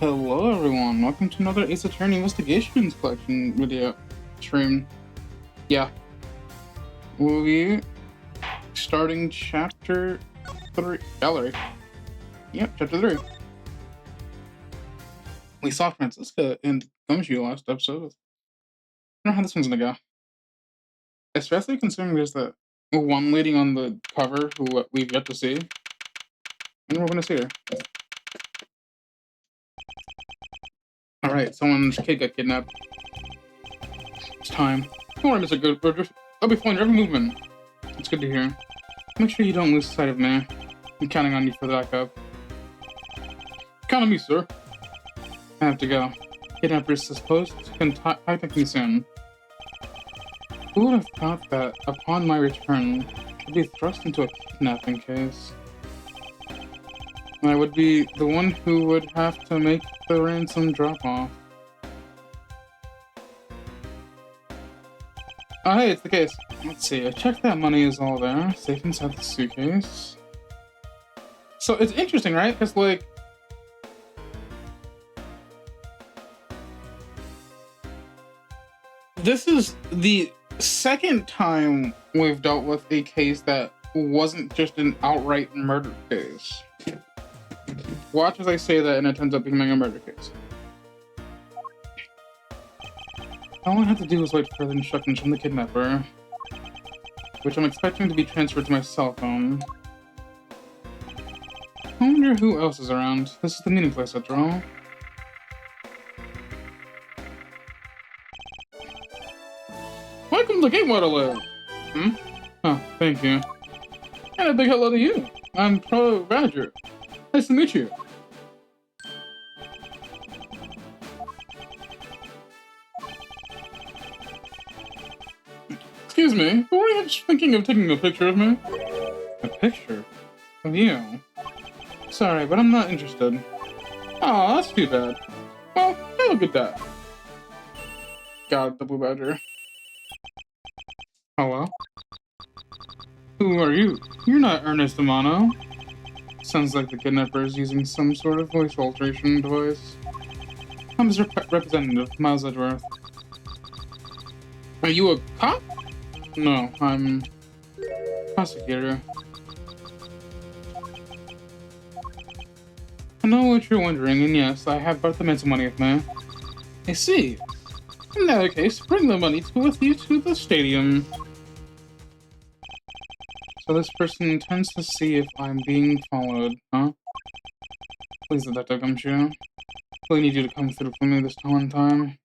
Hello everyone, welcome to another Ace Attorney Investigations collection video stream. Yeah. We'll be starting chapter 3. Gallery. Yep, chapter 3. We saw Francisca and Gumshoe last episode. I don't know how this one's gonna go. Especially considering there's the one lady on the cover who we've yet to see. And we're gonna see her. Alright, someone's kid got kidnapped. It's time. Don't worry, Mr. Good. I'll be following every movement. It's good to hear. Make sure you don't lose sight of me. I'm counting on you for the backup. Count on me, sir. I have to go. Kidnappers supposed to contact me soon. Who would have thought that, upon my return, I'd be thrust into a kidnapping case? I would be the one who would have to make the ransom drop-off. Oh, hey, it's the case. Let's see, I checked that money is all there, safe inside the suitcase. So it's interesting, right? Because, like, this is the second time we've dealt with a case that wasn't just an outright murder case. Watch as I say that and it ends up becoming a murder case. All I have to do is wait for the instructions from the kidnapper, which I'm expecting to be transferred to my cell phone. I wonder who else is around. This is the meeting place after all. Welcome to Gateway Live! Oh, thank you. And a big hello to you. I'm Pro Badger. Nice to meet you. Excuse me, but were you just thinking of taking a picture of me? A picture? Of you? Sorry, but I'm not interested. Aw, that's too bad. Well, have a good day. God, the Blue Badger. Hello? Who are you? You're not Ernest Amano. Sounds like the kidnapper is using some sort of voice alteration device. I'm his representative, Miles Edgeworth. Are you a cop? No, I'm Prosecutor. I know what you're wondering, and yes, I have brought the mental money with me. I see. In that case, bring the money with you to the stadium. So this person intends to see if I'm being followed, huh? Please, Detective Gumshoe. I really need you to come through for me this one time.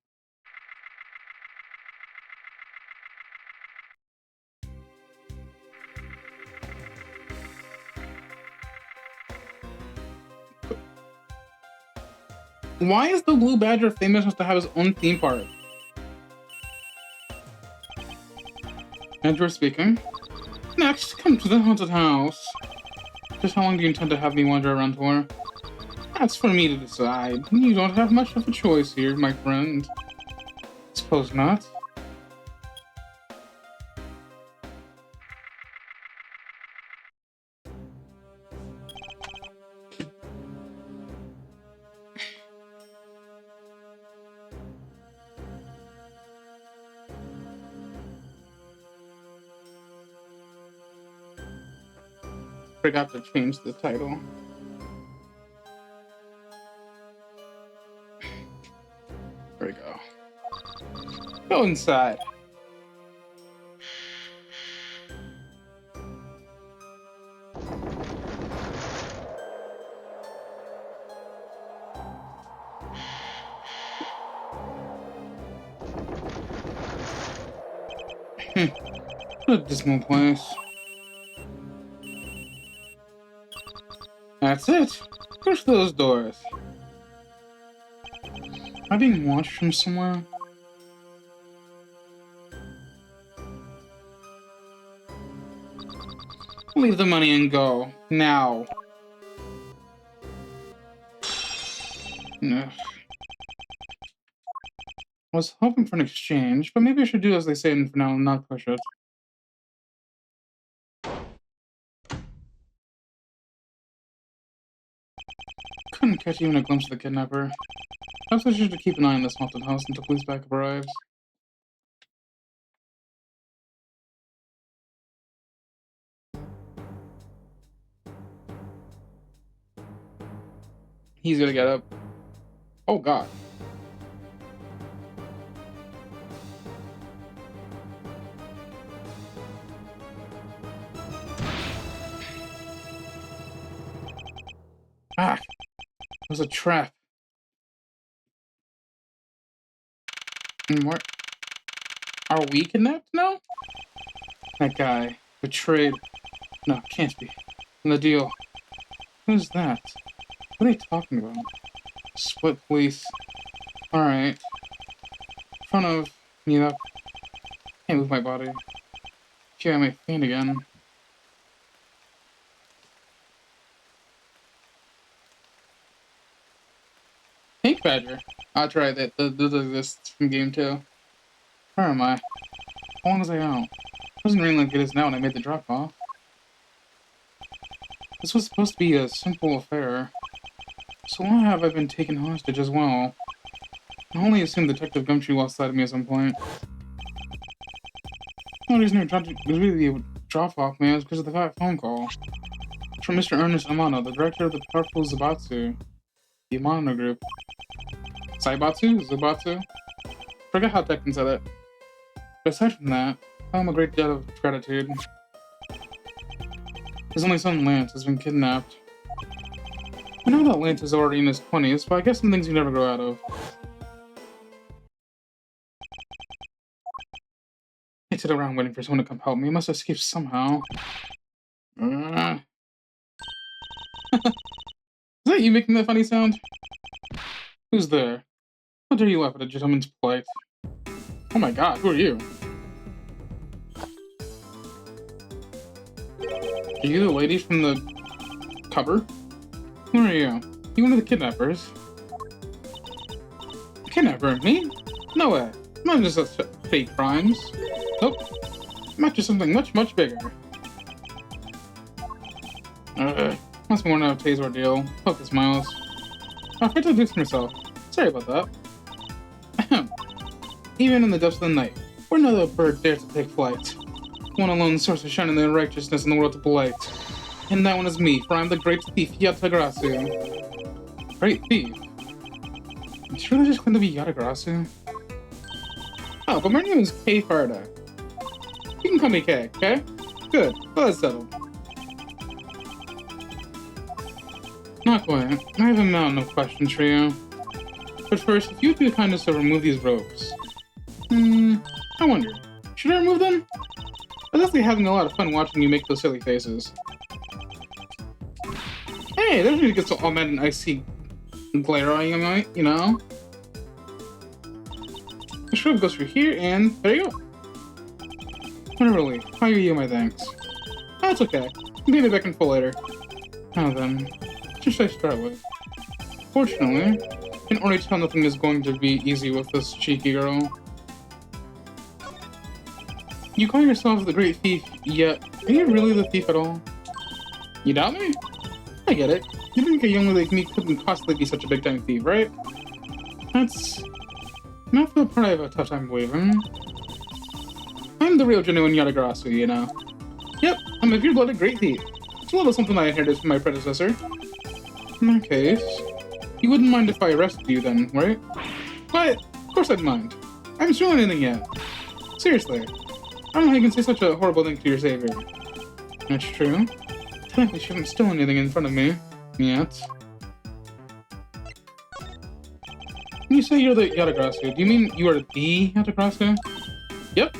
Why is the Blue Badger famous enough to have his own theme park? Edgeworth speaking. Next, come to the haunted house. Just how long do you intend to have me wander around for? That's for me to decide. You don't have much of a choice here, my friend. Suppose not. Forgot to change the title. There we go. Go inside. What a dismal place. That's it. Push those doors. Am I being watched from somewhere? Leave the money and go. Now. Ugh. I was hoping for an exchange, but maybe I should do as they say and for now not push it. Couldn't catch even a glimpse of the kidnapper. Perhaps I should keep an eye on this haunted house until police backup arrives. He's gonna get up. Oh god. Ah! It was a trap. And what? Are we kidnapped now? That guy. Betrayed. No, can't be. In the deal. Who's that? What are they talking about? Split police. Alright. In front of me up. Can't move my body. Gee, I might faint again. Pink Badger. I'll try that. Those exist from game 2. Where am I? How long was I out? It wasn't raining like it is now when I made the drop off. This was supposed to be a simple affair. So why have I been taken hostage as well? I only assumed Detective Gumshoe lost sight of me at some point. The only reason it was really a drop-off, man, is because of the phone call. It's from Mr. Ernest Amano, the director of the powerful Zabatsu, the Amano group. Zaibatsu? Zubatsu? Forget how Tekken said it. But aside from that, I am a great debt of gratitude. His only son, Lance, has been kidnapped. I know that Lance is already in his 20s, but I guess some things you never grow out of. I sit around waiting for someone to come help me. I must escape somehow. Is that you making that funny sound? Who's there? How dare you laugh at a gentleman's plight? Oh my god, who are you? Are you the lady from the cover? Who are you? You one of the kidnappers? Kidnapper? Me? No way. I'm not just such fake crimes. Nope. I'm after something much, much bigger. Must be one out of Tay's ordeal. Focus, Miles. I forgot to introduce myself. Sorry about that. Even in the depths of the night, where no other bird dares to take flight. One alone source of shining the righteousness in the world to blight. And that one is me, for I'm the great thief, Yatagrasu. Great thief? You sure they just claim to be Yatagrasu? Oh, but my name is K. Faraday. You can call me K, okay? Good, well that's settled. Not quite. I have a mountain of questions for you. But first, if you'd be kind enough to remove these robes. I wonder, should I remove them? I was actually having a lot of fun watching you make those silly faces. Hey, there's me to get so all mad and icy glare on you know? The shroom goes through here, and there you go. What a relief. How are you, my thanks? That's okay. I'll be back in full later. Now then, what should I start with? Fortunately, I can already tell nothing is going to be easy with this cheeky girl. You call yourself the great thief, yet are you really the thief at all? You doubt me? I get it. You think a young lady like me couldn't possibly be such a big-time thief, right? That's not the part I have a tough time believing. I'm the real genuine Yatagrasu, you know. Yep, I'm a pure-blooded great thief. It's a little something I inherited from my predecessor. In that case, you wouldn't mind if I arrested you then, right? But, of course I'd mind. I haven't stolen anything yet. Seriously. I don't know how you can say such a horrible thing to your savior. That's true. Technically, she hasn't stolen anything in front of me. Yet. When you say you're the Yatagrasu, do you mean you are the Yatagrasu? Yep.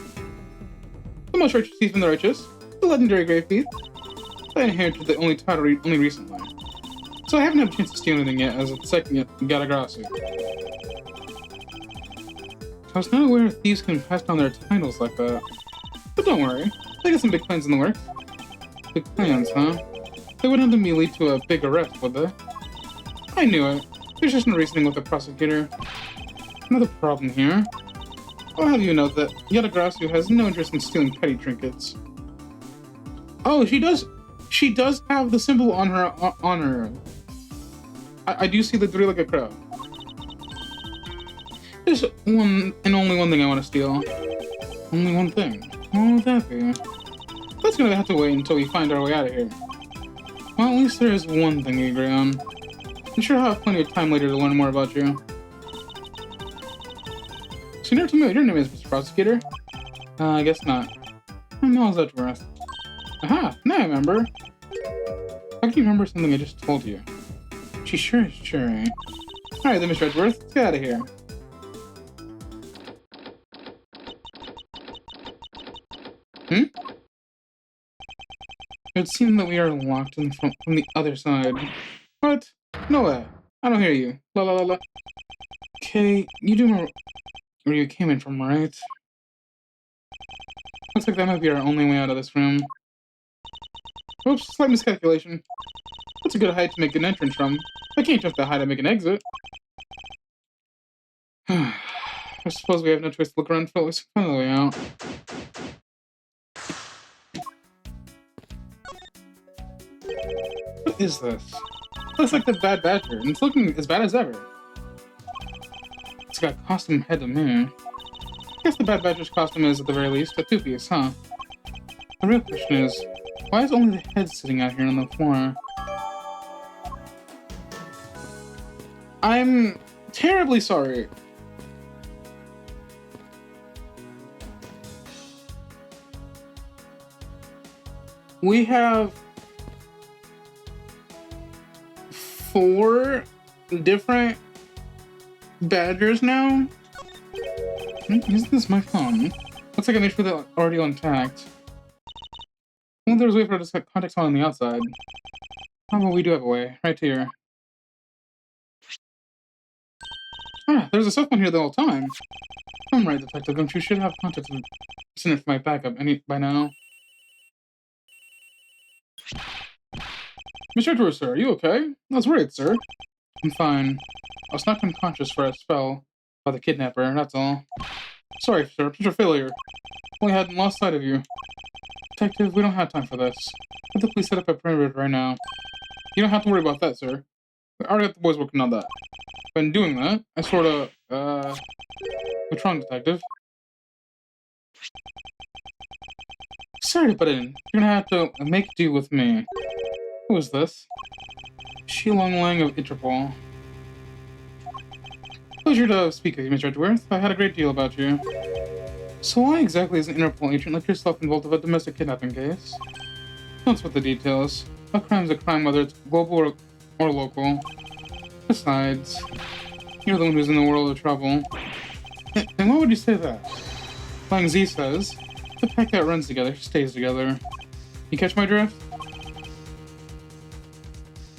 The most righteous thief in the righteous. The legendary great thief. I inherited the only title only recently. So I haven't had a chance to steal anything yet as a second Yatagrasu. I was not aware thieves can pass down their titles like that. But don't worry, I got some big plans in the works. Big plans, huh? They wouldn't have me lead to a big arrest, would they? I knew it. There's just no reasoning with the prosecutor. Another problem here. I'll have you know that Yatagrasu has no interest in stealing petty trinkets. Oh, she does have the symbol on her I do see the three-legged crow. There's one and only one thing I want to steal. Only one thing. What would that be? That's gonna have to wait until we find our way out of here. Well, at least there is one thing we agree on. I'm sure I'll have plenty of time later to learn more about you. So you never told me what your name is, Mr. Prosecutor? I guess not. I'm Miles Edgeworth. Aha! Now I remember. How can you remember something I just told you? She sure is sure. Alright then, Mr. Edgeworth, let's get out of here. It would seem that we are locked in from the other side. What? No way. I don't hear you. La la la la. Okay, you do know where you came in from, right? Looks like that might be our only way out of this room. Oops, slight miscalculation. That's a good height to make an entrance from. I can't jump that high to make an exit. I suppose we have no choice to look around for at least find the way out. What is this? Looks like the Bad Badger, and it's looking as bad as ever. It's got costume head to me. I guess the Bad Badger's costume is, at the very least, a two-piece, huh? The real question is, why is only the head sitting out here on the floor? I'm terribly sorry. We have 4 different badgers now? Isn't this my phone? Looks like I made sure they're already intact. Well, there's a way for us to contact someone on the outside. Oh, well, we do have a way. Right here. Ah, there's a cell phone here the whole time. I'm right, Detective. Don't you should have contacts with Center for my backup by now. Mr. Edgeworth, sir, are you okay? I was worried, sir. I'm fine. I was knocked unconscious for a spell by the kidnapper, that's all. Sorry, sir, it's your failure. Only hadn't lost sight of you. Detective, we don't have time for this. Let the police set up a perimeter right now. You don't have to worry about that, sir. I already got the boys working on that. But in doing that, I sorta, what's wrong, Detective? Sorry to butt in. You're gonna have to make do with me. Who is this? Long Lang of Interpol. Pleasure to speak with you, Mr. Edgeworth. I had a great deal about you. So why exactly is an Interpol agent like yourself involved with a domestic kidnapping case? Don't sweat the details. A crime's a crime whether it's global or local. Besides, you're the one who's in the world of trouble. And why would you say that? Lang Z says, the pack that runs together stays together. You catch my drift?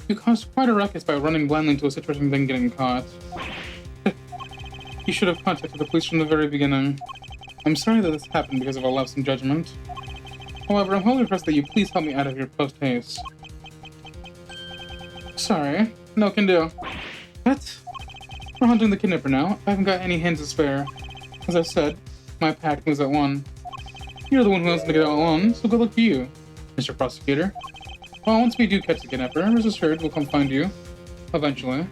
You caused quite a ruckus by running blindly into a situation and then getting caught. You should have contacted the police from the very beginning. I'm sorry that this happened because of a lapse in judgment. However, I'm wholly impressed that you please help me out of your post-haste. Sorry. No can do. What? We're hunting the kidnapper now. I haven't got any hands to spare. As I said, my pack moves at 1. You're the one who wants to get out alone, so good luck to you, Mr. Prosecutor. Well, once we do catch the kidnapper, rest assured we'll come find you. Eventually.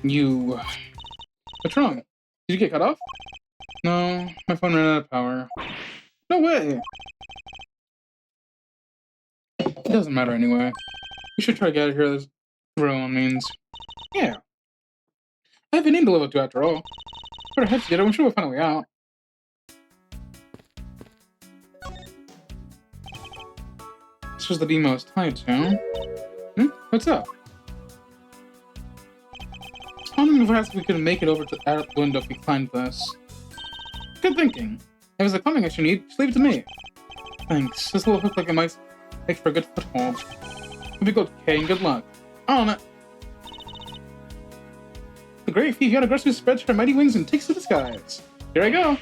You... What's wrong? Did you get cut off? No, my phone ran out of power. No way! It doesn't matter anyway. We should try to get out of here through our own means. Yeah. I have a name to live up to after all. Put our heads together, I'm sure we'll find a way out. This was the beam I was tied to. What's up? I wondering if perhaps we could make it over to out the window if we find this. Good thinking. If there's a climbing action you need, just leave it to me. Thanks. This will look like it might make for a good foothold. Hope you go okay and good luck. On it. The great Fiona aggressively spreads her mighty wings and takes to the skies. Here I go.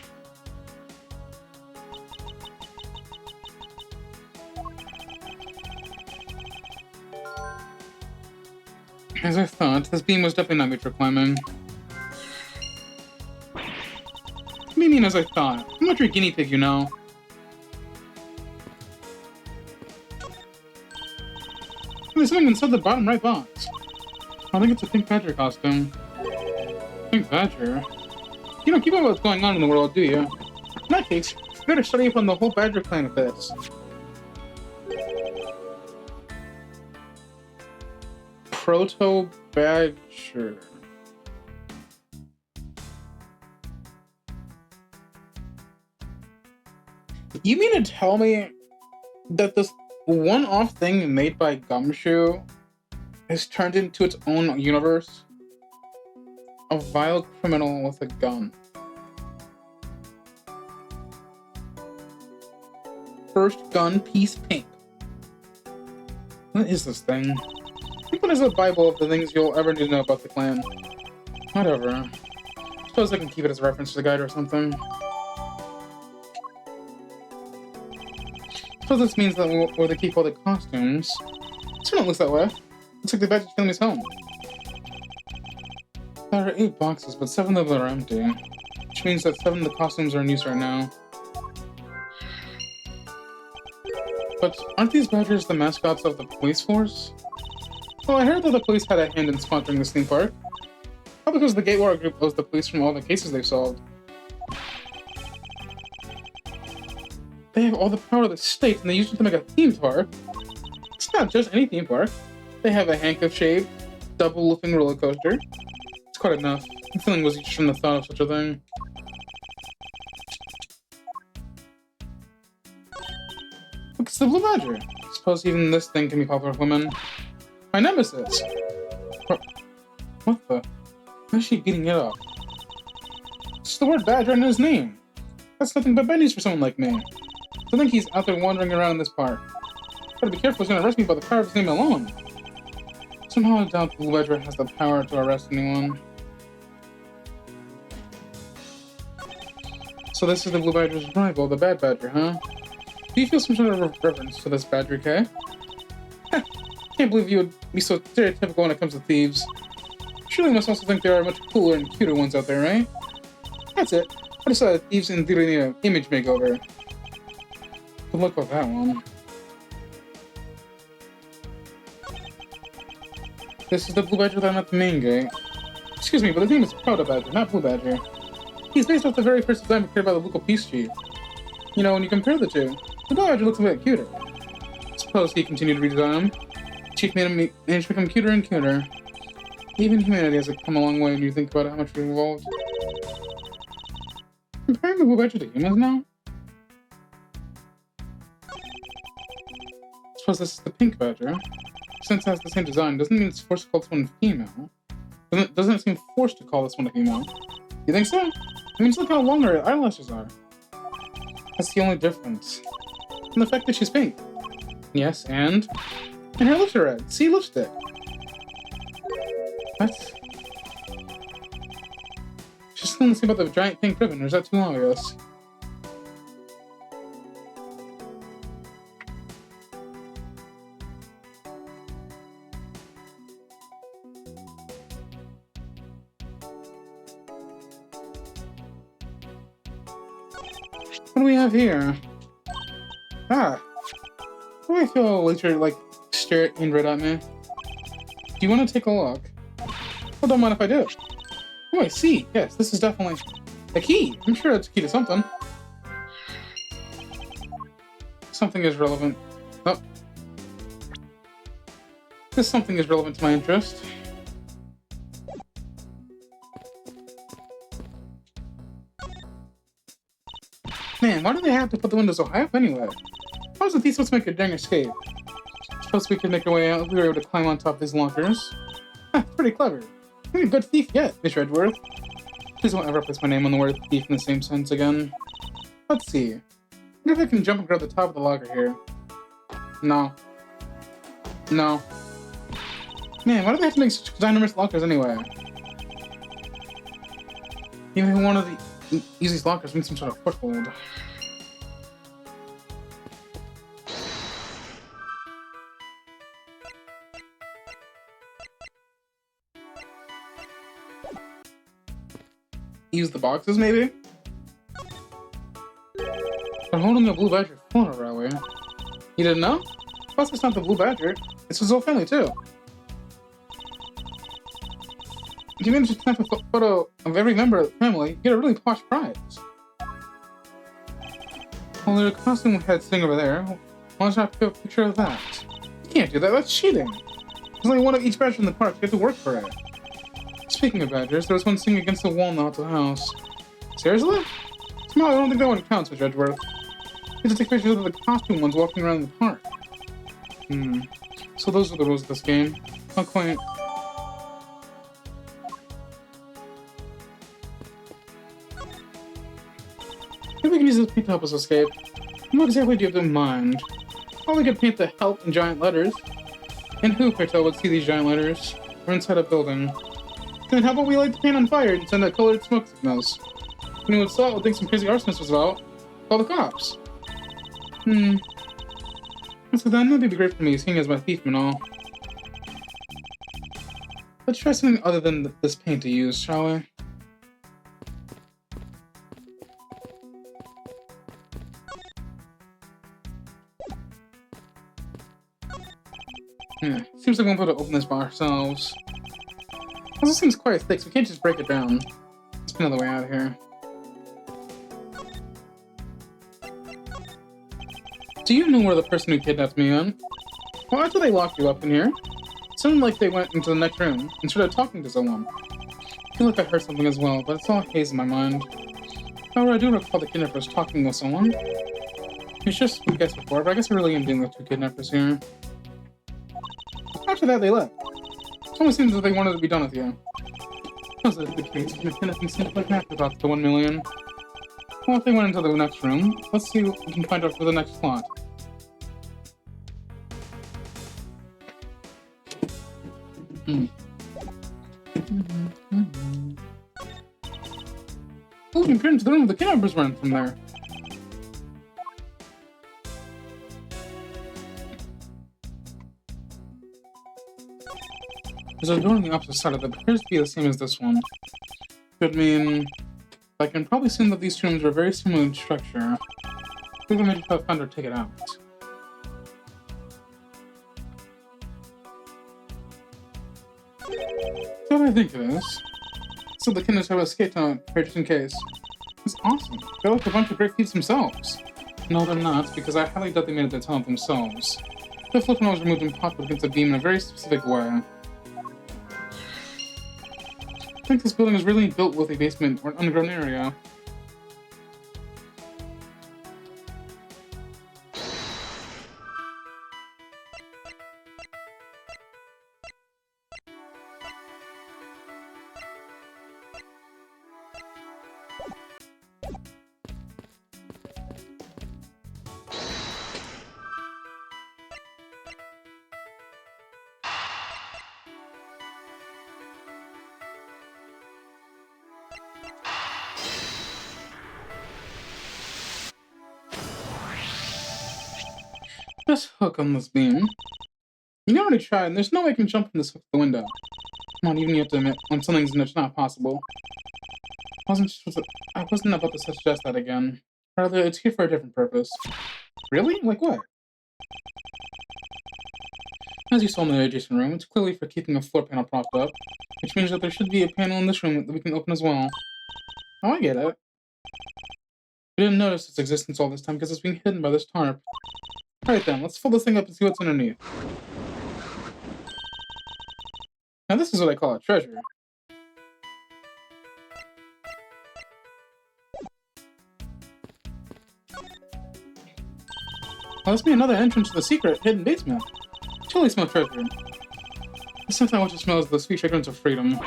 As I thought, this beam was definitely not made for climbing. What do you mean, as I thought? I'm not your guinea pig, you know. There's something inside the bottom right box. I think it's a Pink Badger costume. Pink Badger? You don't keep up with what's going on in the world, do you? In that case, you better study up on the whole Badger clan with this. Proto-Badger. You mean to tell me that this one-off thing made by Gumshoe has turned into its own universe? A vile criminal with a gun. First gun piece pink. What is this thing? I think it is a bible of the things you'll ever need to know about the clan. Whatever. Suppose I can keep it as a reference to the guide or something. Suppose this means that where they keep all the costumes. This one looks that way. Looks like the Badger family's home. There are 8 boxes, but 7 of them are empty. Which means that 7 of the costumes are in use right now. But aren't these Badgers the mascots of the police force? Well, I heard that the police had a hand in sponsoring this theme park. Probably because the Gatewar group owes the police from all the cases they've solved. They have all the power of the state, and they use it to make a theme park. It's not just any theme park. They have a handkerchief, double-looping roller coaster. It's quite enough. The feeling was just from the thought of such a thing. Look, it's the Blue Badger. I suppose even this thing can be popular with women. My nemesis! What the? Why is she beating it up? It's the word Badger in his name. That's nothing but bad news for someone like me. I think he's out there wandering around in this park. Gotta be careful, he's gonna arrest me by the power of his name alone. Somehow I doubt Blue Badger has the power to arrest anyone. So this is the Blue Badger's rival, the Bad Badger, huh? Do you feel some sort of reverence for this Badger, Kay? Can't believe you would be so stereotypical when it comes to thieves. Surely you must also think there are much cooler and cuter ones out there, right? That's it. I just saw Thieves in theory need an image makeover. Good luck with that one. This is the Blue Badger that I'm at the main gate. Excuse me, but the name is Proto Badger, not Blue Badger. He's based off the very first design prepared by the local peace chief. You know, when you compare the two, the Blue Badger looks a bit cuter. Suppose he continued to redesign him. The chief made him manage to become cuter and cuter. Even humanity has come a long way when you think about how much we've evolved. Comparing the Blue Badger to humans now? Suppose this is the Pink Badger. Since it has the same design, doesn't mean it's forced to call this one female. Doesn't it seem forced to call this one a female? You think so? I mean, just look how long her eyelashes are. That's the only difference. And the fact that she's pink. Yes, and her lips are red. See, lipstick. What? She's still to see about the giant pink ribbon, or is that too obvious? What do we have here? Ah. Why do I feel a lizard, like, stare in red at me? Do you want to take a look? Well, don't mind if I do. Oh, I see. Yes, this is definitely a key. I'm sure it's a key to something. Something is relevant. Oh. This something is relevant to my interest. Man, why do they have to put the windows so high up anyway? How was the thief supposed to make a dang escape? Suppose we could make our way out if we were able to climb on top of these lockers. Pretty clever. You're a good thief yet, Mr. Edgeworth. Please don't ever place my name on the word thief in the same sense again. Let's see. I wonder if I can jump and grab the top of the locker here. No. No. Man, why do they have to make such ginormous lockers anyway? Even one of the easiest lockers needs some sort of foothold. Use the boxes, maybe? They're holding the Blue Badger funeral rally. You didn't know? Plus, it's not the Blue Badger. It's his whole family, too. If you manage to snap a photo of every member of the family, you get a really posh prize. Well, there's a costume head sitting over there. Why don't you have to take a picture of that? You can't do that, that's cheating. There's only one of each badge in the park, you have to work for it. Speaking of badgers, there was one sitting against the wall in the haunted house. Seriously? Somehow I don't think that one counts, Mr. Edgeworth. You have to take pictures of the costume ones walking around the park. So those are the rules of this game. Not quite. Maybe we can use this paint to help us escape. What exactly do you have in mind? Well, we could paint the help in giant letters. And who, Purtell, would see these giant letters? We're inside a building. Then how about we light the paint on fire and send out colored smoke signals? Anyone who saw it would think some crazy arsonist was about. Call the cops. So then that'd be great for me, seeing as my thief and all. Let's try something other than this paint to use, shall we? Yeah, seems like we won't be able to open this by ourselves. Well, this seems quite thick, so we can't just break it down. Let's find another way out of here. Do you know where the person who kidnapped me went? Well, after they locked you up in here, it sounded like they went into the next room and started talking to someone. I feel like I heard something as well, but it's all haze in my mind. However, I do recall the kidnappers talking with someone. It's just what we guessed before, but I guess I really am dealing with two kidnappers here. After that, they left. It almost seems that they wanted to be done with you. Was it the case? The kidnapping seemed like after about the 1 million. Well, if they went into the next room, let's see what we can find out for the next plot. Oh, we can peer into the room with the kidnappers went from there. There's a door on the opposite side of it, but appears to be the same as this one. Could mean I can probably assume that these rooms are very similar in structure. Maybe I might have found her take it out. What do I think it is? So the kidnappers have escaped on it, just in case. It's awesome. They're like a bunch of great thieves themselves. No, they're not, because I highly doubt they made it to the tunnel themselves. The flip was removed and popped against the beam in a very specific way. I think this building is really built with a basement or an underground area. Just hook on this beam. You already tried, and there's no way I can jump from this hook to the window. Come on, even you have to admit when something's not possible. I wasn't about to suggest that again. Rather, it's here for a different purpose. Really? Like what? As you saw in the adjacent room, it's clearly for keeping a floor panel propped up, which means that there should be a panel in this room that we can open as well. Oh, I get it. We didn't notice its existence all this time because it's being hidden by this tarp. Alright then, let's fold this thing up and see what's underneath. Now this is what I call a treasure. Well, this may be another entrance to the secret hidden basement. Totally smell treasure. The sense I want to smell is the sweet fragrance of freedom.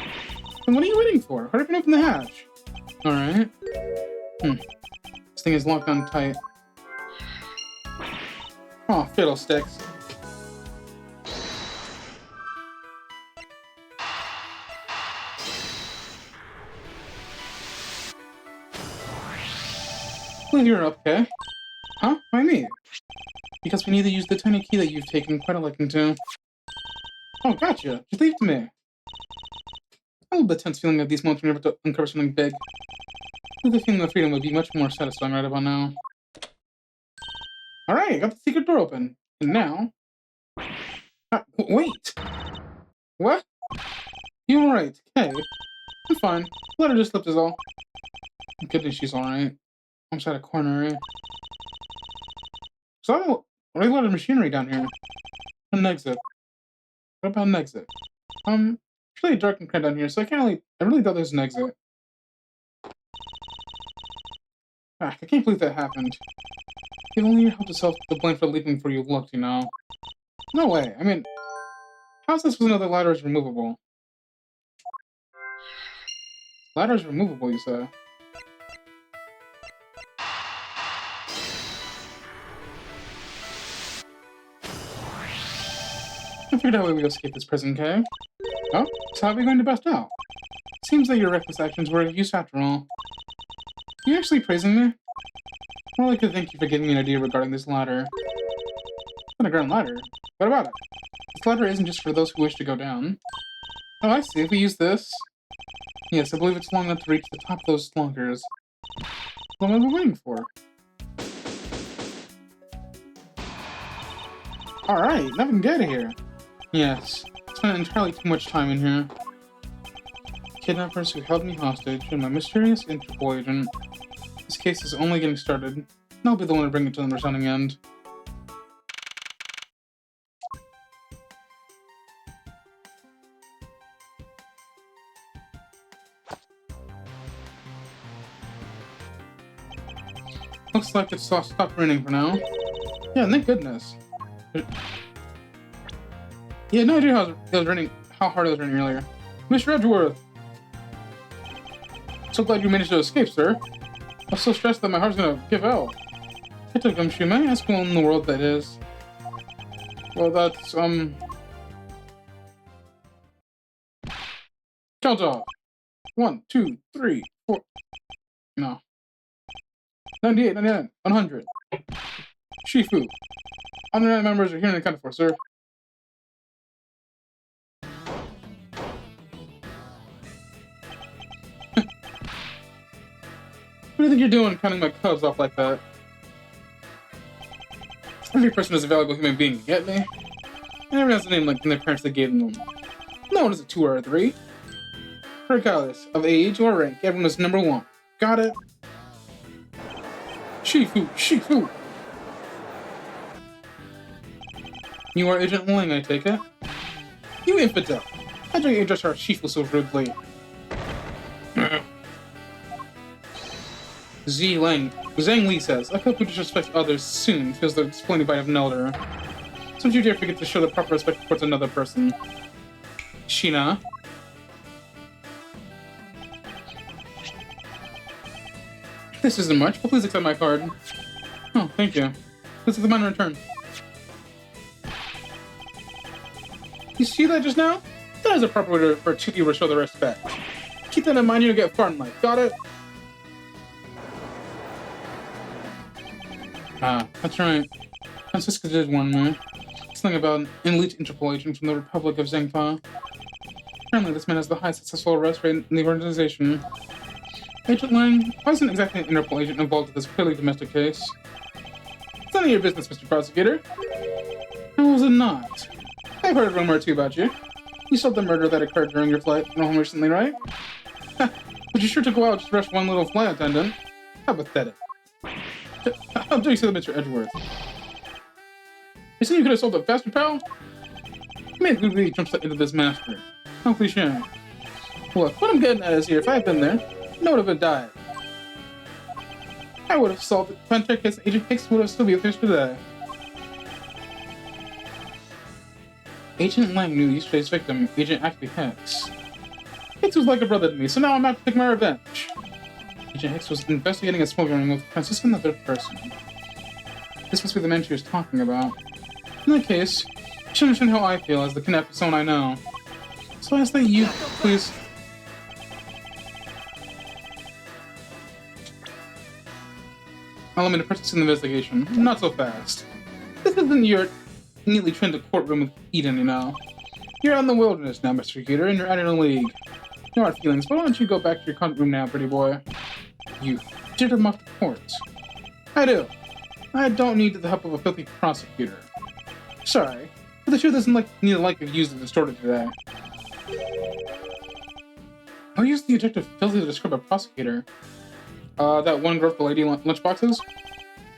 Then what are you waiting for? Hurry up and open the hatch. Alright. This thing is locked down tight. Oh, fiddlesticks. Well, you're okay. Huh? Why me? Because we need to use the tiny key that you've taken quite a liking to. Oh, gotcha. Just leave it to me. A little bit tense feeling of these moments whenever to uncover something big. The feeling of freedom would be much more satisfying right about now. Alright, I got the secret door open. And now... wait! What? You alright? Hey. I'm fine. Let her just slipped is all. I'm kidding, she's alright. I'm inside a corner, eh? So, what a lot of machinery down here. An exit. What about an exit? It's really dark and crowded down here, so I really thought there's an exit. Ah, I can't believe that happened. If only you helped yourself to blame for leaving before you looked, you know. No way. I mean, how's this with another ladder is removable? Ladder is removable, you say? I figured out a way we escape this prison, Kay. Oh, so how are we going to bust out? Seems like your reckless actions were of use after all. Are you actually praising me? More like to thank you for giving me an idea regarding this ladder. Underground ladder? What about it? This ladder isn't just for those who wish to go down. Oh, I see. If we use this... Yes, I believe it's long enough to reach the top of those slunkers. What am I waiting for? Alright, now we can get out of here. Yes, spent entirely too much time in here. Kidnappers who held me hostage and my mysterious Interpol agent. This case is only getting started, and I'll be the one to bring it to the resounding end. Looks like it's stopped raining for now. Yeah, thank goodness. Yeah, no idea how hard it was raining earlier. Mr. Edgeworth! So glad you managed to escape, sir. I was so stressed that my heart's gonna give out. I took gumshoe. May I ask who in the world that is? Well, that's, Count off. 1, 2, 3, 4... No. 98, 99, 100. Shifu. 109 members are here and accounted for, sir. What do you think you're doing counting my cubs off like that? Every person is a valuable human being, you get me? And everyone has a name like their parents that gave them. No one is a 2 or a 3. Regardless of age or rank, everyone is number 1. Got it? Shifu! Shifu! You are Agent Ling, I take it? You infidel! How do you address our Shifu so rudely? Zhang Li says, I hope who disrespects others soon feels the disappointing bite of an elder. Don't you dare forget to show the proper respect towards another person. Sheena. This isn't much, but please accept my card. Oh, thank you. This is the mine return. You see that just now? That is a proper way for two people to show their respect. Keep that in mind, you'll get far in life. Got it? Ah, that's right. Francisca did warn me. Something about an elite Interpol agent from the Republic of Zhengfa. Apparently, this man has the highest successful arrest rate in the organization. Agent Lang wasn't exactly an Interpol agent involved with this clearly domestic case. It's none of your business, Mr. Prosecutor. How was it not? I've heard a rumor or two about you. You solved the murder that occurred during your flight home recently, right? But you sure to go out and just rush one little flight attendant. How pathetic. How dare you say that, Mr. Edgeworth? You think you could have solved it faster, pal? You made a good way jump into this master. How cliche. Look, what I'm getting at is here, if I had been there, no one would have died. I would have solved it. Planetary case Agent Hicks would have still be finished today. Agent Lang knew yesterday's victim, Agent Ackley Hicks. Hicks was like a brother to me, so now I'm out to take my revenge. Agent Hicks was investigating a smuggling ring with Francisca and the third person. This must be the man she was talking about. In that case, you should understand how I feel as the kidnapped someone I know. So I ask that you, please... allow me to participate in the investigation. Not so fast. This isn't your neatly trimmed courtroom with Eden, you know. You're out in the wilderness now, Mr. Prosecutor, and you're out in a league. No hard feelings, but why don't you go back to your convent room now, pretty boy? You did him off the court. I do. I don't need the help of a filthy prosecutor. Sorry, but the truth doesn't need the like of used and distorted today. I'll use the adjective filthy to describe a prosecutor. That one girl with the lady lunchboxes?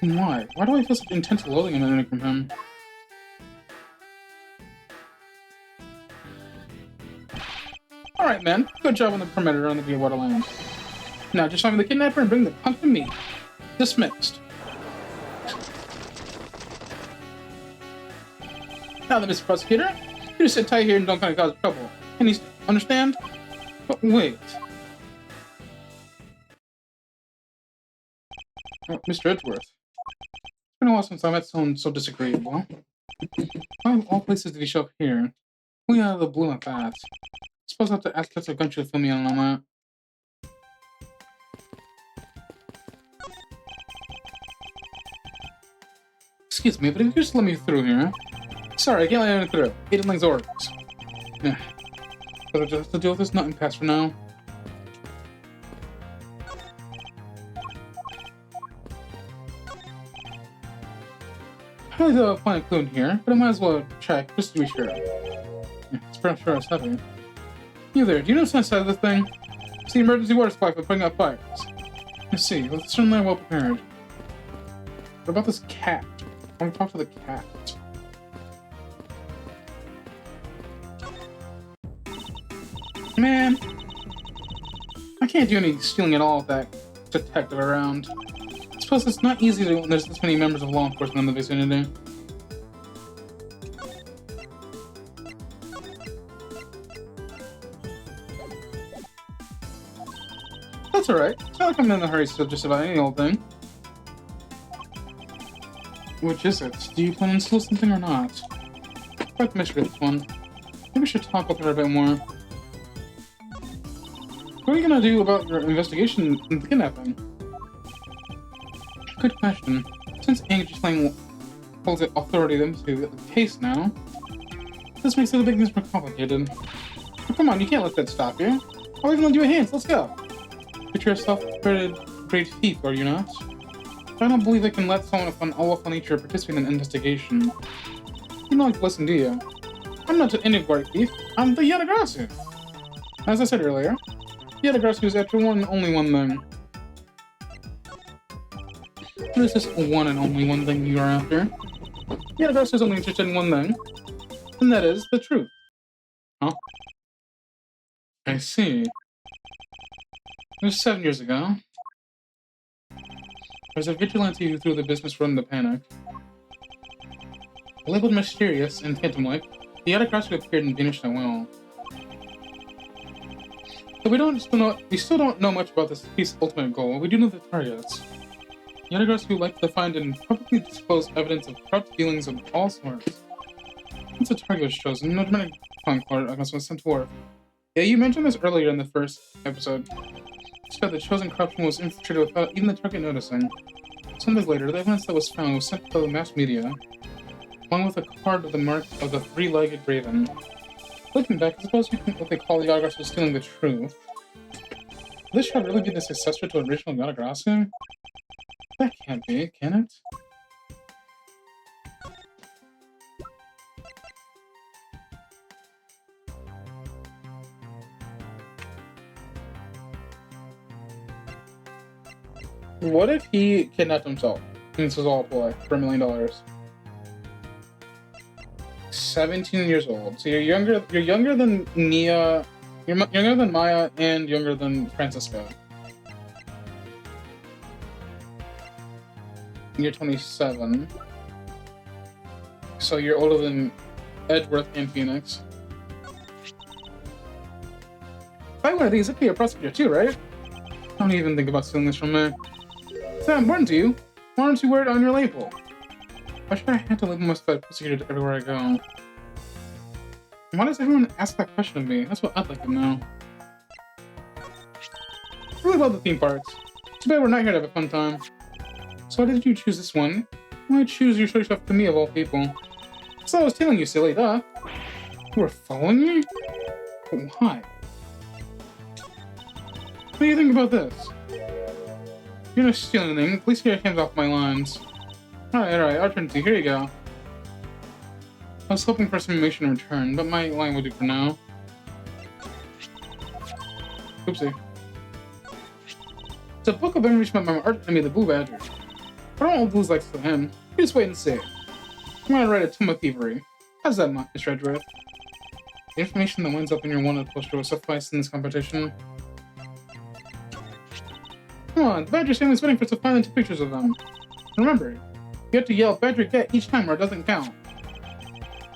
Why? Why do I feel such intense loathing emanating from him? Alright, man. Good job on the perimeter on the VOD land. Now just find the kidnapper and bring the punk to me. Dismissed. Now then, Mr. Prosecutor, you just sit tight here and don't kind of cause trouble. Can you understand? But wait. Oh, Mr. Edgeworth. It's been a while since I met someone so disagreeable. Why of all places did he show up here? We out of the blue like that. I suppose I'll have to ask Professor Gunter to fill me in on that. Excuse me, but if you could just let me through here. Sorry, I can't let anyone through. Edenling's orders. Yeah. But I'll just have to deal with this nut impasse for now. I really don't find a clue in here, but I might as well check just to be sure. Yeah, it's pretty sure it's heavy. You there, do you know what's inside of this thing? It's the emergency water supply for putting out fires. I see, well, it's certainly well prepared. What about this cat? I want to talk to the cat. Man, I can't do any stealing at all with that detective around. I suppose it's not easy to when there's this many members of law enforcement in the vicinity. That's alright. It's not like I'm in a hurry to just about any old thing. Which is it? Do you plan on stealing something or not? Quite the mystery of this one. Maybe we should talk with her a bit more. What are you gonna do about your investigation into the kidnapping? Good question. Since English Lang holds the authority to the case now, this makes it a bit more complicated. Oh, come on, you can't let that stop you. I'll even lend you a hand, so let's go. But you're a self-great thief, are you not? I don't believe I can let someone of an awful nature participate in an investigation. You don't like to listen, do you? I'm not any great thief. I'm the Yadagrasu. As I said earlier, Yadagrasu is after one and only one thing. What is this one and only one thing you are after? Yadagrasu is only interested in one thing, and that is the truth. Huh? I see. It was 7 years ago. There's a vigilante who threw the business run into panic. Labeled mysterious and phantom-like, the Yadagrasu appeared and vanished at will. So we still don't know much about this piece's ultimate goal. We do know the targets. Yadagrasu liked to find and publicly disclose evidence of corrupt dealings of all sorts. Once the target was chosen, no dramatic concord was sent to work. Yeah, you mentioned this earlier in the first episode. Said the chosen corruption was infiltrated without even the target noticing. Some days later, the evidence that was found was sent to the mass media, along with a card with the mark of the three-legged raven. Looking back, I suppose you think what they call the Yadagrasu was stealing the truth. Will this show really be the successor to the original Yadagrasu? That can't be, can it? What if he kidnapped himself? And this was all a ploy for $1 million. 17 years old. So you're younger than Nia, you're younger than Maya, and younger than Francisco. You're 27. So you're older than Edgeworth and Phoenix. By one of these, it'd be a prosecutor too, right? Don't even think about stealing this from me. It's not important to you. Why don't you wear it on your label? Why should I have to label myself prosecutor everywhere I go? Why does everyone ask that question of me? That's what I'd like to know. I really love the theme parks. Too bad we're not here to have a fun time. So why did you choose this one? Why choose your show stuff to me of all people? So I was telling you, silly, duh. You were following me? But why? What do you think about this? You're not stealing anything. Please get your hands off my lines. Alright, our turn to. Here you go. I was hoping for some information in return, but my line will do for now. Oopsie. It's a book of information about my art enemy, the Blue Badger. I don't know what Blue's like to him. You just wait and see. I'm gonna write a tome of thievery. How's that, Mr. Edgeworth? The information that winds up in your wanted poster will suffice in this competition. Come on, the Badger family's waiting for us to finally take pictures of them. Remember, you have to yell Badger get each time or it doesn't count.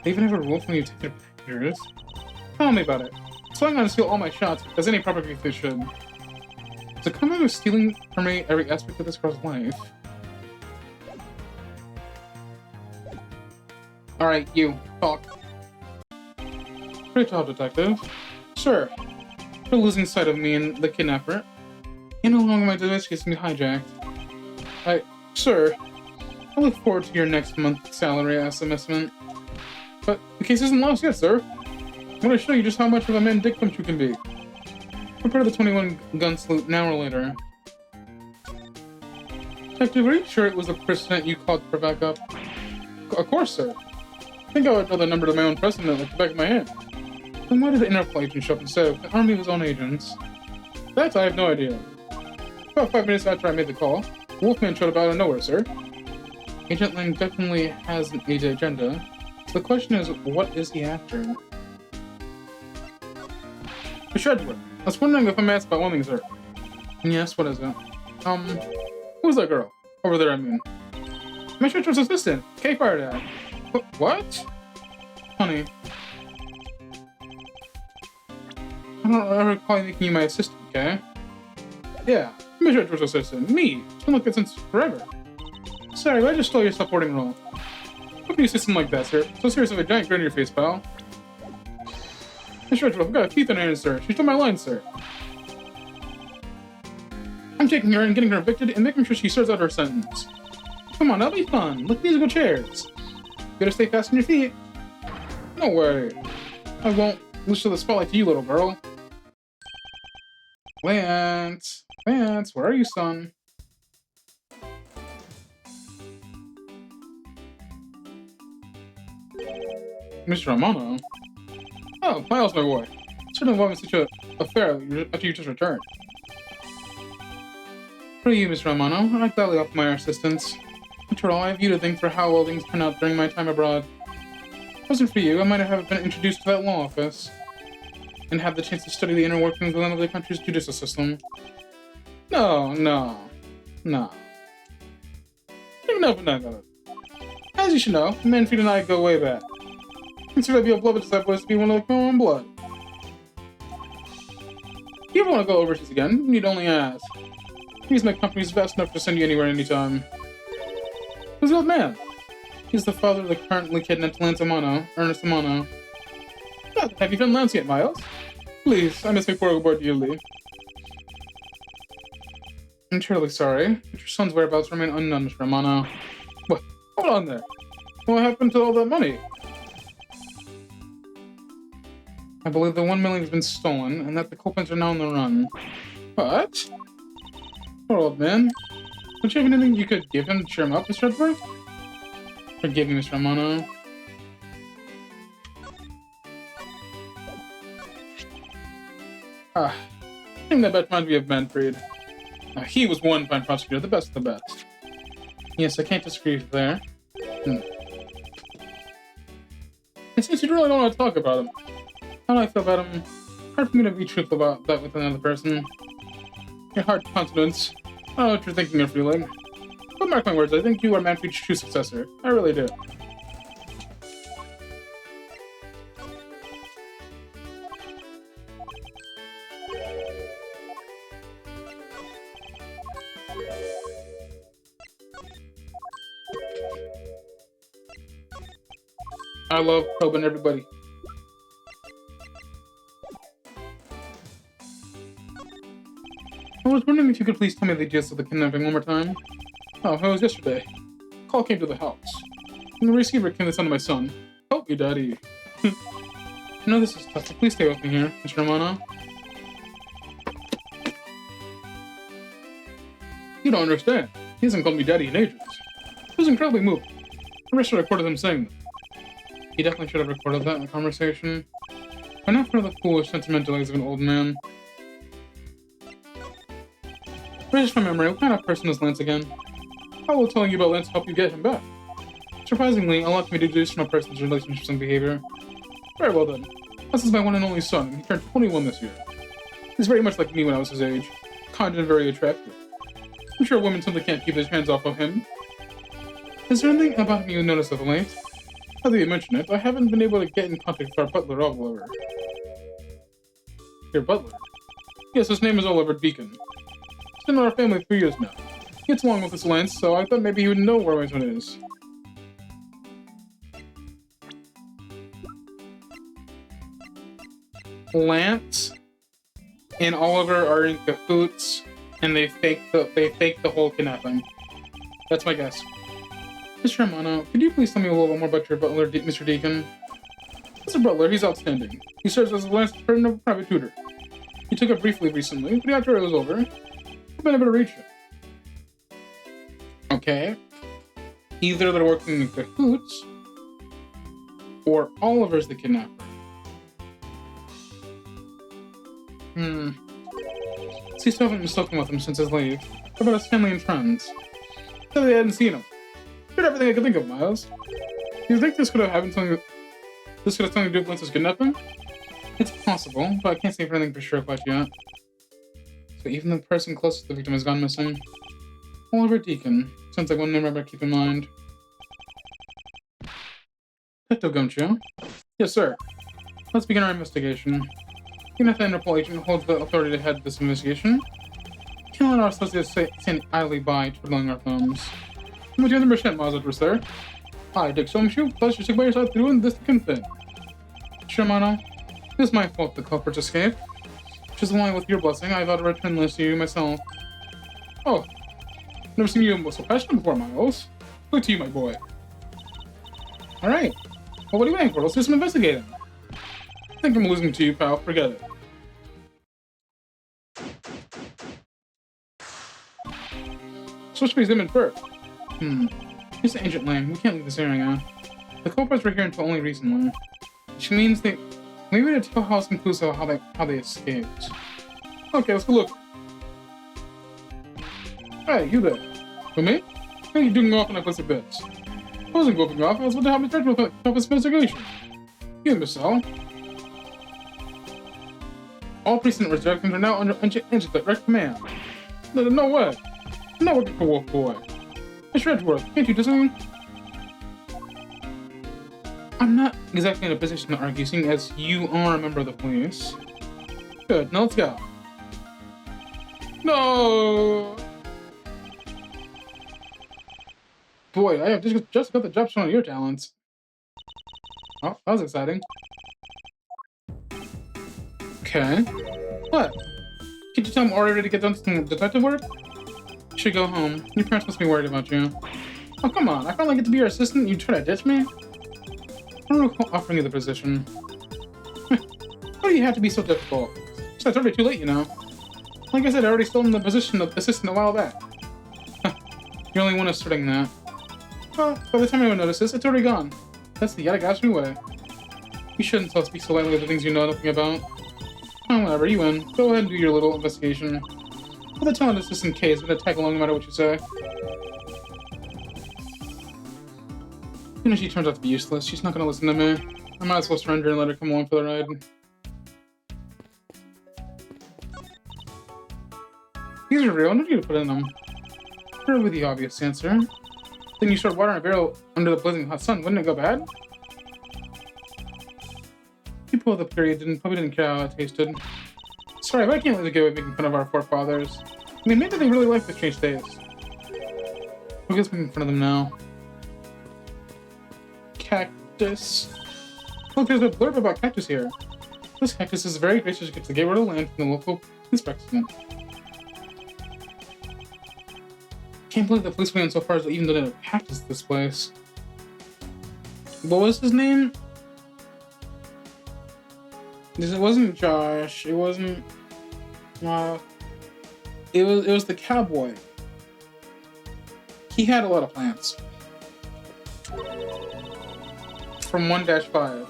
They even have a rule for when you take their pictures. Tell me about it. So I'm gonna steal all my shots, as any proper geek should. So come on with stealing from me every aspect of this girl's life. Alright, you, talk. Great job, Detective. Sure. You're losing sight of me and the kidnapper. You no longer my device gets me hijacked. Sir, I look forward to your next month's salary estimate. But the case isn't lost yet, sir. I'm gonna show you just how much of a man Dick Punch you can be. Prepare the 21 gun salute now or later. Detective, are you sure it was the president you called for backup? Of course, sir. I think I would know the number to my own president like the back of my hand. Then why did the Interpol agent show up instead of the army of his own agents? That I have no idea. About 5 minutes after I made the call, Wolfman showed up out of nowhere, sir. Agent Lang definitely has an agenda. So the question is, what is he after? Mr. Edgeworth, I was wondering if I'm asked about one thing, sir. Yes, what is it? Who's that girl? Over there, I mean. Mr. Edgeworth's assistant, Kay fired at. What? Honey. I don't ever recall making you my assistant, okay? Yeah, Mr. Edgeworth's assistant. Me. It's been like that since forever. Sorry, but I just stole your supporting role. How can you say something like that, sir? So serious of a giant grin on your face, pal. Mr. Edgeworth, I've got a teeth in her hand, sir. She stole my line, sir. I'm taking her and getting her evicted and making sure she serves out her sentence. Come on, that'll be fun. Look, musical chairs. Better stay fast on your feet. No way. I won't lose the spotlight to you, little girl. Lance. Lance, where are you, son? Mr. Romano? Oh, Miles, my boy. Certainly welcome to such an affair after you just returned. For you, Mr. Romano, I'd gladly offer my assistance. After all, I have you to thank for how well things turned out during my time abroad. If it wasn't for you, I might have been introduced to that law office and have the chance to study the inner workings of another country's judicial system. No. As you should know, Manfred and I go way back. Consider that your beloved disciple to be one of my own blood. If you ever want to go overseas again, you need only ask. He's my company's vast enough to send you anywhere anytime. Who's the old man? He's the father of the currently kidnapped Ernest Amano. Have you found Lance yet, Miles? Please, I miss my poor old boy dearly. I'm terribly sorry, but your son's whereabouts remain unknown, Mr. Amano. What? Hold on there. What happened to all that money? I believe the 1 million has been stolen, and that the culprits are now on the run. What? Poor old man. Don't you have anything you could give him to cheer him up, Mr. Edgeworth? Forgive me, Mr. Romano. I think that reminds me of Manfred. He was one fine prosecutor, the best of the best. Yes, I can't disagree there. And since you really don't want to talk about him, how do I feel about him? Hard for me to be truthful about that with another person. Your heart confidence. I don't know what you're thinking or feeling. But mark my words, I think you are Manfred's true successor. I really do. I love probing everybody. I was wondering if you could please tell me the gist of the kidnapping one more time. Oh, it was yesterday. A call came to the house. And the receiver came to the son of my son. Help me, Daddy. I know this is tough, but please stay with me here, Mr. Romano. You don't understand. He hasn't called me Daddy in ages. It was incredibly moving. I wish I recorded him saying that. He definitely should have recorded that in the conversation. But not for the foolish sentimentalities of an old man. Refresh my memory, what kind of person is Lance again? How will telling you about Lance help you get him back? Surprisingly, allow me to deduce from a person's relationships and behavior. Very well then. This is my one and only son, and he turned 21 this year. He's very much like me when I was his age. Kind and very attractive. I'm sure women simply can't keep their hands off of him. Is there anything about him you notice of late? Now that you mention it, I haven't been able to get in contact with our butler, Oliver. Your butler? Yes, his name is Oliver Beacon. He's been in our family for years now. He gets along with this Lance, so I thought maybe he would know where my son is. Lance and Oliver are in cahoots, and they fake the whole kidnapping. That's my guess. Mr. Romano, could you please tell me a little bit more about your butler, Mr. Deacon? Mr. Butler, he's outstanding. He serves as Lance's private tutor. He took it briefly recently, but after it was over, I've been able to reach him. Okay. Either they're working in cahoots, or Oliver's the kidnapper. Seems to haven't been spoken with him since his leave. How about his family and friends? Said they hadn't seen him. Did everything I could think of, Miles. Do you think this could have happened something? This could have something to do with Lance's kidnapping? It's possible, but I can't say anything for sure quite yet. So even the person closest to the victim has gone missing. Oliver Deacon. Sounds like one name I better keep in mind. Detective Gumshoe? Yes, sir. Let's begin our investigation. Even if the Interpol agent holds the authority to head this investigation, can't let our associates stand idly by twiddling our thumbs. I'm with you 100%, Miles Edgeworth, sir. Hi, Dick Somshoe. Pleasure to stick by your side through this thing. Shimano, it was my fault the culprits escaped. Just along with your blessing, I vow to return this to you myself. Oh, never seen you so passionate before, Miles. Good to you, my boy. Alright. Well, what are you waiting for? Let's do some investigating. I think I'm losing to you, pal. Forget it. Switch to examine first. It's an ancient land. We can't leave this area now. The culprits were here until only recently. Which means they maybe to tell how it's conclusive how they escaped. Okay, let's go look. Hey, you there. For me? How are you doing off in that place of bits? I wasn't going off, I was about to have me start with this investigation. You, Miss Sal. All precedent reservations are now under direct command. No way. I'm not working for Wolf Boy. Mr. Edgeworth, can't you do something? I'm not exactly in a position to argue, seeing as you are a member of the police. Good, now let's go. No! Boy, I have just got the job showing your talents. Oh, that was exciting. Okay. What? Could you tell I'm already ready to get done some detective work? You should go home. Your parents must be worried about you. Oh, come on. I finally get to be your assistant and you try to ditch me? I don't recall offering you the position. Why do you have to be so difficult? So it's already too late, you know. Like I said, I already stolen the position of assistant a while back. You're only one asserting that. Well, by the time anyone notices, it's already gone. That's the Yatagashi way. You shouldn't speak so lightly of the things you know nothing about. Oh, whatever, you win. Go ahead and do your little investigation. But the talent assistant K is going to tag along no matter what you say. Even if she turns out to be useless, she's not going to listen to me. I might as well surrender and let her come along for the ride. These are real. I need you to put in them. Sure, with the obvious answer. Then you start watering a barrel under the blazing hot sun. Wouldn't it go bad? People of the period probably didn't care how it tasted. Sorry, but I can't let it get away making fun of our forefathers. I mean, maybe they really like the strange taste. We'll just making fun of them now. Cactus. Look, there's a blurb about cactus here. This cactus is very gracious to get rid of land from the local inspection. Can't believe the police went so far as to even donate a cactus to this place. What was his name? It wasn't Josh. It wasn't. It was the cowboy. He had a lot of plants. From 1-5.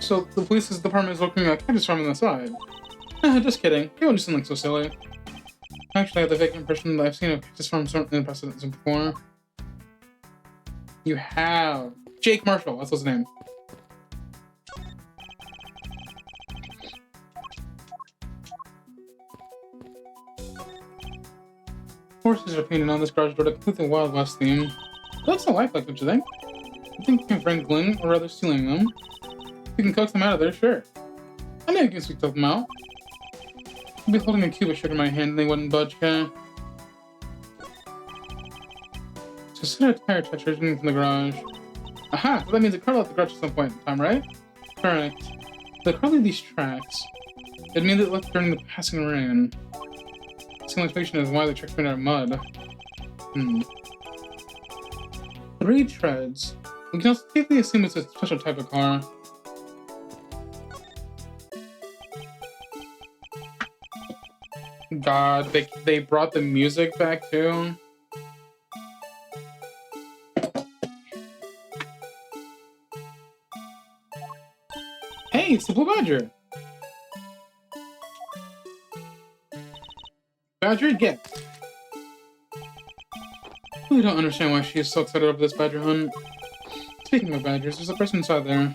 So the police department is looking at cactus farm on the side. Just kidding. You won't do something so silly. Actually, I have the vague impression that I've seen a cactus farm in the precedence before. You have Jake Marshall. That's his name. Horses are painted on this garage door to complete the Wild West theme. Looks so lifelike, don't you think? I think you can wrangling, or rather stealing them. You can coax them out of there, sure. I know you can sweet talk them out. I'd be holding a cube of sugar in my hand and they wouldn't budge, okay? So set a tire toucher from the garage. Aha! So that means the car left the garage at some point in time, right? Correct. The car leave these tracks. It means it left during the passing rain. Some explanation is why the tracks made out of mud. 3 treads. We can also safely assume it's a special type of car. God, they brought the music back too. Hey, it's the Blue Badger. Badger, get. I really don't understand why she is so excited over this badger hunt. Speaking of badgers, there's a person inside there.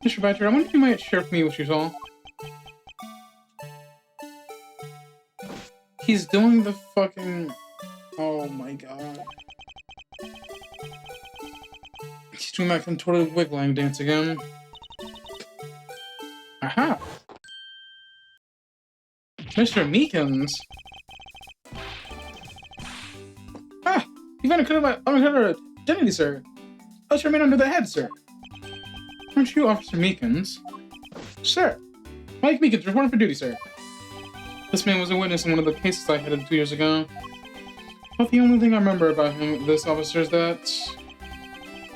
Mr. Badger, I wonder if you might share with me what you saw. He's doing the fucking... Oh my god. He's doing that contorted wiggling dance again. Aha! Mr. Meekins! Ah! You've uncovered identity, sir. I should remain under the head, sir. Aren't you Officer Meekins? Sir. Mike Meekins, reporting for duty, sir. This man was a witness in one of the cases I had 2 years ago. But the only thing I remember about this officer is that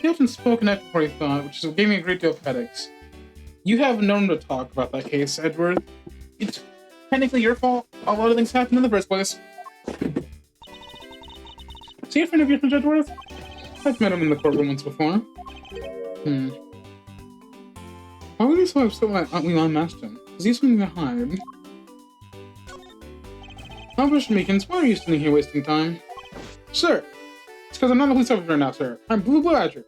he often spoke and acted before he thought, which gave me a great deal of headaches. You have known to talk about that case, Edgeworth. It's technically your fault. A lot of things happened in the first place. See a friend of yours, Mr. Edgeworth? I've met him in the courtroom once before. Why would he so upset when we unmasked him? Is he something to hide? Officer Meekins, why are you standing here wasting time? Sir! It's because I'm not a police officer now, sir. I'm Blue Badger.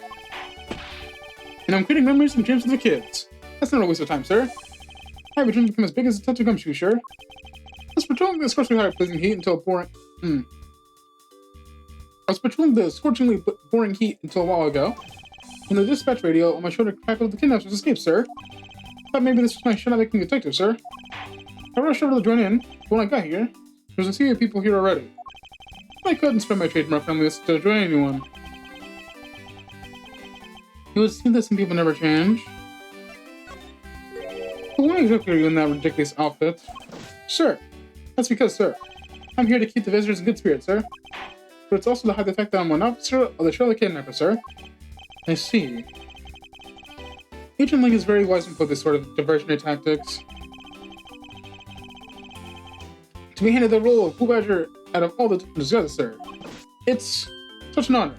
And I'm creating memories and dreams of the kids. That's not a waste of time, sir. I have a dream to become as big as a touch of gumshoe, sure. I was patrolling the scorchingly hot pleasing heat until boring... I was patrolling the scorchingly boring heat until a while ago, when the dispatch radio on my shoulder crackled the kidnappers escaped, sir. Thought maybe this was my shot at making a detective, sir. I rushed over to join in, but when I got here, there was a sea of people here already. I couldn't spread my trademark family to join anyone. It would seem that some people never change. But why exactly are you in that ridiculous outfit? Sir, that's because, sir, I'm here to keep the visitors in good spirits, sir. But it's also to hide the fact that I'm one officer of the Charlotte Kidnappers, sir. I see. Agent Ling is very wise in this sort of diversionary tactics. To be handed the role of Blue Badger out of all the others, sir. It's such an honor.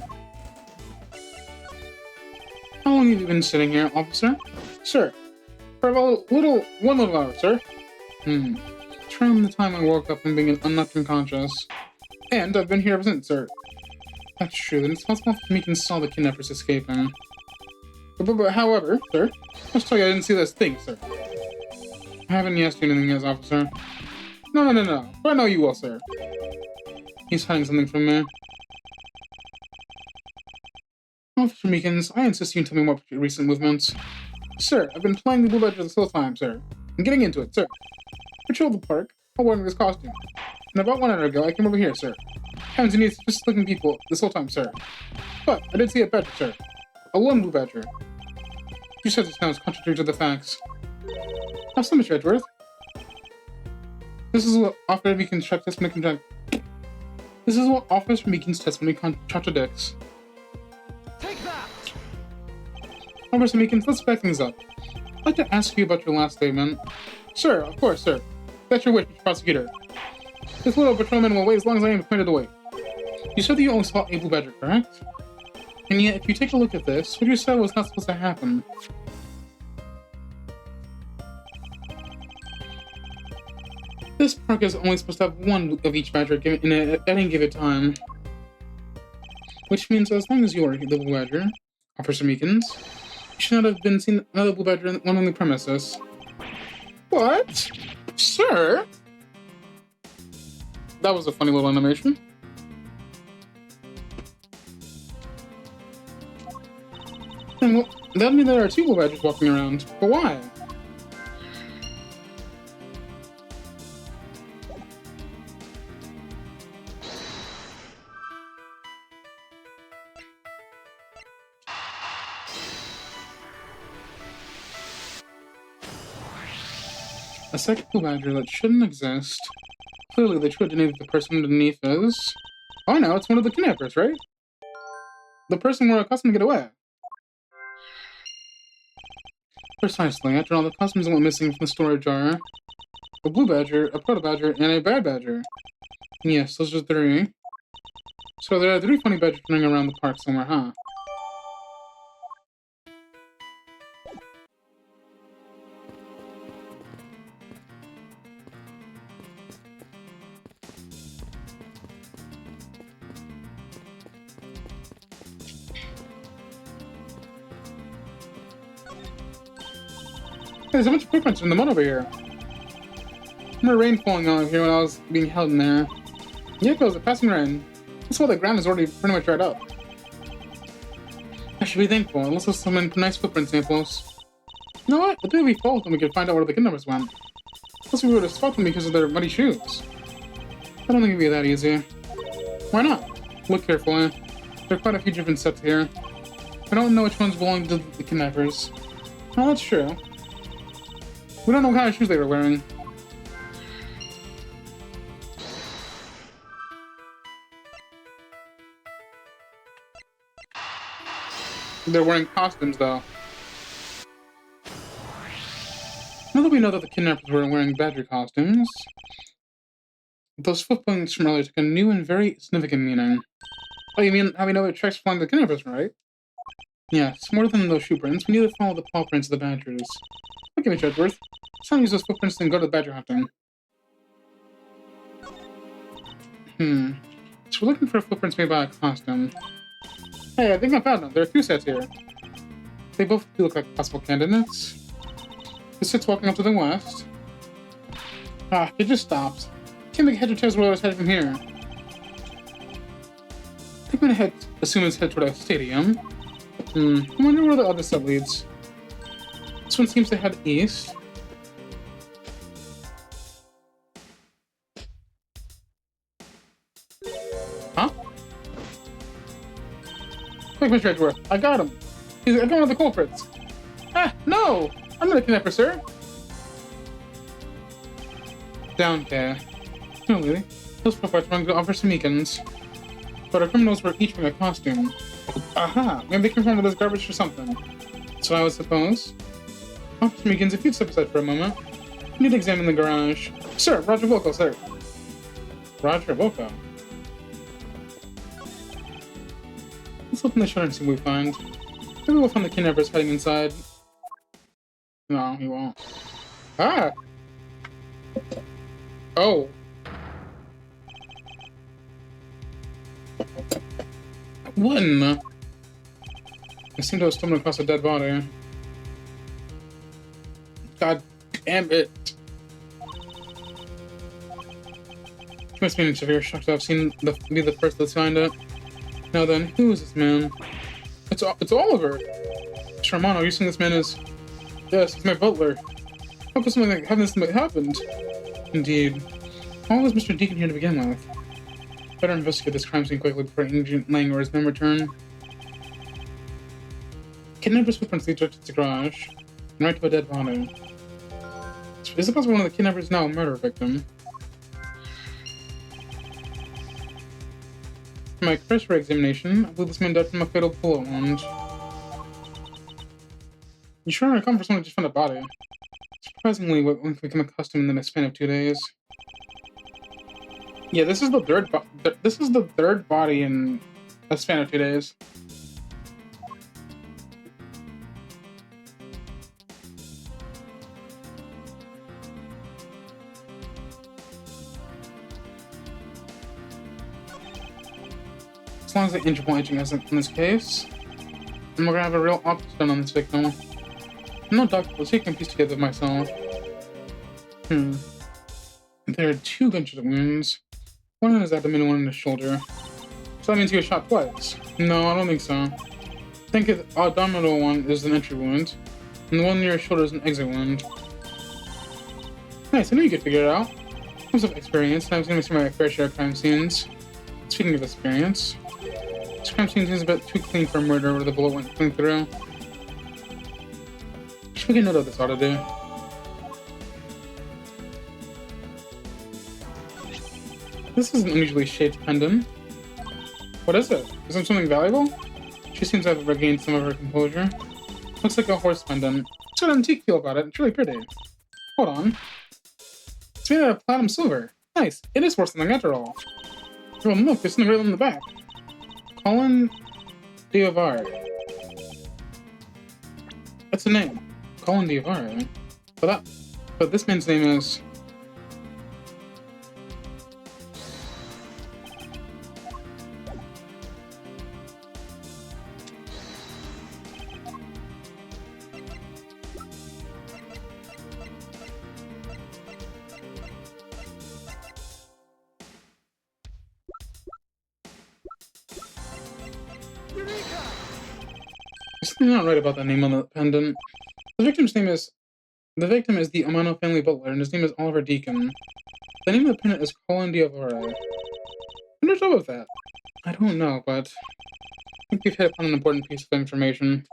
How long have you been sitting here, officer? Sir, for about one little hour, sir. From the time I woke up from being knocked unconscious. And I've been here ever since, sir. That's true, then it's possible for me to saw the kidnappers escaping. But however, sir, let's tell you I didn't see this thing, sir. I haven't asked you anything yet, officer. No. But I know you will, sir. He's hiding something from me. Officer Meekins, I insist you tell me more about your recent movements. Sir, I've been playing the Blue Badger this whole time, sir. I'm getting into it, sir. Patrolled the park while wearing this costume. And about 1 hour ago, I came over here, sir. Haven't seen any suspicious-looking people this whole time, sir. But I did see a badger, sir. A lone Blue Badger. You said this sounds contradictory to the facts. How so, Mr. Edgeworth? This is what Officer Meekins' testimony contradicts. Take that! Officer Meekins, let's back things up. I'd like to ask you about your last statement. Sir, of course, sir. That's your wish, Mr. Prosecutor. This little patrolman will wait as long as I am permitted to wait. You said that you only saw a Blue Badger, correct? And yet, if you take a look at this, what you said was not supposed to happen. This park is only supposed to have one of each badger given at any given time. Which means as long as you are the blue badger, Officer Meekins, you should not have been seen another blue badger on the premises. What? Sir? That was a funny little animation. Well, that means there are two blue badgers walking around, but why? A second blue badger that shouldn't exist. Clearly, they tried to know the person underneath is. Oh, no, it's one of the kidnappers, right? The person we're accustomed to get away. Precisely. After all, the costumes went missing from the storage jar. A blue badger, a proto badger, and a bad badger. Yes, those are three. So there are three funny badgers running around the park somewhere, huh? Hey, there's a bunch of footprints in the mud over here. I remember rain falling on here when I was being held in there. Yeah, it was a passing rain. That's why the ground is already pretty much dried up. I should be thankful. Unless there's some nice footprint samples. You know what? I think if we followed them, we could find out where the kidnappers went. Plus, we would have spotted them because of their muddy shoes. I don't think it'd be that easy. Why not? Look carefully. There are quite a few different sets here. I don't know which ones belong to the kidnappers. Oh, that's true. We don't know what kind of shoes they were wearing. They're wearing costumes, though. Now that we know that the kidnappers were wearing badger costumes, those footprints from earlier took a new and very significant meaning. Oh, you mean how we know the tracks following the kidnappers, right? Yes, more than those shoe prints, we need to follow the paw prints of the badgers. Look at me, Edgeworth. Let's not use those footprints and go to the badger hunting. So we're looking for footprints made by a costume. Hey, I think I found them. There are two sets here. They both do look like possible candidates. This set's walking up to the west. Ah, it just stopped. Can't make head or tails where I was headed from here. I think I'm gonna assume it's head toward a stadium. I wonder where the other set leads. This one seems to head east. Huh? Quick, Mr. Edgeworth, I got him. I got one of the culprits. Ah, no! I'm not a kidnapper, sir. Down there. No, Lily. Those profiles belong to Officer Meekins. But our criminals were each wearing a costume. Aha! Maybe they came from this garbage or something. So I would suppose. Officer Meekins, if you'd step aside for a moment. We need to examine the garage. Sir, Roger Wilco, sir. Roger Wilco. Let's open the shutter and see what we find. Maybe we'll find the kidnappers hiding inside. No, he won't. Ah! Oh. What in the... I seem to have stumbled across a dead body. God damn it. You must be in severe shock to have seen be the first to find it. Now then, who is this man? It's Oliver! Shermano, you saying this man is... Yes, he's my butler. How could something like this happened? Indeed. How was Mr. Deacon here to begin with? Better investigate this crime scene quickly before Agent Lang or his men return. Kidnappers' footprints lead directly to the garage, and right to a dead body. Is it possible one of the kidnappers is now a murder victim? For my cursory examination, I believe this man died from a fatal bullet wound. You sure are come for someone who just found a body? Surprisingly, we've become accustomed in the span of 2 days. Yeah, this is the third body in a span of 2 days. As long as the interval aging isn't in this case. And we're gonna have a real option done on this victim. No doctor will take and piece together myself. There are 2 gunshot wounds. One in his abdomen, one in his shoulder. So that means he was shot twice. No, I don't think so. I think the abdominal one is an entry wound, and the one near his shoulder is an exit wound. Nice, I knew you could figure it out. In terms of experience, and I was going to see my fair share of crime scenes. Speaking of experience, this crime scene seems a bit too clean for a murder where the bullet went clean through. Should we get note of this auto-do? This is an unusually shaped pendant. What is it? Is it something valuable? She seems to have regained some of her composure. Looks like a horse pendant. It's got an antique feel about it. It's really pretty. Hold on. It's made out of platinum silver. Nice. It is worth something after all. Oh, look, there's something right on the back. Colin Diovar. That's the name. Colin Diovar. But this man's name is... There's something not right about that name on the pendant. The victim is the Amano family butler, and his name is Oliver Deacon. The name of the pendant is Colin Diavara. I wonder what's up with that. I don't know, but I think we've hit upon an important piece of information.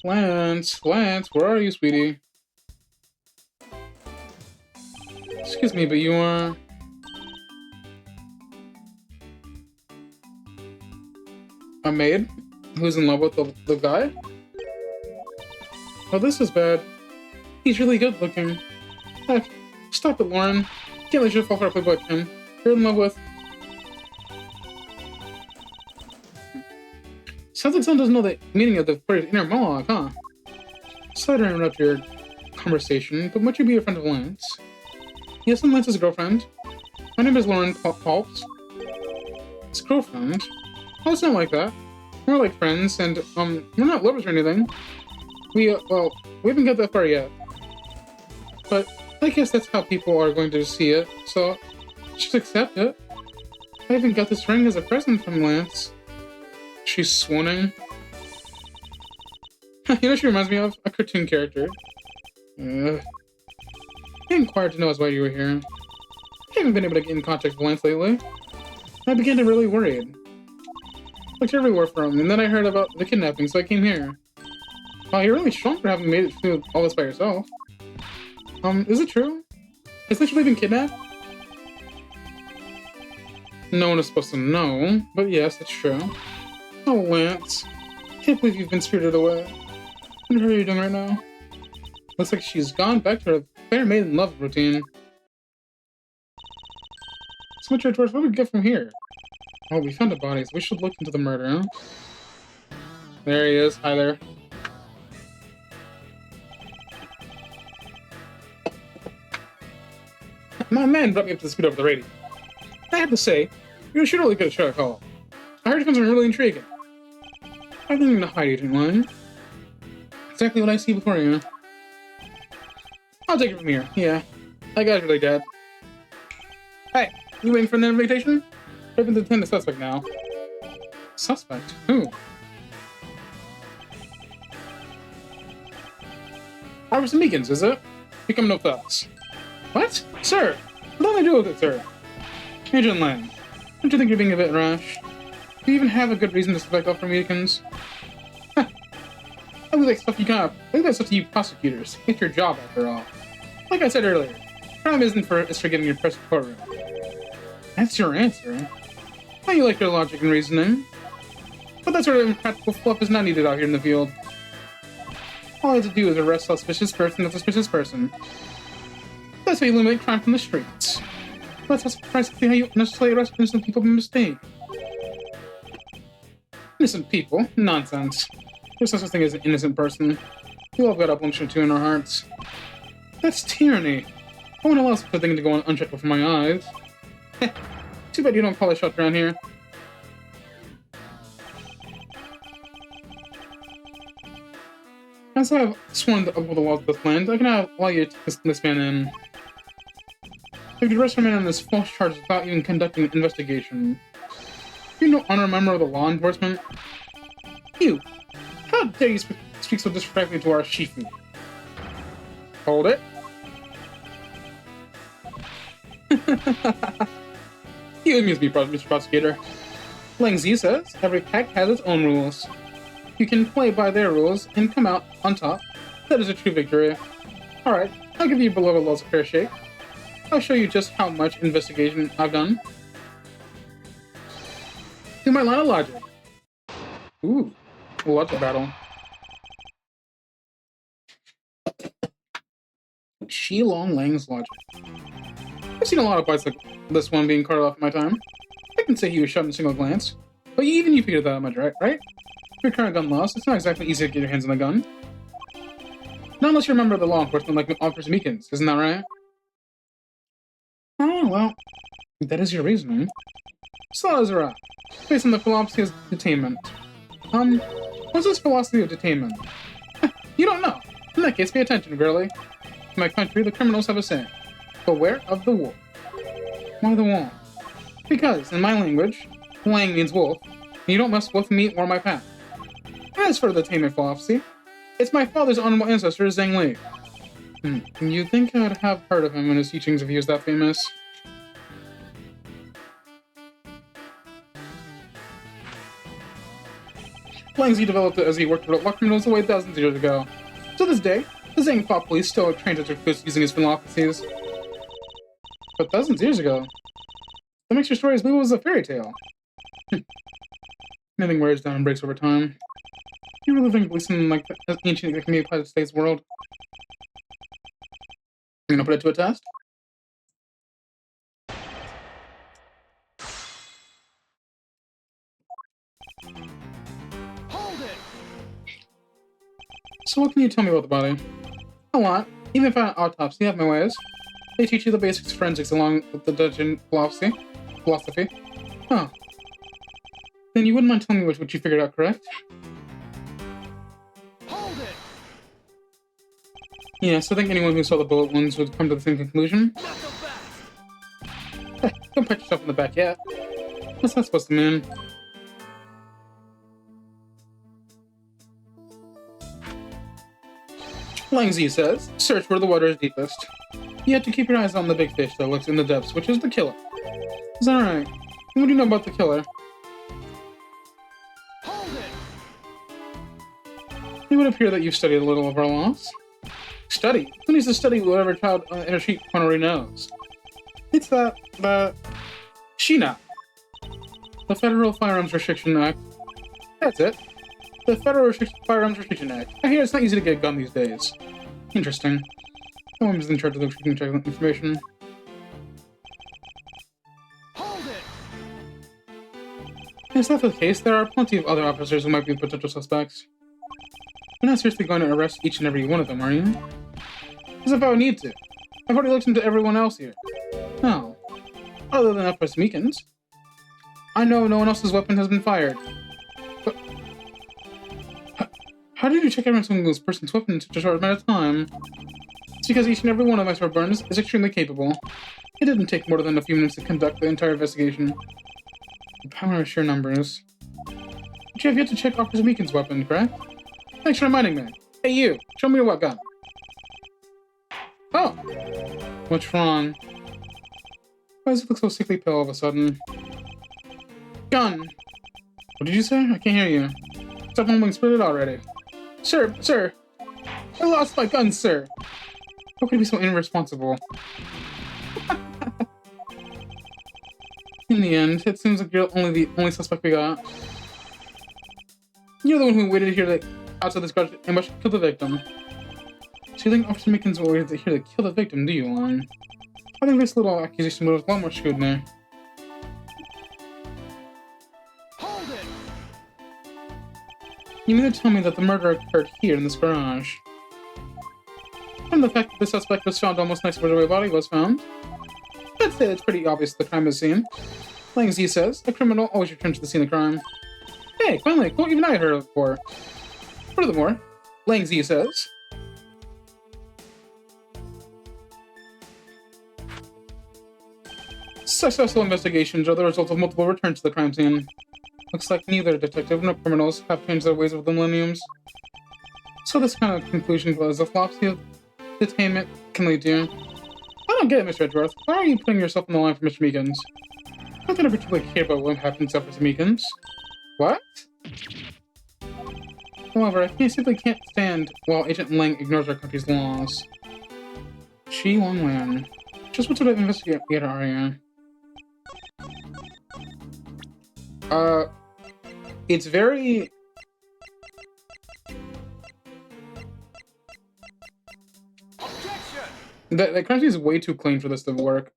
Lance, where are you, sweetie? Excuse me, but you are... a maid who's in love with the guy? Oh, this is bad. He's really good looking. Heck, stop it, Lauren. Can't let you fall for a playboy Kim. You're in love with... Sounds like someone doesn't know the meaning of the phrase inner monologue, huh? Sorry to interrupt your conversation, but might you be a friend of Lance? Yes, I'm Lance's girlfriend. My name is Lauren Palps. His girlfriend? Oh, it's not like that. We're like friends, and, we're not lovers or anything. We haven't got that far yet. But I guess that's how people are going to see it, so just accept it. I even got this ring as a present from Lance. She's swooning. You know, she reminds me of a cartoon character. I inquired to know why you were here. I haven't been able to get in contact with Lance lately. I began to really worried. Looked everywhere for him, and then I heard about the kidnapping, so I came here. Wow, you're really strong for having made it through all this by yourself. Is it true? Has Lance really been kidnapped? No one is supposed to know, but yes, it's true. Oh, Lance. Can't believe you've been spirited away. I wonder how you're doing right now. Looks like she's gone back to her fair maiden love routine. So much towards what do we get from here? Oh, we found a body, so we should look into the murder, huh? There he is. Hi there. My man brought me up to speed over the radio. I have to say, you're surely good at Sherlock Holmes. I heard you found something really intriguing. I have nothing to hide, Agent Lang. Exactly what I see before you. I'll take it from here. Yeah, that guy's really dead. Hey, you waiting for an invitation? I've been detained the suspect now. Suspect? Who? Robertson Meekins, is it? Become no thugs. What? Sir! What do I do with it, sir? Agent Lang, don't you think you're being a bit rash? Do you even have a good reason to suspect Dr. Meekins? I leave that stuff to you prosecutors. It's your job, after all. Like I said earlier, crime is for getting your press courtroom. That's your answer. How you like your logic and reasoning. But that sort of impractical fluff is not needed out here in the field. All I have to do is arrest a suspicious person, That's how you eliminate crime from the streets. That's precisely how you necessarily arrest innocent people by mistake. Innocent people? Nonsense. There's no such thing as an innocent person. We all got a bunch or two in our hearts. That's tyranny. I won't allow such a thing to go on unchecked before my eyes. Too bad you don't call a shot around here. As I have sworn over the walls of this land, I cannot allow you to take this man in. If you arrest a man on this false charge without even conducting an investigation. You no honor member of the law enforcement? You! How dare you speak so disrespectfully to our Shifu? Hold it. You amuse me, Mr. Prosecutor. Lang Zi says, every pack has its own rules. You can play by their rules and come out on top. That is a true victory. Alright, I'll give you beloved laws a fair shake. I'll show you just how much investigation I've done. Do my line of logic. Ooh, what's a battle? Shilong Lang's logic. I've seen a lot of fights like this one being carted off in my time. I can say he was shot in a single glance. But even you figured that much, right? Your current gun loss, it's not exactly easy to get your hands on a gun. Not unless you're a member of the law enforcement like Officer Meekins, isn't that right? Oh, well, that is your reasoning. So is right. Based on the philosophy of detainment. What's this philosophy of detainment? You don't know. In that case, pay attention, girly. In my country, the criminals have a saying. Beware of the wolf. Why the wolf? Because, in my language, Lang means wolf, and you don't mess with me or my path. As for the detainment philosophy, it's my father's honorable ancestor, Zhang Li. You'd think I'd have heard of him and his teachings if he was that famous. Lang Zi developed it as he worked with law criminals away thousands of years ago. To this day, the Zhang Fa police still train his recruits using his philosophies. But thousands of years ago? That makes your story as believable as a fairy tale. Anything wears down and breaks over time. You really think something like that ancient that can be applied to today's world? You gonna put it to a test? Hold it! So what can you tell me about the body? A lot. Even if I autopsy, I have my ways. They teach you the basics of forensics along with the dungeon philosophy. Oh. Then you wouldn't mind telling me what you figured out, correct? Hold it! Yes, I think anyone who saw the bullet wounds would come to the same conclusion. Not so fast! Don't pat yourself in the back yet. What's that supposed to mean? Lang Zi says, search where the water is deepest. You have to keep your eyes on the big fish that looks in the depths, which is the killer. Is that right? What do you know about the killer? Hold it! It would appear that you've studied a little of our laws. Study? Who needs to study whatever child in a sheep already knows? It's the Shina. The Federal Firearms Restriction Act. That's it. The Federal Firearms Restriction Act. I hear it's not easy to get a gun these days. Interesting. No one's in charge of the restricting information. Hold it! Is that the case? There are plenty of other officers who might be potential suspects. You're not seriously going to arrest each and every one of them, are you? As if I would need to. I've already looked into everyone else here. No. Other than Officer Meekins. I know no one else's weapon has been fired. But how did you check every single person's weapon in such a short amount of time? It's because each and every one of my sword burners is extremely capable. It didn't take more than a few minutes to conduct the entire investigation. The power of sheer numbers. But you have yet to check Officer Meekins' weapon, correct? Thanks for reminding me. Hey you, show me your weapon. Oh! What's wrong? Why does it look so sickly pale all of a sudden? Gun! What did you say? I can't hear you. Stop mumbling, spit it already. Sir! I lost my gun, sir! How could you be so irresponsible? In the end, it seems like you're the only suspect we got. You're the one who waited here outside this garage and must kill the victim. So you think Officer Meekins waited here to kill the victim, do you, Lon? I think this little accusation was a lot more scrutiny. Hold it! You mean to tell me that the murder occurred here in this garage? from the fact that the suspect was found almost next to where the body was found, I'd say it's pretty obvious the crime is seen. Lang Z says, a criminal always returns to the scene of crime. Hey, finally, quote even I heard of before. Furthermore, Lang Z says, successful investigations are the result of multiple returns to the crime scene. Looks like neither detective nor criminals have changed their ways over the millenniums. So this kind of conclusion was a philosophy of detainment can lead to. I don't get it, Mr. Edgeworth. Why are you putting yourself on the line for Mr. Meekins? Not that I particularly care about what happens after Mr. Meekins. What? However, I simply can't stand while Agent Lang ignores our country's laws. Shi Wang Wan. Just what sort of investigator are you? It's very... That country is way too clean for this to work.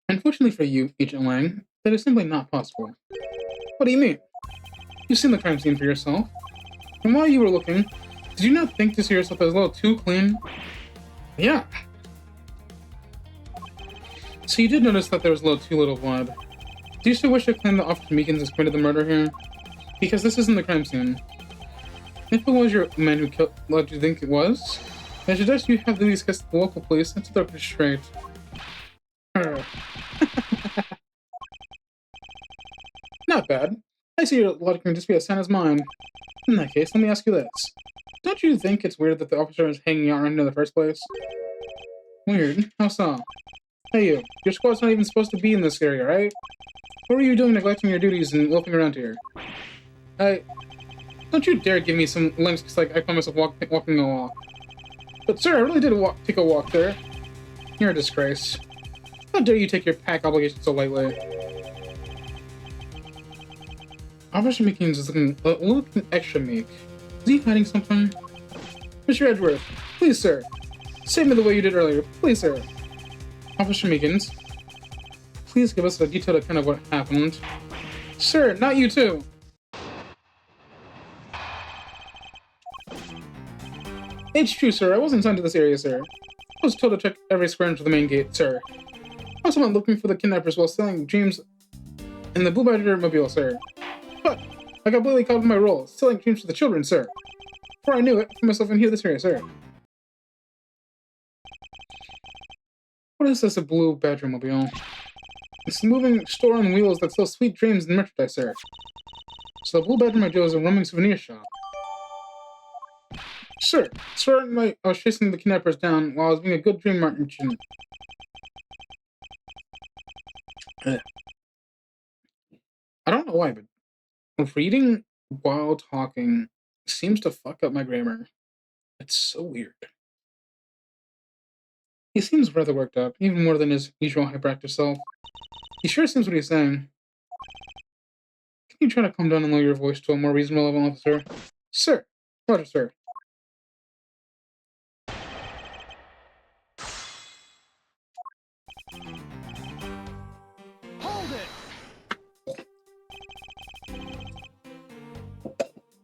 Unfortunately for you, Agent Lang, that is simply not possible. What do you mean? You've seen the crime scene for yourself. And while you were looking, did you not think to see yourself as a little too clean? Yeah. So you did notice that there was a little too little blood. Do you still wish to claim that Officer Meekins has committed the murder here? Because this isn't the crime scene. If it was your man who killed what you think it was, I suggest you have the discuss the local police and set their pretty straight. Not bad. I see your logic can just be as sound as mine. In that case, let me ask you this. Don't you think it's weird that the officer is hanging out around here in the first place? Weird? How so? Hey you, your squad's not even supposed to be in this area, right? What were you doing neglecting your duties and loafing around here? Don't you dare give me some links because, like, I call myself walking a walk. But sir, I really did take a walk there. You're a disgrace. How dare you take your pack obligation so lightly? Officer Meekins is looking extra meek. Is he hiding something? Mr. Edgeworth, please sir. Save me the way you did earlier, please sir. Officer Meekins, please give us a detailed account of what happened. Sir, not you too! It's true, sir. I wasn't sent to this area, sir. I was told to check every square inch of the main gate, sir. I also went looking for the kidnappers while selling dreams in the Blue Badger mobile, sir. But I got completely caught in my role, selling dreams to the children, sir. Before I knew it, I found myself in here this area, sir. What is this, a Blue Badger mobile? It's a moving store on wheels that sells sweet dreams and merchandise, sir. So the Blue Badger mobile is a roaming souvenir shop. Sir, I was chasing the kidnappers down while I was being a good dream merchant. I don't know why, but reading while talking seems to fuck up my grammar. It's so weird. He seems rather worked up, even more than his usual hyperactive self. He sure seems what he's saying. Can you try to calm down and lower your voice to a more reasonable level, officer? Sir! Roger, sir. Hold it!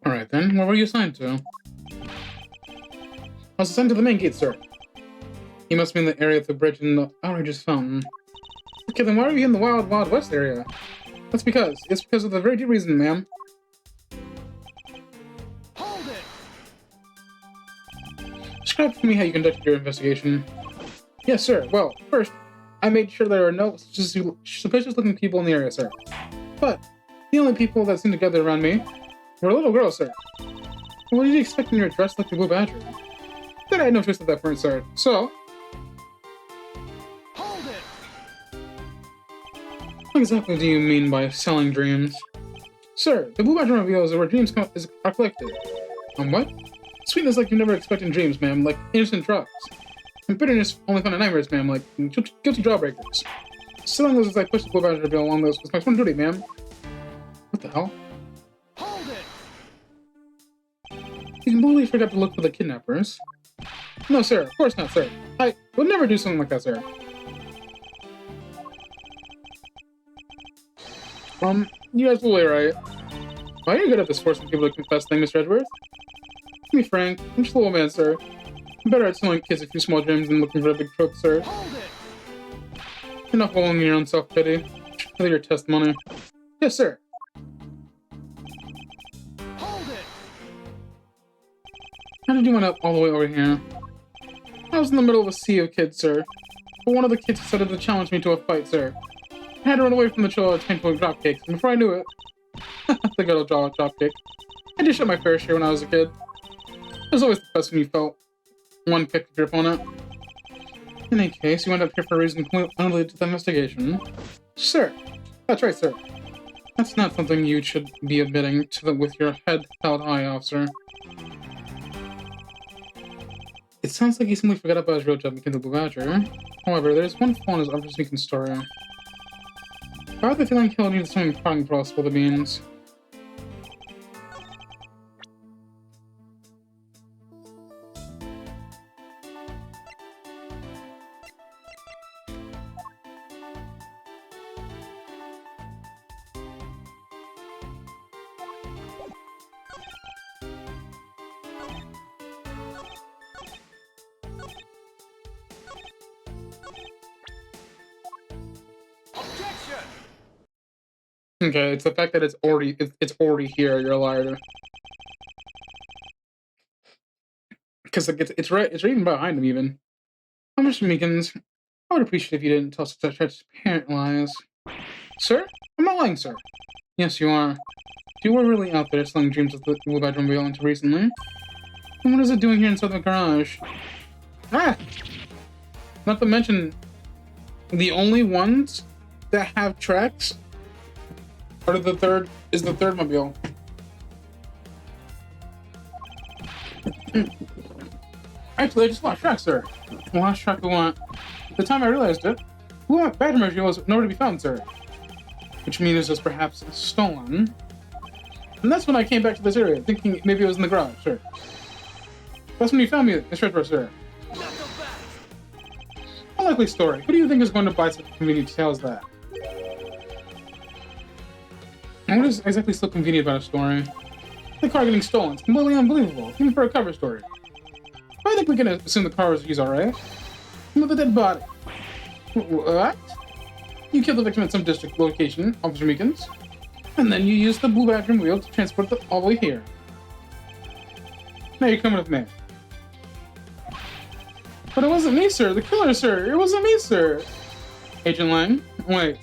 Alright then, where were you assigned to? I was assigned to the main gate, sir. You must be in the area of the bridge and the outrageous fountain. Okay, then why are you in the Wild Wild West area? It's because of the very deep reason, ma'am. Hold it! Describe for me how you conducted your investigation. Yes, sir. Well, first, I made sure there are no suspicious-looking people in the area, sir. But the only people that seemed to gather around me were a little girl, sir. What did you expect when you were dressed like the Blue Badger? Then I had no choice at that point, sir. So, Hold it! what exactly do you mean by selling dreams? Sir, the Blue Badger reveals where dreams are collected. What? Sweetness like you never expect in dreams, ma'am, like innocent drugs. And bitterness only found in nightmares, ma'am, like guilty jawbreakers. Selling those as I push the Blue Badger reveal along those was my sworn duty, ma'am. What the hell? Hold it! You completely forgot to look for the kidnappers. No, sir, of course not, sir. I would never do something like that, sir. You're absolutely right. Why are you good at this, forcing people to confess things, Mr. Edgeworth? To be frank, I'm just a little man, sir. I'm better at selling kids a few small gems than looking for a big crook, sir. Hold it! You're not following your own self-pity. Show your testimony. Yes, sir. Hold it! How did you end up all the way over here? I was in the middle of a sea of kids, sir. But one of the kids decided to challenge me to a fight, sir. I had to run away from the child thankful dropkicks, and before I knew it, the good old dropkick. I did shot my fair share when I was a kid. It was always the best when you felt one kick to your opponent. In any case, you went up here for a reason completely unrelated to the investigation. Sir. That's right, sir. That's not something you should be admitting to with your head held high, officer. It sounds like he simply forgot about his real job became the Blue Badger. However, there's one flaw in his Officer Sneaking story. I have the feeling he'll need something prodding for all spill the beans. Objection! Okay, it's the fact that it's already here. You're a liar. Because like it's right even behind him even. How much Meekins? I would appreciate if you didn't tell such transparent lies. Sir? I'm not lying, sir. Yes, you are. You were really out there selling dreams of the Blue Bedroom Wheel until recently. And what is it doing here inside the garage? Ah! Not to mention, the only ones that have tracks are the third mobile. Actually, I just lost track, sir. I lost track of what. The time I realized it, Blue Bedroom Wheel was nowhere to be found, sir. Which means it was perhaps stolen. And that's when I came back to this area, thinking maybe it was in the garage, sir. That's when you found me, Mr. Edgeworth, sir. Not so fast! Unlikely story. Who do you think is going to buy such convenient tale as that? And what is exactly so convenient about a story? The car getting stolen. It's completely unbelievable, even for a cover story. I think we can assume the car was used alright. With a dead body. What? You killed the victim at some district location, Officer Meekins. And then you used the Blue Bedroom Wheel to transport them all the way here. Now you're coming with me. But it wasn't me, sir. The killer, sir. It wasn't me, sir. Agent Lang, wait.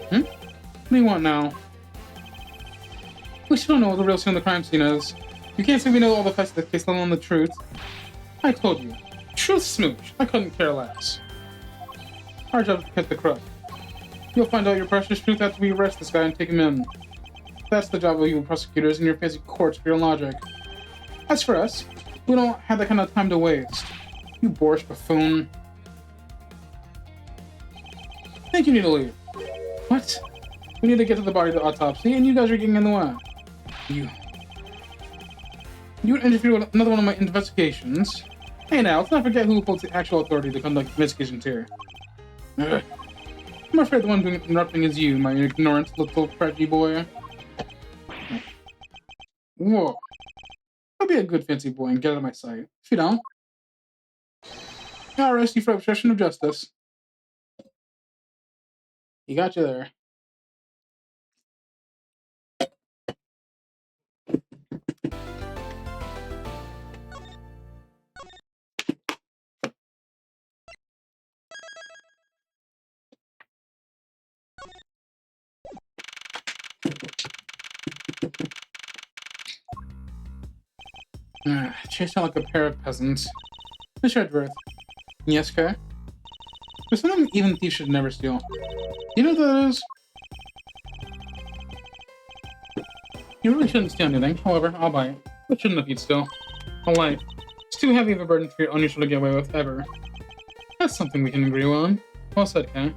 What do you want now? We still don't know what the real scene of the crime scene is. You can't say we know all the facts of the case, let alone the truth. I told you. Truth smooch. I couldn't care less. Our job is to catch the crook. You'll find out your precious truth after we arrest this guy and take him in. That's the job of you prosecutors in your fancy courts for your logic. As for us, we don't have that kind of time to waste. You boorish buffoon. I think you need to leave. What? We need to get to the body of the autopsy, and you guys are getting in the way. You would interfere with another one of my investigations. Hey now, let's not forget who holds the actual authority to conduct investigations here. Ugh. I'm afraid the one doing interrupting is you, my ignorant little pretty boy. Whoa. I'll be a good fancy boy and get out of my sight. If you don't, I'll arrest you for obstruction of justice. He got you there. Chased out like a pair of peasants. Mr. Edgeworth. Yes, sir? There's something even thieves should never steal. You know what that is? You really shouldn't steal anything. However, I'll buy it. But shouldn't if you'd steal. A life. It's too heavy of a burden for your own to get away with, ever. That's something we can agree on. Well said, Kay.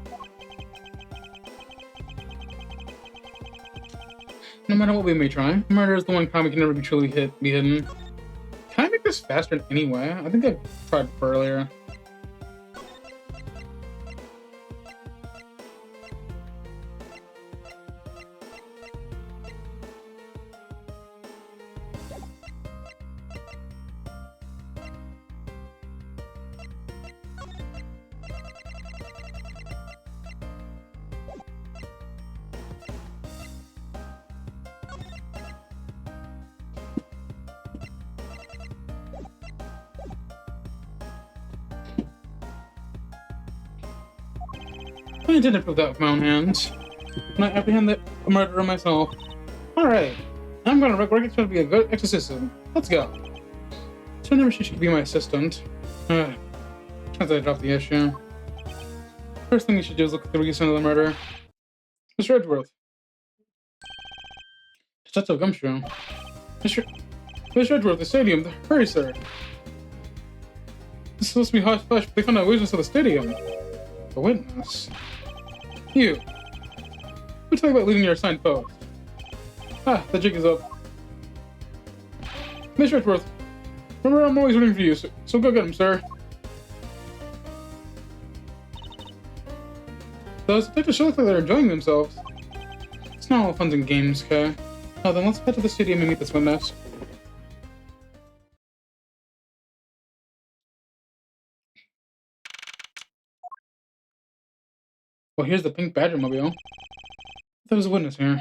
No matter what we may try, murder is the one crime we can never be truly be hidden. Can I make this faster in any way? I think I tried earlier. I didn't prove that with my own hands. And I apprehend the murderer myself. Alright, I'm gonna work it to be a good exorcism. Let's go. So I never said she could be my assistant. Chance I dropped the issue. First thing you should do is look at the reason of the murder. Mr. Edgeworth. Detective Gumshoe. Mr. Edgeworth, the stadium. Hurry, sir. This is supposed to be hush hush, but they found a witness of the stadium. A witness? You. Who tell you about leaving your assigned post? Ah, the jig is up. Mr. Edgeworth, remember I'm always rooting for you, so go get him, sir. Those detectives show look like they're enjoying themselves. It's not all fun and games, okay? Now then, let's head to the stadium and meet this witness. Well, here's the pink Badger mobile. There was a witness here.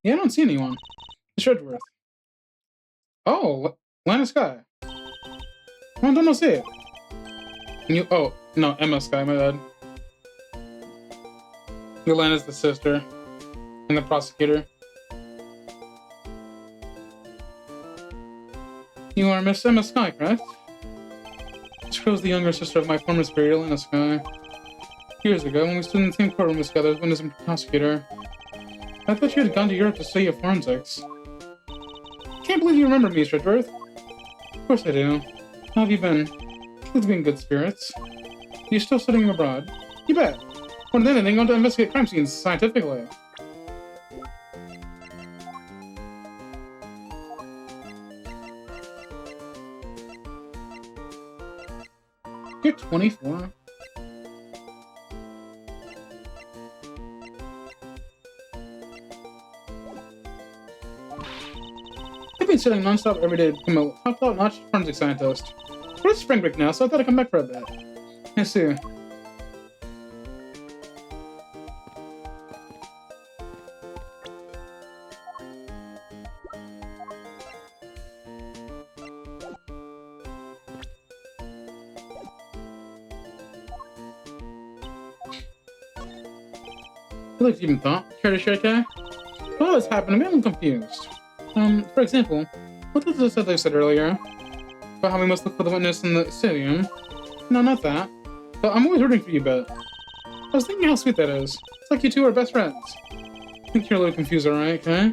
Yeah, I don't see anyone. Mr. Edgeworth. Oh, Lana Sky. Oh, don't see it. You, oh, no, Emma Sky, my bad. Yelena's the sister. And the prosecutor. You are Miss Emma Sky, correct? This girl's the younger sister of my former superior, Lana Sky. Years ago, when we stood in the same courtroom together as witness and prosecutor, I thought you had gone to Europe to study forensics. Can't believe you remember me, Mr. Edgeworth. Of course I do. How have you been? Good to be in good spirits. Are you still studying abroad? You bet. More than anything, I want to investigate crime scenes scientifically. You're 24. I've been studying non-stop every day to become a top-notch forensic scientist. But it's spring break now, so I thought I'd come back for a bit. I see. I like to even thought. Care to share, Kay? What has happened to me? I'm confused. For example, what was this I said earlier? About how we must look for the witness in the stadium? No, not that. But I'm always rooting for you, Bet. I was thinking how sweet that is. It's like you two are best friends. I think you're a little confused, alright, okay?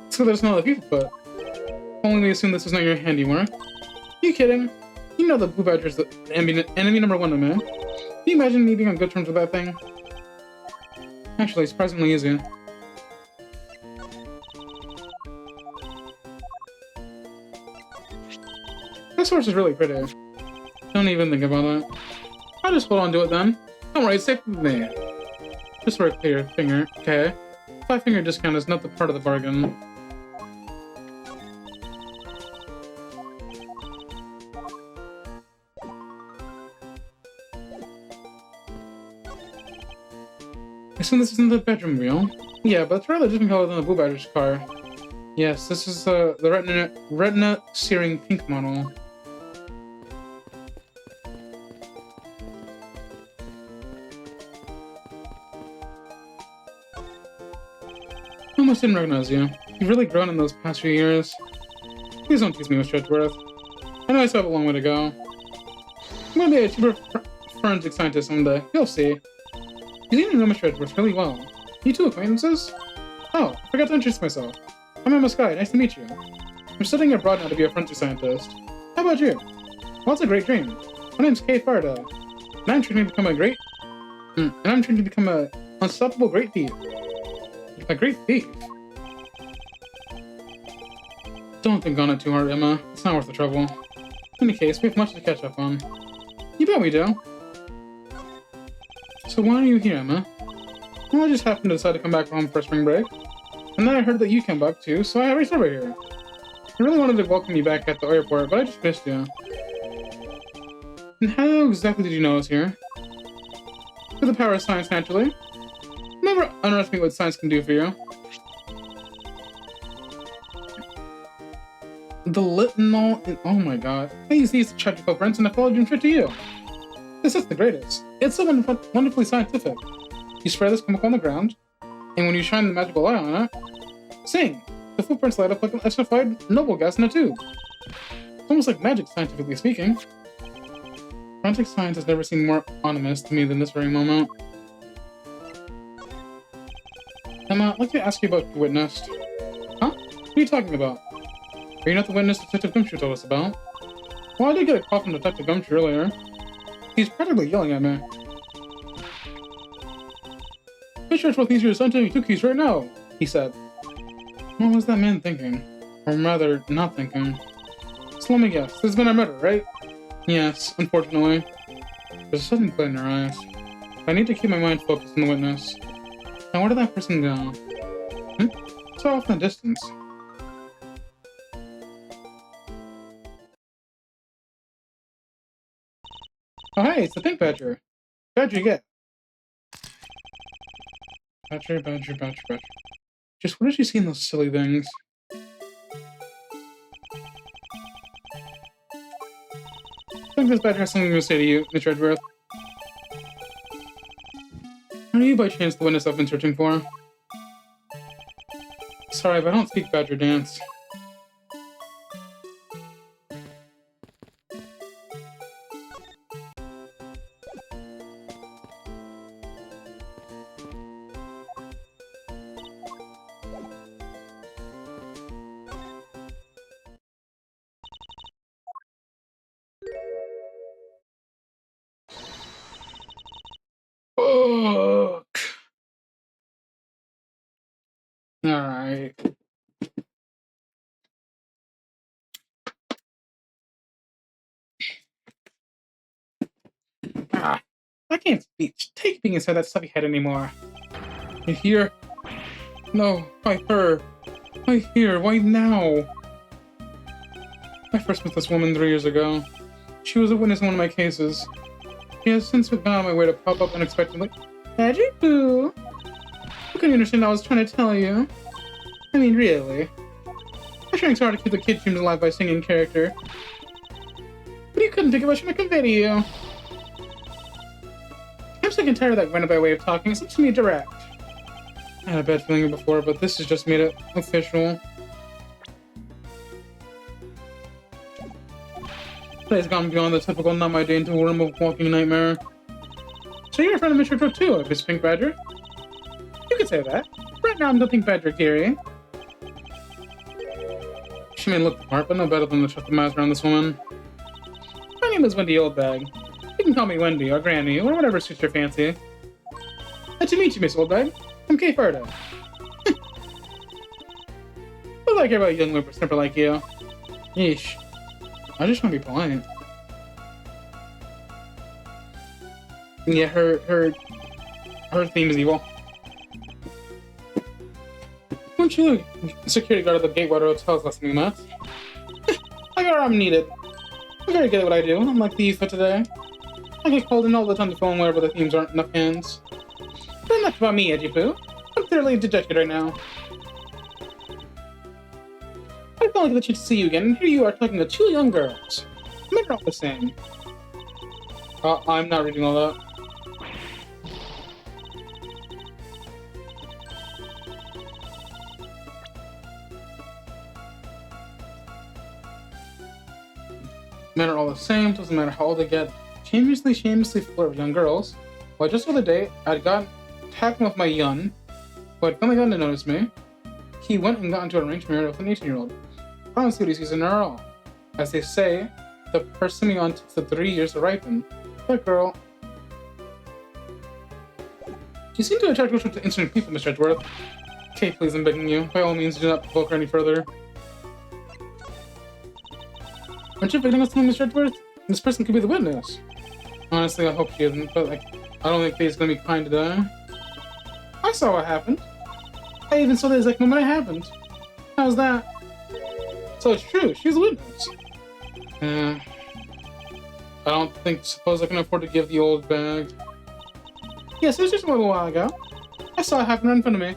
So there's no other people, but only we assume this is not your handiwork. You kidding? You know the Blue Badger's the enemy number one to me. Can you imagine me being on good terms with that thing? Actually, surprisingly easy. This horse is really pretty. Don't even think about it. I'll just hold on to it then. Don't worry, it's safe with me. Just for a clear finger, okay? 5-finger discount is not the part of the bargain. I assume this isn't the bedroom wheel. Yeah, but it's rather different color than the Blue Badger's car. Yes, this is the retina searing pink model. I almost didn't recognize you. You've really grown in those past few years. Please don't tease me, Mr. Edgeworth. I know I still have a long way to go. I'm gonna be a super forensic scientist someday. You'll see. You seem to know Mr. Edgeworth really well. You two acquaintances? Oh, I forgot to introduce myself. I'm Emma Sky, nice to meet you. I'm studying abroad now to be a forensic scientist. How about you? Well, it's a great dream. My name's Kay Farda, and I'm trained to become a unstoppable great thief. A great thief? Don't think on it too hard, Emma. It's not worth the trouble. In any case, we have much to catch up on. You bet we do. So why are you here, Emma? Well, I just happened to decide to come back home for spring break. And then I heard that you came back too, so I raced over here. I really wanted to welcome you back at the airport, but I just missed you. And how exactly did you know I was here? With the power of science, naturally. Never underestimate what science can do for you. The lithanol. Oh my god. I used these to check the footprints and I followed them straight to you. This is the greatest. It's so wonderfully scientific. You spray this chemical on the ground, and when you shine the magical light on it, sing! The footprints light up like an esterified noble gas in a tube. It's almost like magic, scientifically speaking. Forensic science has never seemed more ominous to me than this very moment. Emma, I'd like to ask you about what you witnessed. Huh? What are you talking about? Are you not the witness Detective Gumshoe told us about? Well, I did get a call from Detective Gumshoe earlier. He's practically yelling at me. Make sure it's what these are assigned 2 keys right now, he said. What was that man thinking? Or rather, not thinking. So let me guess, there's been a murder, right? Yes, unfortunately. There's a sudden glint in her eyes. I need to keep my mind focused on the witness. Now where did that person go? It's off in the distance. Oh hey, it's the pink badger. Badger you get. Badger. Just what did you see in those silly things? I think this badger has something to say to you, Mr. Edgeworth. Are you by chance the witness I've been searching for? Sorry, but I don't speak badger dance. Fuck. Alright. I can't take being inside that stuffy head anymore. You hear? No, why her? Why here? Why now? I first met this woman 3 years ago. She was a witness in one of my cases. She has since gone on my way to pop up unexpectedly. Magic Boo! You couldn't understand what I was trying to tell you. I mean, really. I'm trying so hard to keep the kid dreams alive by singing character. But you couldn't think of what I should convey to you. I'm sick and tired of that roundabout way of talking. It seems to me direct. I had a bad feeling before, but this has just made it official. Today's gone beyond the typical not my day into a realm of walking nightmare. So you're a friend of Mr. Trout too, Miss Pink Badger? You could say that. Right now I'm the Pink Badger, Gary. She may look the part, but no better than the shut the mouth around this woman. My name is Wendy Oldbag. You can call me Wendy, or Granny, or whatever suits your fancy. Nice to meet you, Miss Oldbag. I'm Kay Farda. What do I care about a young whippersnapper like you? Yeesh. I just want to be polite. Yeah, her theme is evil. Won't you look? The security guard at the Gatewater Hotel is less than that. I got I'm needed. I'm very good at what I do, unlike the youth for today. I get called in all the time to film wherever the themes aren't enough hands. But enough about me, Edgy Poo. I'm thoroughly dejected right now. I finally get the chance to see you again, and here you are talking to 2 young girls. Men are all the same. I'm not reading all that. Men are all the same, doesn't matter how old they get. Shamelessly flirt with young girls. Well, just the other day, I'd got tagging with my Yun, who had finally gotten to notice me. He went and got into an arranged marriage with an 18-year-old. I don't see what he sees in her at all. As they say, the persimmon takes the 3 years to ripen. That girl. You seem to attract yourself to interesting people, Mr. Edgeworth. Okay, please, I'm begging you. By all means, do not provoke her any further. Aren't you visiting us tonight, Mr. Edgeworth? This person could be the witness. Honestly, I hope she isn't, but I don't think Faye's gonna be kind today. I saw what happened. I even saw the exact moment it happened. How's that? So it's true, she's a witness. I don't suppose I can afford to give the old bag. Yes, it was just a little while ago. I saw it happen right in front of me.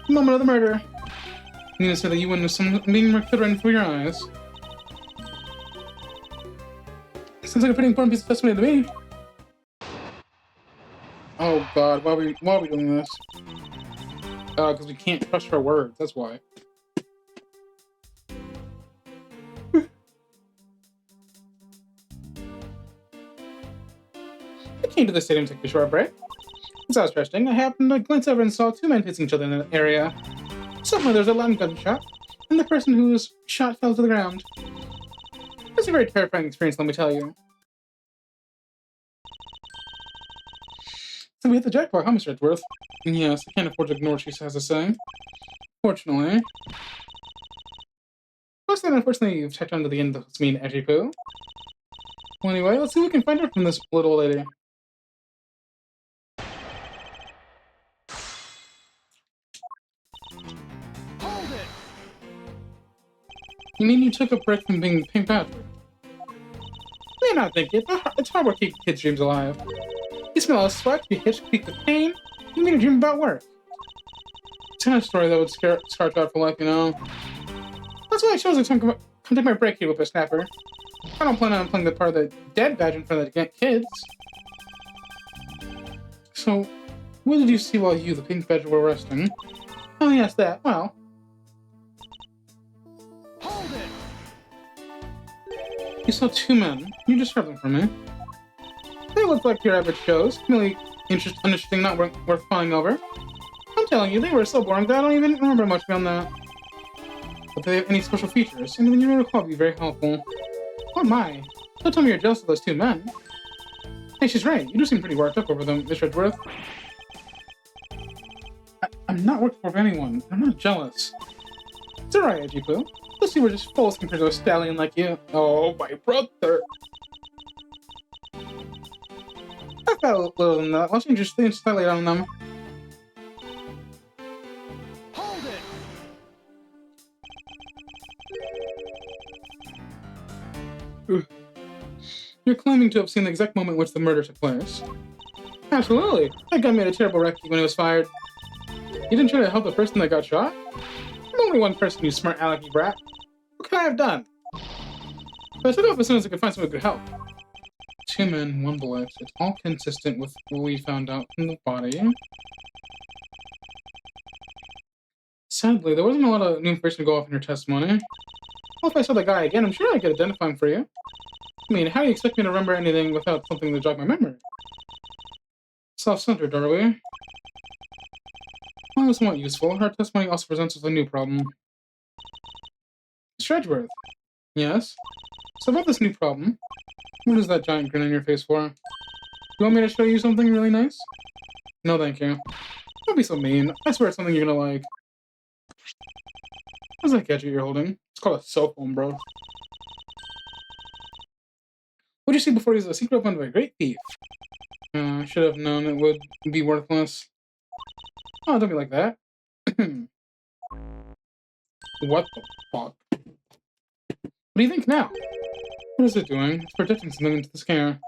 The moment of the murder. You mean to say that you witnessed someone being murdered right in front of your eyes? Sounds like a pretty important piece of testimony to me. Oh god, why are we doing this? Because we can't trust her words, that's why. I came to the stadium to take a short break. As I was resting, I happened to glance over and saw two men facing each other in the area. Suddenly there was a loud gunshot, and the person who was shot fell to the ground. It was a very terrifying experience, let me tell you. So we hit the jackpot, huh, Mr. Edgeworth? Yes, I can't afford to ignore what she has to say. Fortunately. Most then, unfortunately, you've checked onto the end of this mean edgy poo. Well, anyway, let's see what we can find out from this little lady. Hold it! You mean you took a break from being Pink Patrick? You may not think it, but it's hard work keeping kids' dreams alive. You smell a sweat, you hitch, peak the pain, you mean to dream about work. It's kind of story that would scar out for life, you know? That's why I chose to come take my break here with a snapper. I don't plan on playing the part of the dead badge in front of the kids. So, what did you see while you, the Pink Badger, were resting? Oh yes, that. Well. Hold it! You saw two men. Can you describe them for me? They looked like your average shows. Really uninteresting, not worth flying over. I'm telling you, they were so boring that I don't even remember much beyond that. But they have any special features, and then you recall would be very helpful. Oh my. Don't tell me you're jealous of those two men. Hey, she's right. You do seem pretty worked up over them, Mr. Edgeworth. I'm not worked up over anyone. I'm not jealous. It's alright, Edgy Poo. Let's see, we're just fools compared to a stallion like you. Oh, my brother. I've got a little than that. Why don't you just stay slightly on them? Hold it! You're claiming to have seen the exact moment in which the murder took place. Absolutely. That guy made a terrible wreck when he was fired. You didn't try to help the person that got shot? I'm only one person, you smart alecky brat. What could I have done? But I took off as soon as I could find someone who could help. Two men, one bullet. It's all consistent with what we found out from the body. Sadly, there wasn't a lot of new information to go off in your testimony. Well, if I saw the guy again, I'm sure I could identify him for you. I mean, how do you expect me to remember anything without something to jog my memory? Self-centered, are we? Well, it's somewhat useful. Her testimony also presents us with a new problem. Mr. Edgeworth. Yes? So about this new problem, what is that giant grin on your face for? You want me to show you something really nice? No, thank you. Don't be so mean. I swear it's something you're gonna like. What's that gadget you're holding? It's called a cell phone, bro. What did you see before he was a secret weapon of a great thief? I should have known it would be worthless. Oh, don't be like that. What the fuck? What do you think now? What is it doing? It's projecting something into the scanner.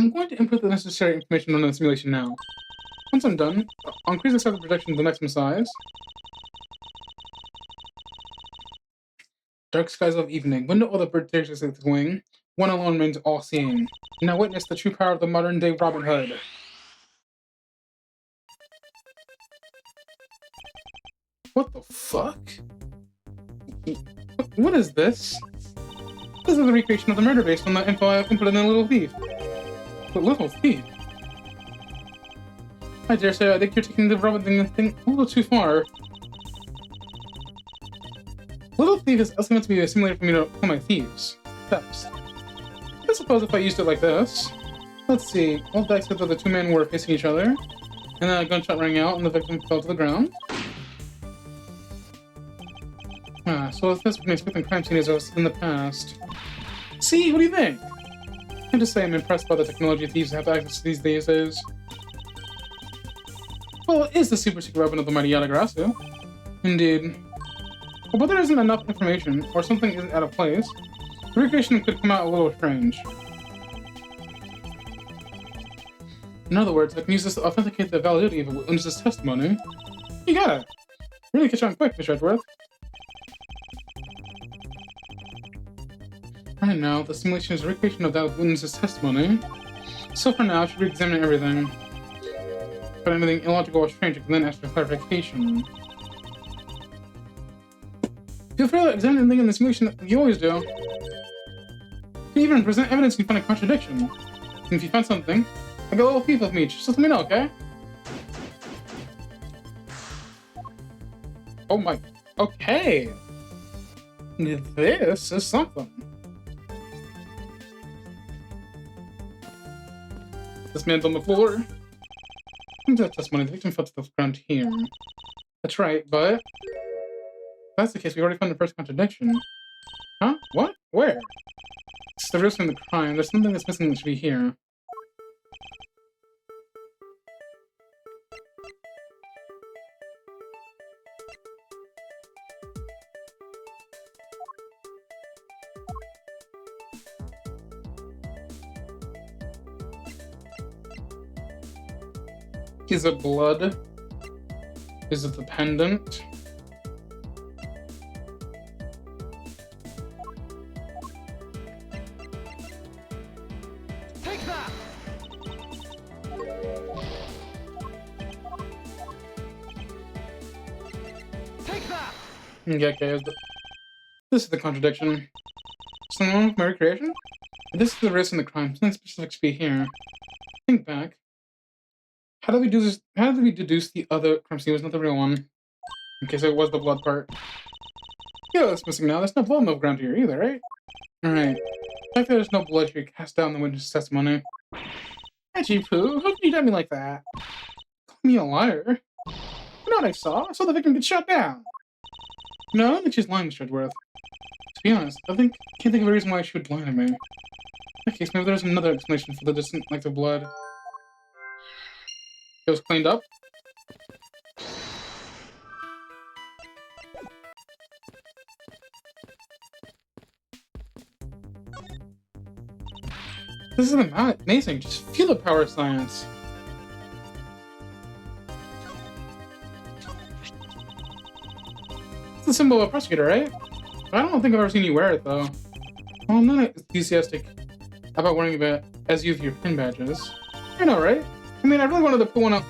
I'm going to input the necessary information on the simulation now. Once I'm done, I'll increase the size of the projection to the maximum size. Dark skies of evening. Window all the bird takes its wing. One alone remains all-seeing. Now witness the true power of the modern-day Robin Hood. What the fuck? What is this? This is a recreation of the murder based on the info I inputted in the Little Thief. The Little Thief? I dare say I think you're taking the Robin thing a little too far. Little Thief is also meant to be a simulator for me to call my thieves. Thefts. I suppose if I used it like this. Let's see. All the except that the two men were facing each other. And then a gunshot rang out and the victim fell to the ground. So if this we can expect the crime scene as in the past. See, what do you think? I have to say I'm impressed by the technology thieves have access to these days. Well, it is the super secret weapon of the mighty Yatagarasu. Indeed. But there isn't enough information, or something isn't out of place, the recreation could come out a little strange. In other words, I can use this to authenticate the validity of a witness's testimony. You got it! Really catch on quick, Mr. Edgeworth. I know, the simulation is a recreation of that witness's testimony. So for now, I should re-examine everything. But anything illogical or strange, I can then ask for clarification. Feel free to examine anything in the simulation that you always do. You can even present evidence if you find a contradiction. And if you find something, I got a little thief with me, just let me know, okay? Oh my... Okay! This is something. This man's on the floor. Into that testimony, the victim fell to the ground here. That's right, but... If that's the case, we already found the first contradiction. Huh? What? Where? It's the risk in the crime. There's something that's missing that should be here. Is it blood? Is it the pendant? Take that! Take that! Yeah, okay. This is the contradiction. Something wrong with my recreation? This is the risk in the crime. Something specific should be here. Think back. How did we do this? How did we deduce the other crime scene was not the real one? Okay, so it was the blood part. Yeah, that's missing now. There's no blood on the ground here either, right? Alright. The fact that there's no blood here cast down the witness testimony. Hey, Pooh, how could you doubt me like that? Call me a liar. You know what I saw? I saw the victim get shot down. No, I don't think she's lying, Mr. Edgeworth. To be honest, can't think of a reason why she would lie to me. In that case, maybe there's another explanation for the distant like the blood. It was cleaned up. This is amazing. Just feel the power of science. It's the symbol of a prosecutor, right? I don't think I've ever seen you wear it, though. Well, I'm not enthusiastic about wearing it as you with your pin badges. I know, right? I mean, I really wanted to put one up.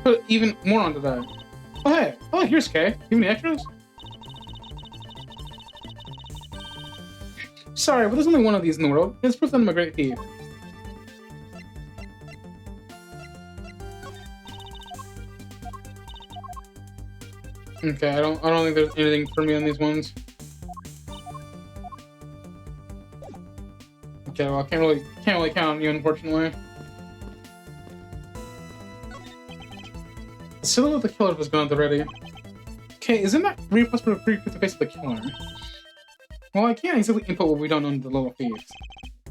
Put even more onto that. Oh, hey. Oh, here's Kay. You have any extras? Sorry, but there's only one of these in the world. It's proof that I'm a great thief. Okay, I don't think there's anything for me on these ones. Okay, well, I can't really count on you, unfortunately. The silhouette of the killer was gone already. Okay, isn't that really possible to prove the face of the killer? Well, I can't exactly input what we don't know into the little thieves.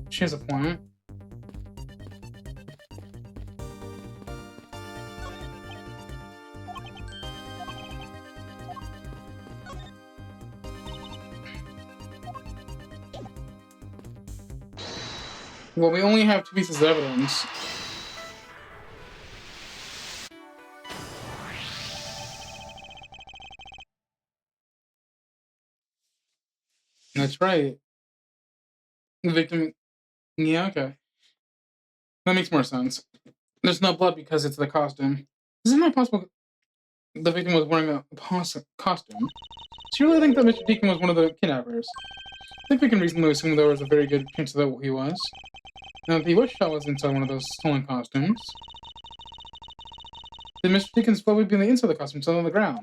She has a point. Well, we only have 2 pieces of evidence. That's right. The victim... Yeah, okay. That makes more sense. There's no blood because it's the costume. Is it not possible the victim was wearing a costume? So you really think that Mr. Deacon was one of the kidnappers? I think we can reasonably assume there was a very good chance that he was. Now, if he was shot was inside one of those stolen costumes, then Mr. Deacon's blood would be on the inside of the costume, instead on the ground.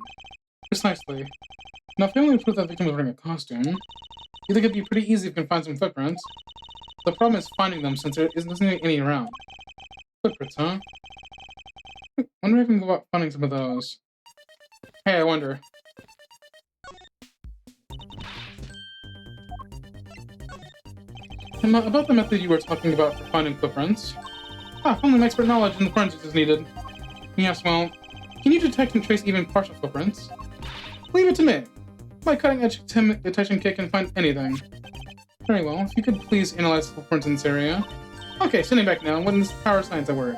Precisely. Now, if you only prove that the victim was wearing a costume, you think it'd be pretty easy if you can find some footprints. The problem is finding them since there isn't any around. Footprints, huh? I wonder if I can go about finding some of those. Hey, I wonder. About the method you were talking about for finding footprints. Only an expert knowledge in the forensics is needed. Yes, well, can you detect and trace even partial footprints? Leave it to me. My cutting-edge detection kit can find anything. Very well, if you could please analyze the footprints in this area. Okay, sitting back now, when this power science at work.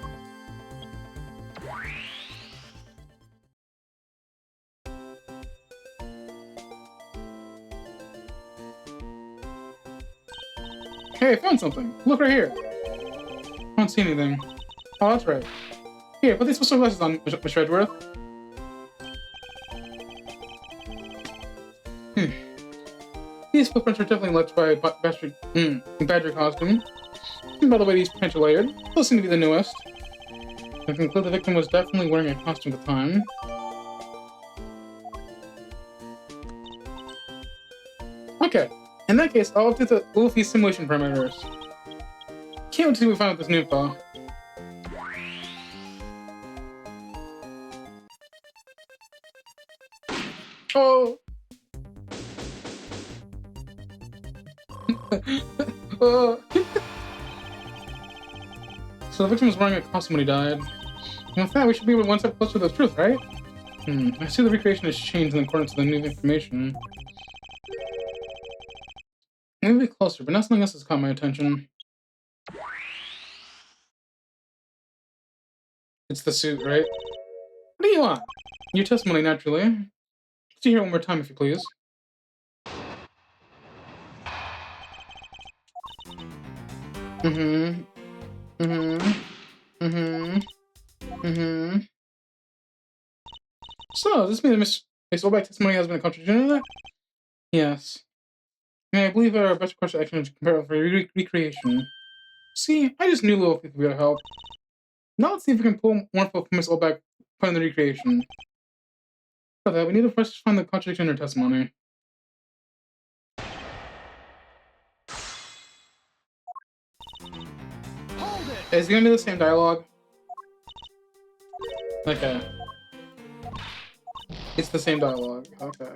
Hey, I found something. Look right here. I don't see anything. Oh, that's right. Here, put these special glasses on, Mr. Edgeworth. These footprints are definitely left by Badger costume. And by the way, these pants are layered. Those seem to be the newest. I conclude the victim was definitely wearing a costume at the time. Okay. In that case, I'll update the Luffy simulation parameters. Can't wait to see what we find with this new info. Oh! So the victim was wearing a costume when he died. And with that, we should be one step closer to the truth, right? I see the recreation has changed in accordance to the new information. Maybe closer, but now something else has caught my attention. It's the suit, right? What do you want? Your testimony, naturally. Let's hear it one more time, if you please. So, does this mean that Miss Olbeck's testimony has been a contradiction to that? Yes. I believe our best course of action is comparable for recreation. See, I just knew little things would be able to help. Now let's see if we can pull more info from Miss Olbeck from the recreation. For that, we need to first find the contradiction in her testimony. Hold it! Is it gonna be the same dialogue? Okay. It's the same dialogue. Okay.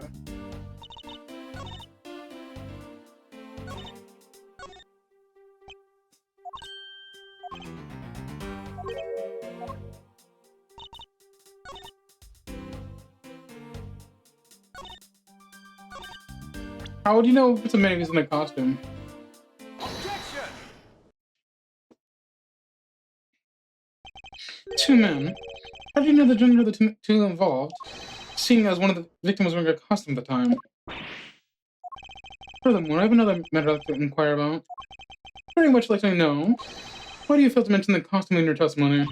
How would you know if it's a man if he's in a costume? Objection! Two men. How do you know the gender of the two involved, seeing as one of the victims was wearing a costume at the time? Furthermore, I have another matter I'd like to inquire about. Very much like to know, why do you fail to mention the costume in your testimony?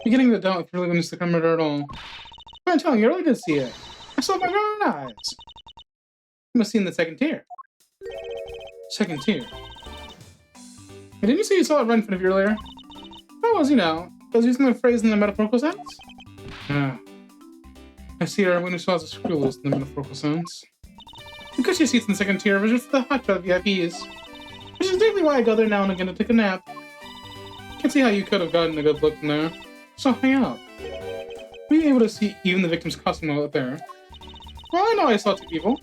Beginning to doubt if you really witnessed the murder at all. But I'm telling you, I really did see it. I saw it with my own eyes. You must have seen the second tier. Second tier. And didn't you say you saw it right in front of you earlier? That was, I was using the phrase in the metaphorical sense. Ah. I see everyone who saw the screw loose in the metaphorical sense. Because your seats in the second tier was just the hotshot VIPs. Which is exactly why I go there now and again to take a nap. Can't see how you could have gotten a good look from there. So hang out. Were you able to see even the victim's costume out there? Well, I know I saw two people.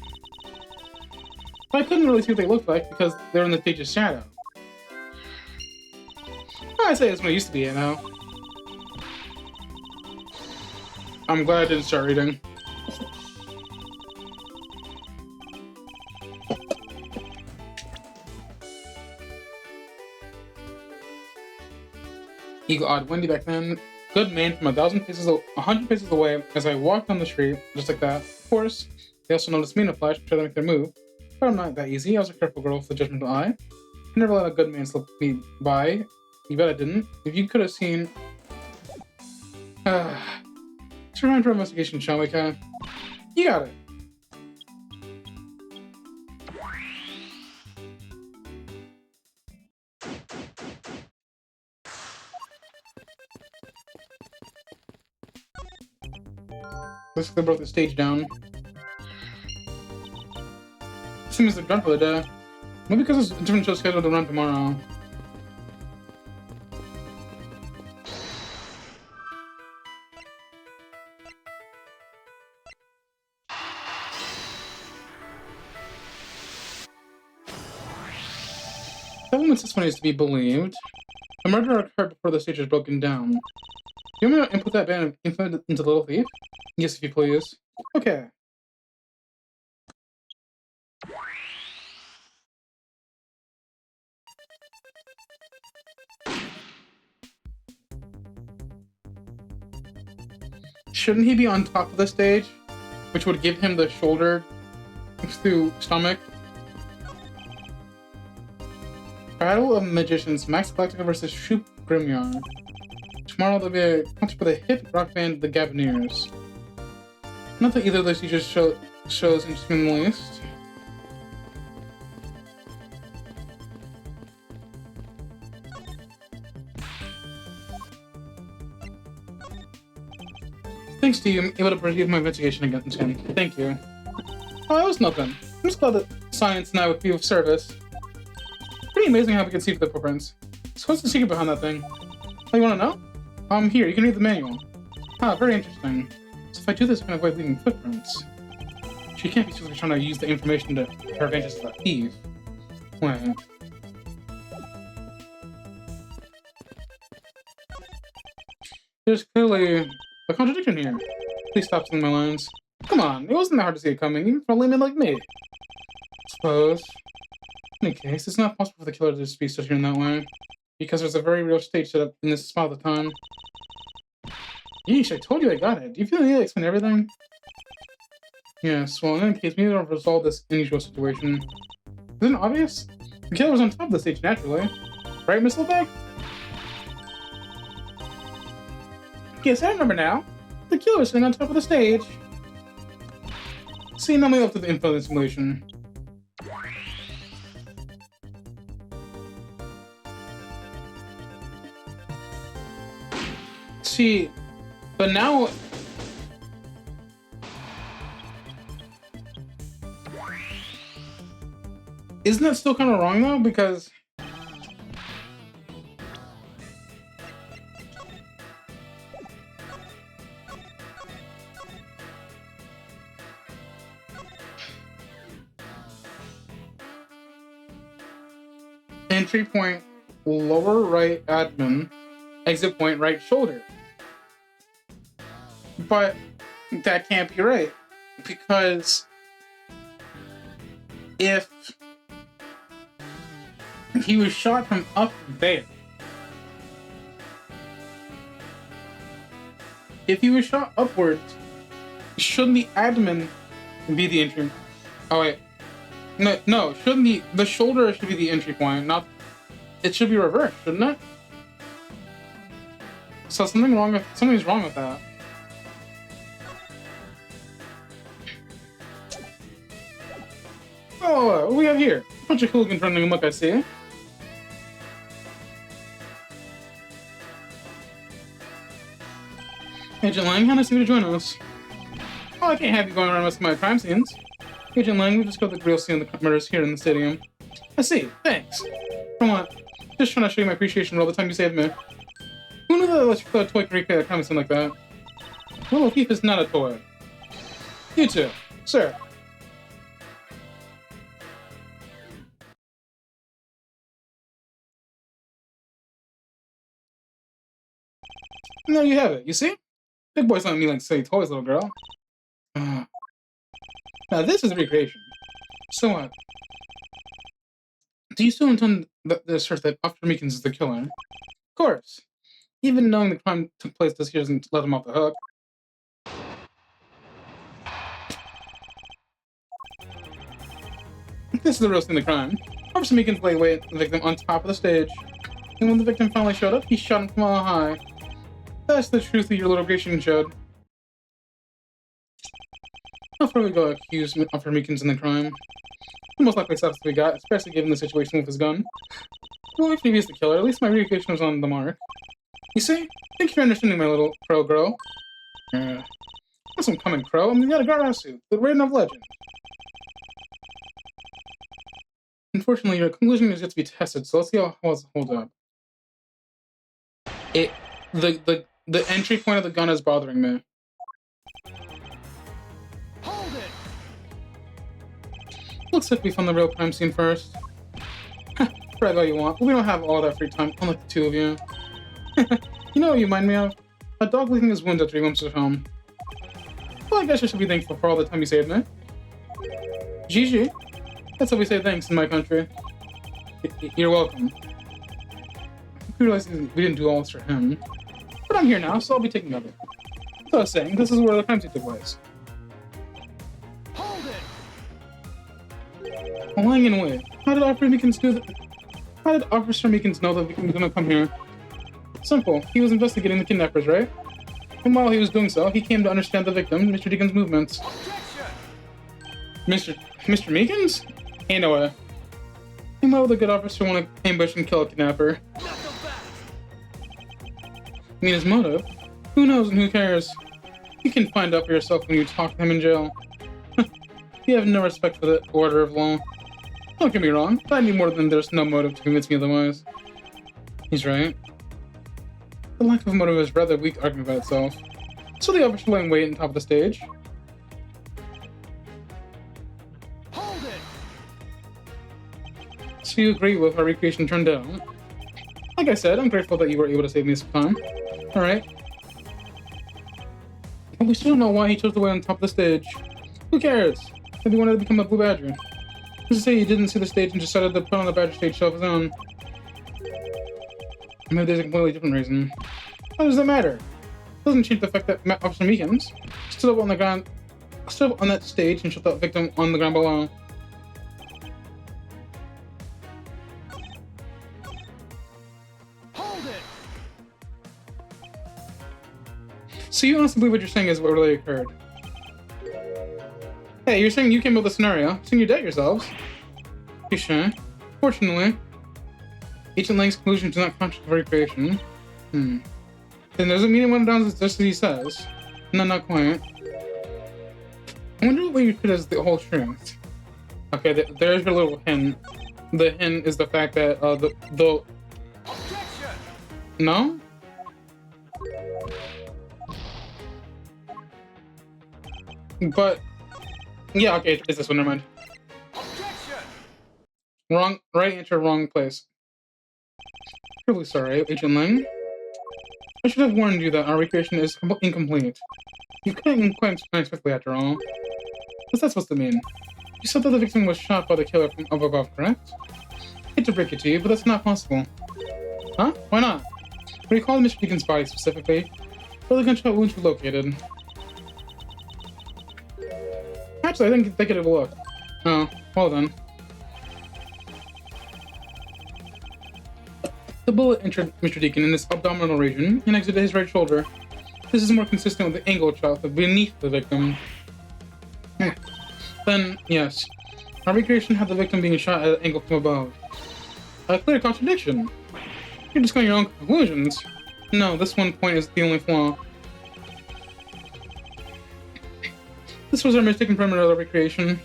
But I couldn't really see what they looked like because they were in the stage's shadow. I say it's what it used to be, I'm glad I didn't start reading. Eagle-eyed Wendy back then. Good man from 100 paces away as I walked down the street, just like that. Of course, they also noticed me in a flash and tried to make their move. But I'm not that easy. I was a careful girl with a judgmental eye. I never let a good man slip me by. You bet I didn't. If you could have seen... Let's run into our investigation, shall we, Kai? You got it. Looks like they brought the stage down. Seems they're done for the day. Maybe because there's a different show scheduled to run tomorrow. That woman's testimony is to be believed. The murder occurred before the stage was broken down. Do you want me to input that band of info into Little Thief? Yes, if you please. Okay. Shouldn't he be on top of the stage? Which would give him the shoulder through stomach? Battle of Magicians, Max Galactica versus Shoop Grimyar. Tomorrow there'll be a concert by the hit rock band The Gabineers. Not that either of those features shows interesting in the least. Thanks to you, I'm able to pursue my investigation against him. Thank you. Oh, that was nothing. I'm just glad that science and I would be of service. Pretty amazing how we can see the footprints. So what's the secret behind that thing? Oh, you want to know? Here, you can read the manual. Ah, very interesting. So if I do this, I can avoid leaving footprints. She can't be supposed to be trying to use the information to her advantage as a thief. Wait. There's clearly a contradiction here. Please stop stealing my lines. Come on, it wasn't that hard to see it coming, even for a layman like me. Suppose. In any case, it's not possible for the killer to just be stood here in that way, because there's a very real stage set up in this spot at the time. Yeesh, I told you I got it. Do you feel the need to explain everything? Yes, well, in any case, we need to resolve this unusual situation. Isn't it obvious? The killer was on top of the stage naturally. Right, Miss Lebeg? Yes, I remember now. The killer was sitting on top of the stage. See, now we up to the info of the simulation. See, but now... Isn't that still kind of wrong, though? Because... Entry point, lower right admin, exit point, right shoulder. But that can't be right, because if he was shot from up there, if he was shot upwards, shouldn't the admin be the entry? Oh wait. No, shouldn't the shoulder should be the entry point, not... It should be reversed, shouldn't it? So something's wrong with that. Oh, what do we have here? A bunch of hooligans running amok, I see. Agent Lang, how nice of you to join us. Oh, I can't have you going around messing my crime scenes. Agent Lang, we just got the real scene of the murders here in the stadium. I see, thanks. Come on, just trying to show you my appreciation for all the time you saved me. Who knew that let's put a toy create a crime scene like that? Well, a thief is not a toy. You too, sir. And there you have it, you see? Big boys don't mean like silly toys, little girl. Now this is recreation. So what? Do you still intend to assert that Officer Meekins is the killer? Of course. Even knowing the crime took place, this here doesn't let him off the hook. This is the real scene of the crime. Officer Meekins lay the victim on top of the stage. And when the victim finally showed up, he shot him from a mile high. That's the truth of your litigation showed. How far we go accuse Officer Meekins in the crime? The most likely steps we got, especially given the situation with his gun. Well, if he is the killer, at least my reputation was on the mark. You see? Thank you for understanding, my little crow girl. Not some common crow, you got a Gara suit, the Raiden of Legend. Unfortunately, your conclusion is yet to be tested, so let's see how it holds up. The entry point of the gun is bothering me. Hold it! Looks like we found the real crime scene first. Brag all you want, but we don't have all that free time, unlike the two of you. You know what you remind me of? A dog licking his wounds after he comes home. Well, I guess I should be thankful for all the time you saved me. GG. That's how we say thanks in my country. You're welcome. We realized we didn't do all this for him. But I'm here now, so I'll be taking of it. So I was saying, this is where the crime scene took place. Hold it! Lying in wait. How did Officer Meekins do that? How did Officer Meekins know that Victim was gonna come here? Simple. He was investigating the kidnappers, right? And while he was doing so, he came to understand the victim, Mr. Deacon's movements. Mr. Meekins? Ain't no way. And why would a good officer want to ambush and kill a kidnapper? I mean, his motive? Who knows and who cares? You can find out for yourself when you talk to him in jail. You have no respect for the order of law. Don't get me wrong, but I need more than there's no motive to convince me otherwise. He's right. The lack of motive is rather weak argument by itself. So the officer lay in wait on top of the stage. Hold it! So you agree with how recreation turned out? Like I said, I'm grateful that you were able to save me some time. Alright. But we still don't know why he chose to wait on top of the stage. Who cares? Maybe he wanted to become a Blue Badger. Just to say he didn't see the stage and decided to put on the Badger stage show of his own. Maybe there's a completely different reason. How does that matter? It doesn't change the fact that Officer Meekins stood up on the ground, stood up on that stage and shot the victim on the ground below. Hold it! So you honestly believe what you're saying is what really occurred? Hey, you're saying you came up with the scenario, so you doubt yourselves. You sure? Fortunately, Agent Lang's conclusion does not contradict recreation. Then doesn't mean it went down just as he says. No, not quite. I wonder what you put as the whole truth. Okay, there's your little hint. The hint is the fact that the Objection! no? But yeah, okay, it's this one, never mind. Objection! Wrong, right answer, wrong place. Truly sorry, Agent Lang. I should have warned you that our recreation is incomplete. You couldn't quite unexpectedly after all. What's that supposed to mean? You said that the victim was shot by the killer from up above, correct? I hate to break it to you, but that's not possible. Huh? Why not? Recall Mr. Deacon's body specifically. Where the gunshot wounds were located. Actually, I think they could have a look. Oh, well then. The bullet entered Mr. Deacon in this abdominal region and exited his right shoulder. This is more consistent with the angle shot beneath the victim. Then, yes, our recreation had the victim being shot at an angle from above. A clear contradiction. You're just going your own conclusions. No, this one point is the only flaw. This was our mistaken perimeter of the recreation.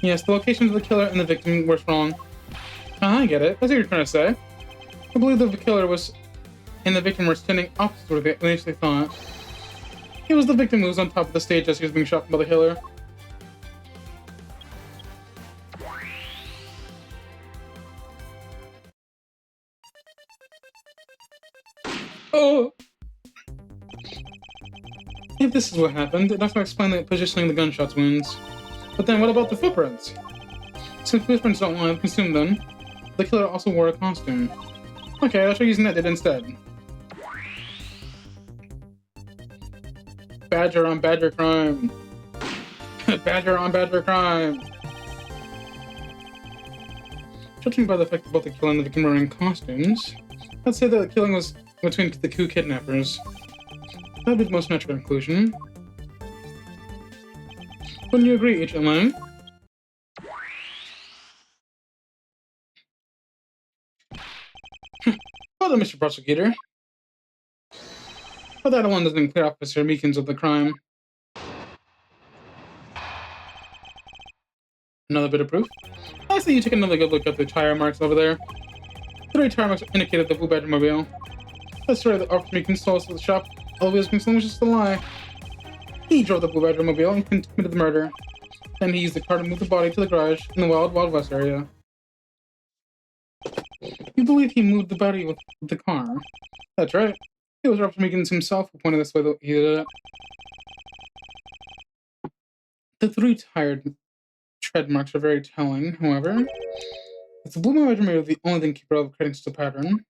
Yes, the location of the killer and the victim were wrong. I get it. That's what you're trying to say. I believe that the killer was and the victim were standing opposite where they initially thought. It was the victim who was on top of the stage as he was being shot by the killer. Oh! If this is what happened, it also explains the positioning of the gunshot's wounds. But then what about the footprints? Since footprints don't want to consume them, the killer also wore a costume. Okay, I'll try using that instead. Badger on badger crime. Badger on badger crime. Judging by the fact that both the killer and the victim were wearing costumes, I'd say that the killing was between the two kidnappers. That would be the most natural conclusion. Wouldn't you agree, Agent Lang? Well then, Mr. Prosecutor. But that alone doesn't clear Officer Meekins of the crime. Another bit of proof? I say you take another good look at the tire marks over there. The 3 tire marks indicated the Blue Badger mobile. That's right, the Officer Meekins told us at the shop. All he was concerned was just a lie. He drove the Blue Badger mobile and committed the murder. Then he used the car to move the body to the garage in the Wild Wild West area. You believe he moved the body with the car? That's right. It was Officer Meekins himself who pointed this way that he did it. The 3 tired tread marks are very telling, however. If the Blue Badger mobile the only thing capable of creating such a pattern,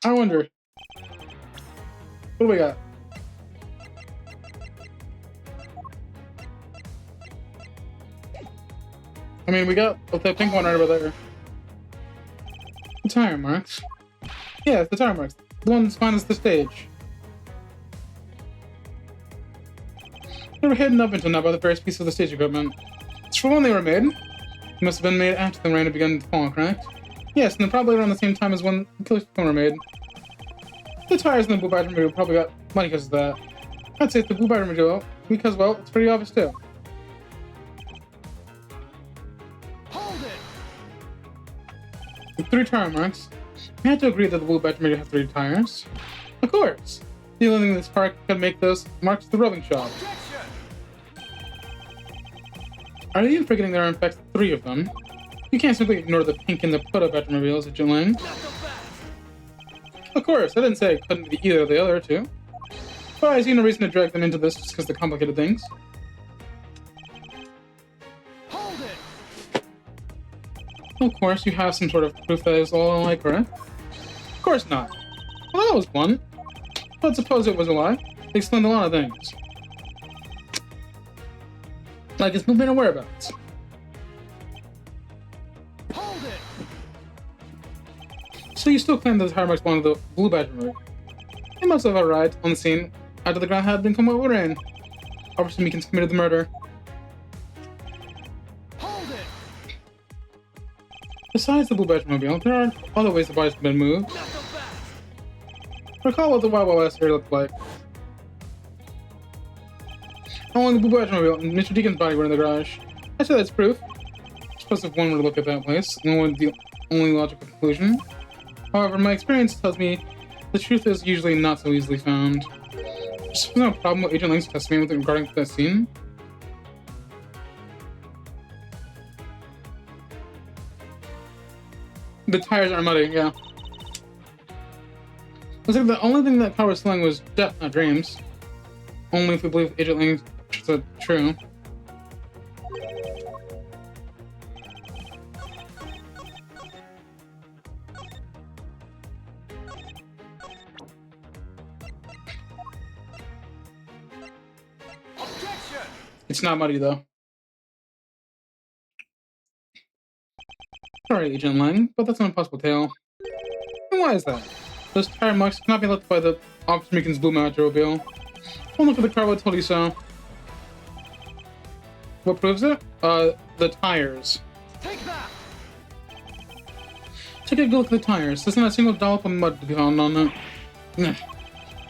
I wonder. What do we got? I mean, we got the pink one right over there. The tire marks. Yeah, it's the tire marks. The one that's minus the stage. They were hidden up until now by the various pieces of the stage equipment. It's for when they were made. They must have been made after the rain had begun to fall, correct? Yes, and they're probably around the same time as when the Killer Film were made. The tires in the Blue Badger movie probably got money because of that. I'd say it's the Blue Badger movie because, well, it's pretty obvious too. Hold it! With 3 tire marks, we had to agree that the Blue Badger movie has 3 tires. Of course! The only thing this park could make those marks is the rubbing shop. Objection! Are you forgetting there are in fact 3 of them? You can't simply ignore the pink and the Protobatmobiles at Jinling. Not so fast! Of course, I didn't say it couldn't be either of the other 2. But I see no reason to drag them into this just because they're complicated things. Hold it! Of course, you have some sort of proof that is all alike, correct? Of course not. Well, that was one. But suppose it was a lie. They explained a lot of things. Like its movement and whereabouts. Hold it! So you still claim that the tire marks belong to the Blue Badger movie? They must have arrived on the scene after the ground had been come over rain. Officer Meekins committed the murder. Hold it! Besides the Blue Badger mobile, there are other ways the bodies have been moved. Not so fast! Recall what the Wild Wild West area looked like. Only the Blue Badger mobile and Mr. Deacon's body were in the garage. I say that's proof. I suppose if one were to look at that place, one would be the only logical conclusion. However, my experience tells me the truth is usually not so easily found. There's no problem with Agent Link's testimony regarding that scene. The tires are muddy, yeah. Looks like the only thing that car was selling was death, not dreams. Only if we believe Agent Link is true. Objection! It's not muddy though. Sorry, Agent Lang, but that's an impossible tale. And why is that? Those tire marks cannot be left by the Officer Meekins Blue Mobile. Only for the car would told you so. What proves it? The tires. Take that! Take a good look at the tires. There's not a single dollop of mud to be found on it. Nah.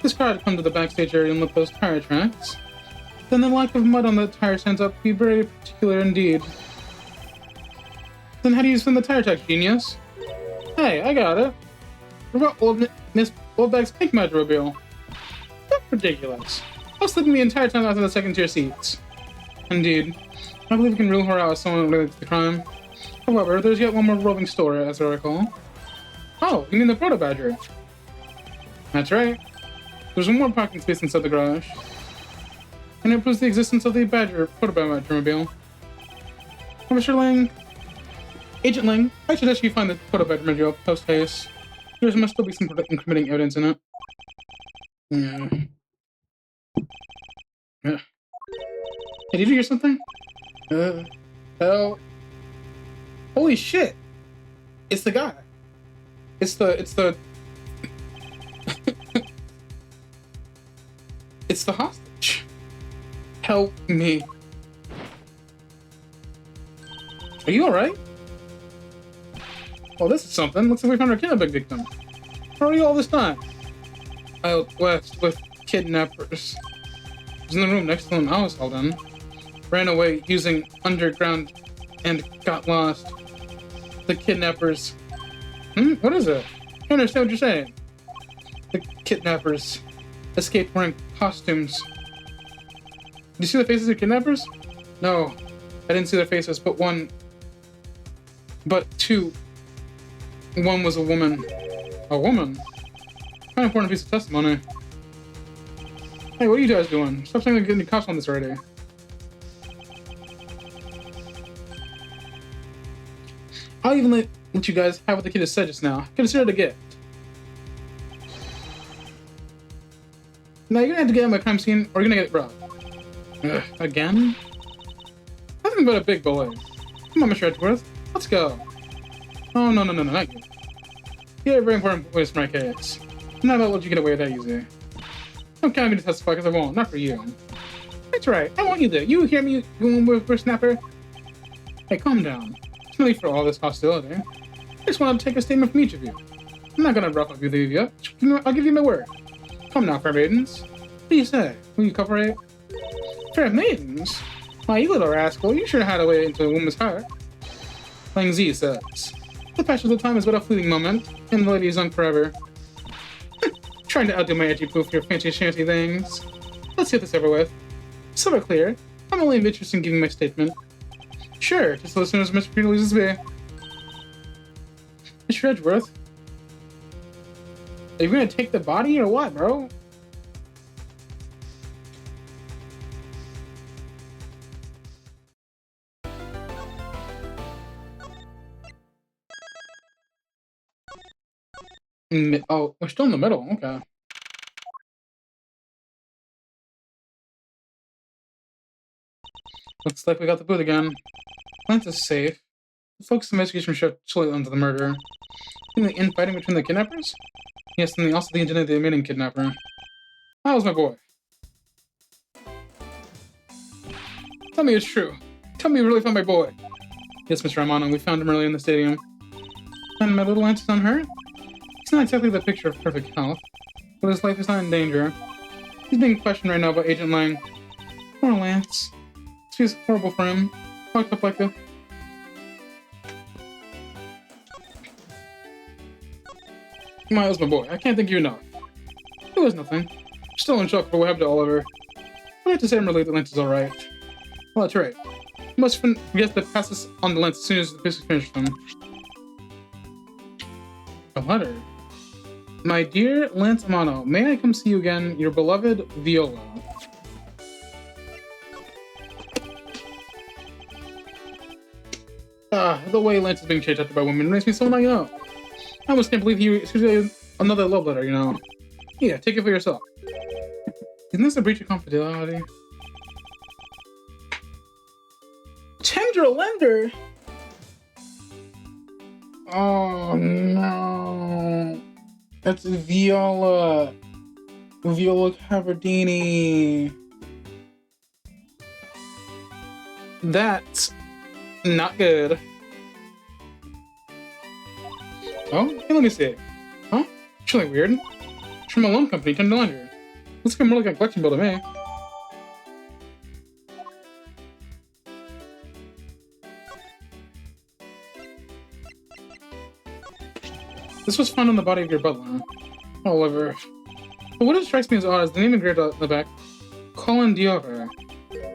This car had come to the backstage area and looked at those tire tracks. Then the lack of mud on the tire stands up to be very particular indeed. Then how do you spin the tire tracks, genius? Hey, I got it. What about Miss Oldbag's pink Metromobile? That's ridiculous. I was sleeping the entire time after the second tier seats. Indeed. I believe we can rule her out as someone related to the crime. However, there's yet one more roving story, as I recall. Oh, you mean the Proto Badger? That's right. There's one more parking space inside the garage. And it proves the existence of the Proto Badger-mobile. Officer Lang, Agent Lang, I suggest you find the Proto Badger-mobile post-haste. There must still be some incriminating evidence in it. Yeah. Hey, did you hear something? Hell. Holy shit! It's the guy. It's the it's the hostage. Help me. Are you alright? Well, this is something. Looks like we found our kidnapping victim. Where are you all this time? Out west with kidnappers. I was in the room next to him I was held in. Ran away using underground and got lost. The kidnappers. What is it? I don't understand what you're saying. The kidnappers escaped wearing costumes. Did you see the faces of kidnappers? No, I didn't see their faces, but two. One was a woman. A woman? Kind of important piece of testimony. Hey, what are you guys doing? Stop saying they're getting cops on this already. I'll even let you guys have what the kid has said just now. Consider it a gift. Now you're gonna have to get out of my crime scene, or you're gonna get robbed. Again? Nothing but a big boy. Come on, Mr. Edgeworth. Let's go. Oh, no, not you. You have a very important voice for my case. I'm not about to let you get away with that easy. Don't count me to testify because I won't. Not for you. That's right. I want you there. You hear me, you whippersnapper? Hey, calm down. It's no need for all this hostility. I just want to take a statement from each of you. I'm not going to rough up you yet. I'll give you my word. Come now, fair maidens. What do you say? Will you cooperate? Fair maidens? Why, you little rascal, you sure had a way into a woman's heart. Lang Z says, the passion of the time is but a fleeting moment, and the lady is young forever. Trying to outdo my edgy proof for your fancy shanty things. Let's get this over with. So we're clear. I'm only interested in giving my statement. Sure, just listen as Mr. Peter loses me. Mr. Edgeworth, are you gonna take the body or what, bro? Oh, we're still in the middle. Okay. Looks like we got the boot again. Lance is safe. The focus investigation shift solely onto the murder. And the infighting between the kidnappers? Yes, and also the identity of the remaining kidnapper. That was my boy. Tell me it's true. Tell me you really found my boy. Yes, Mr. Romano, we found him early in the stadium. And my little Lance is unhurt? It's not exactly the picture of perfect health, but his life is not in danger. He's being questioned right now by Agent Lang. Poor Lance. It feels horrible for him. Locked up like a... Miles, my boy, I can't thank you enough. It was nothing. I'm still in shock for what happened to Oliver. I have to say I'm relieved that Lance is alright. Well, that's right. I must forget to pass this on to Lance as soon as the police finish them. A letter. My dear Lance Amano, may I come see you again? Your beloved Viola. The way Lance is being chased after by women makes me so naive. I almost can't believe he's another love letter, you know. Yeah, take it for yourself. Isn't this a breach of confidentiality? Tender lender? Oh no. That's Viola. Viola Cavardini. That's not good. Oh, hey, let me see. Huh? It's really weird. It's from a loan company, $10. Looks like more like a collection bill to me. This was found on the body of your butler, Oliver. But what strikes me as odd is the name engraved on the back. Colin Diover.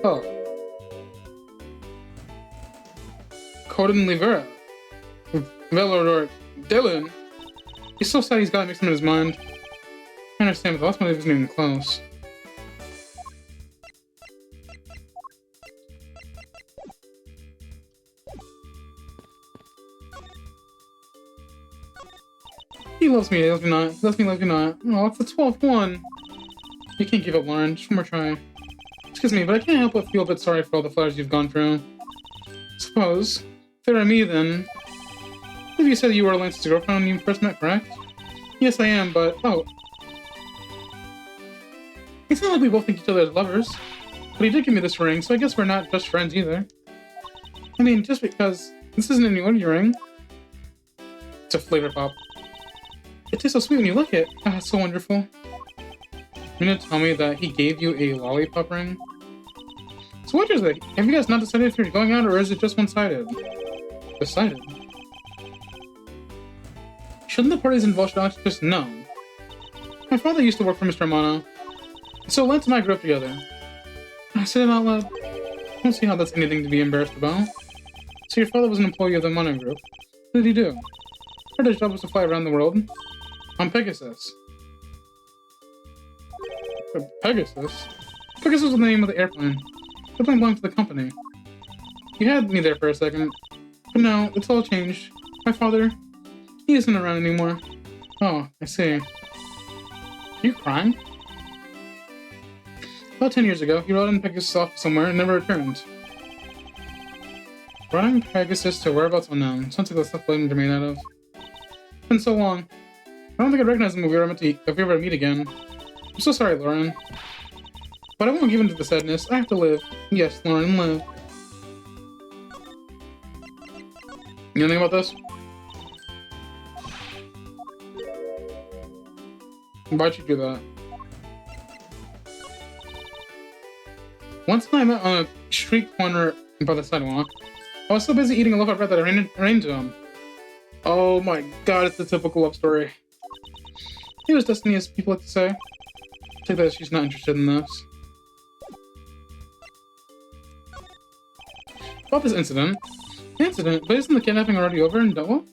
Oh. Colin Livera. Velor Dylan. He's so sad he's got it mixed up in his mind. I understand, but the last one isn't even close. He loves me, he loves me not. He loves me, loves me not. Oh, it's the 12th one. You can't give up, Lauren. Just one more try. Excuse me, but I can't help but feel a bit sorry for all the flowers you've gone through. Suppose. If they were me, then... I believe you said you were Lance's girlfriend when you first met, correct? Yes, I am, but... Oh. It's not like we both think each other as lovers. But he did give me this ring, so I guess we're not just friends either. I mean, just because... This isn't any ordinary ring. It's a flavor pop. It tastes so sweet when you lick it. Ah, it's so wonderful. You're gonna tell me that he gave you a lollipop ring? So what is it? Have you guys not decided if you're going out, or is it just one-sided? Decided? Shouldn't the parties involved just know? My father used to work for Mr. Amano. So Lance and I grew up together. I said it out loud. I don't see how that's anything to be embarrassed about. So your father was an employee of the Amano group. What did he do? I heard his job was to fly around the world. On Pegasus. Pegasus? Pegasus was the name of the airplane. The plane belonged to the company. You had me there for a second. But now, it's all changed. My father, he isn't around anymore. Oh, I see. Are you crying? About 10 years ago, he rode in Pegasus off somewhere and never returned. Running Pegasus to whereabouts unknown. Sounds like the stuff Bladen are made out of. It's been so long. I don't think I'd recognize them if we ever meet again. I'm so sorry, Lauren. But I won't give in to the sadness. I have to live. Yes, Lauren, live. You know anything about this? Why'd you do that? Once I met on a street corner by the sidewalk, I was so busy eating a loaf of bread that I ran into him. Oh my god, it's the typical love story. It was destiny, as people like to say. Take that she's not interested in this. About this incident. But isn't the kidnapping already over and done with?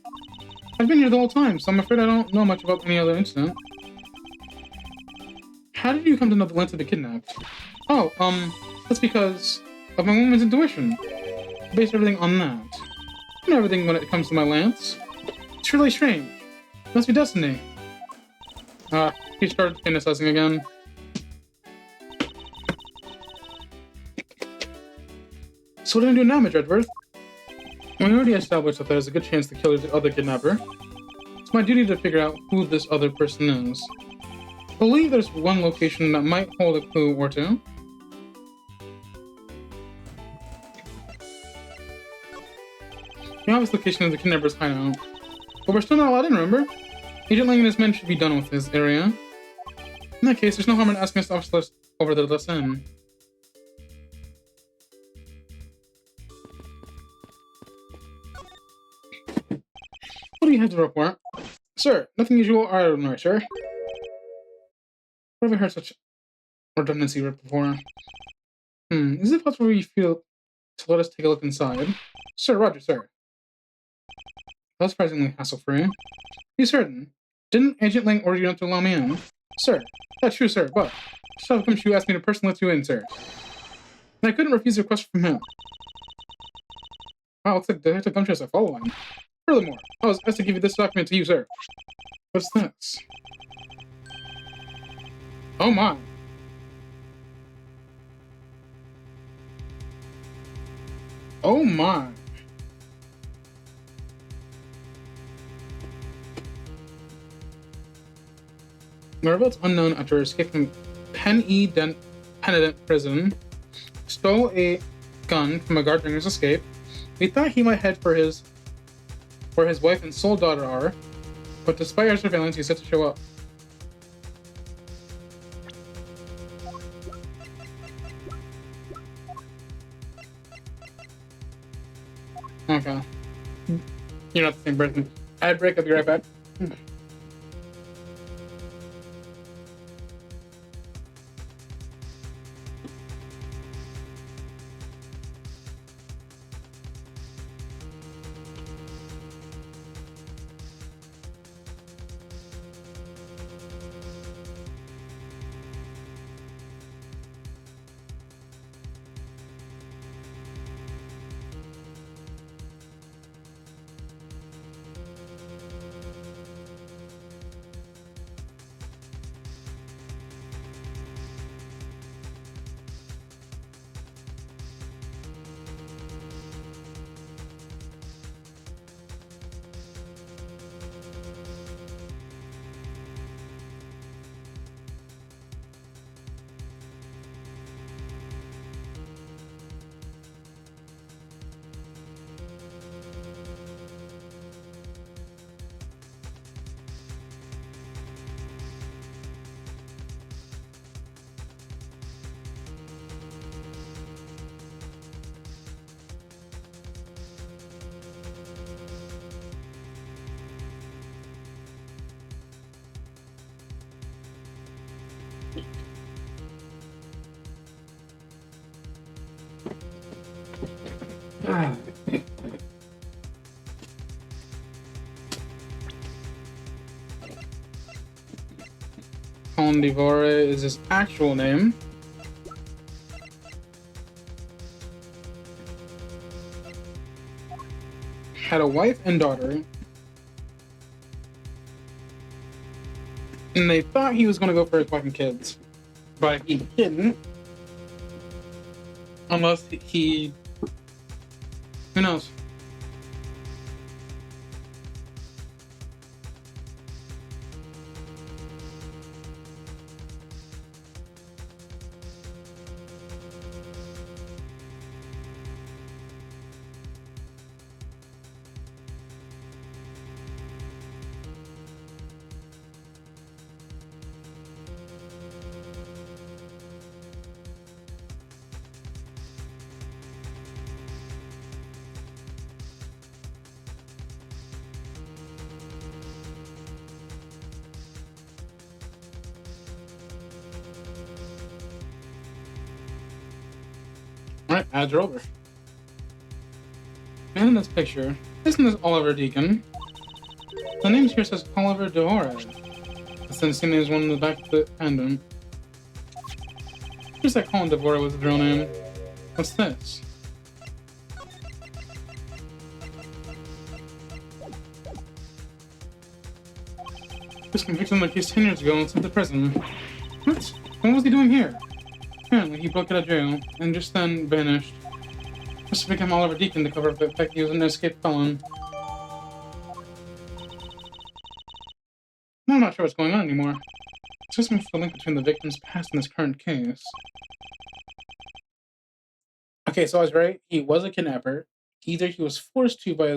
I've been here the whole time, so I'm afraid I don't know much about any other incident. How did you come to know the Lance had been kidnapped? Oh, that's because of my woman's intuition. I based everything on that. I know everything when it comes to my Lance. It's really strange. It must be destiny. He started fantasizing again. So what are we doing now, Miss Edgeworth? We already established that there's a good chance the killer's the other kidnapper. It's my duty to figure out who this other person is. I believe there's one location that might hold a clue or two. The obvious location is the kidnapper's hideout. But we're still not allowed in, remember? Agent Lang and his men should be done with this area. In that case, there's no harm in asking us officers over there to listen. What do you have to report? Sir, nothing usual or ordinary, sir. Where have I heard such redundancy before? Is it possible you feel to let us take a look inside? Sir, Roger, sir. That's surprisingly hassle-free. Be certain. Didn't Agent Lang order you not to allow me in? Sir, that's true, sir, but Sheriff Gumshoe asked me to personally let you in, sir. And I couldn't refuse a request from him. Wow, looks like Detective Gumshoe has a following. Furthermore, I was asked to give you this document to you, sir. What's this? Oh my. Oh my. Whereabouts unknown after escaping Penitent prison, stole a gun from a guard during his escape. We thought he might head for where his wife and sole daughter are, but despite our surveillance, he's set to show up. Okay. You're not the same person. Ad break, I'll be right back. Condivore is his actual name. Had a wife and daughter. And they thought he was going to go for his wife and kids. But he didn't. Unless he Who knows? Alright, ads are over. Man in this picture, isn't this Oliver Deacon? The name here says Oliver Devore. It's the same name as one in the back of the pendant. Just like Colin Devore was the real name. What's this? This convicted him like he's 10 years ago and sent to prison. What? What was he doing here? Apparently, he broke out of jail and just then vanished. Must have become Oliver Deacon to cover up the fact he was an escaped felon. I'm not sure what's going on anymore. It's just much the link between the victim's past and this current case. Okay, so I was right. He was a kidnapper. Either he was forced to by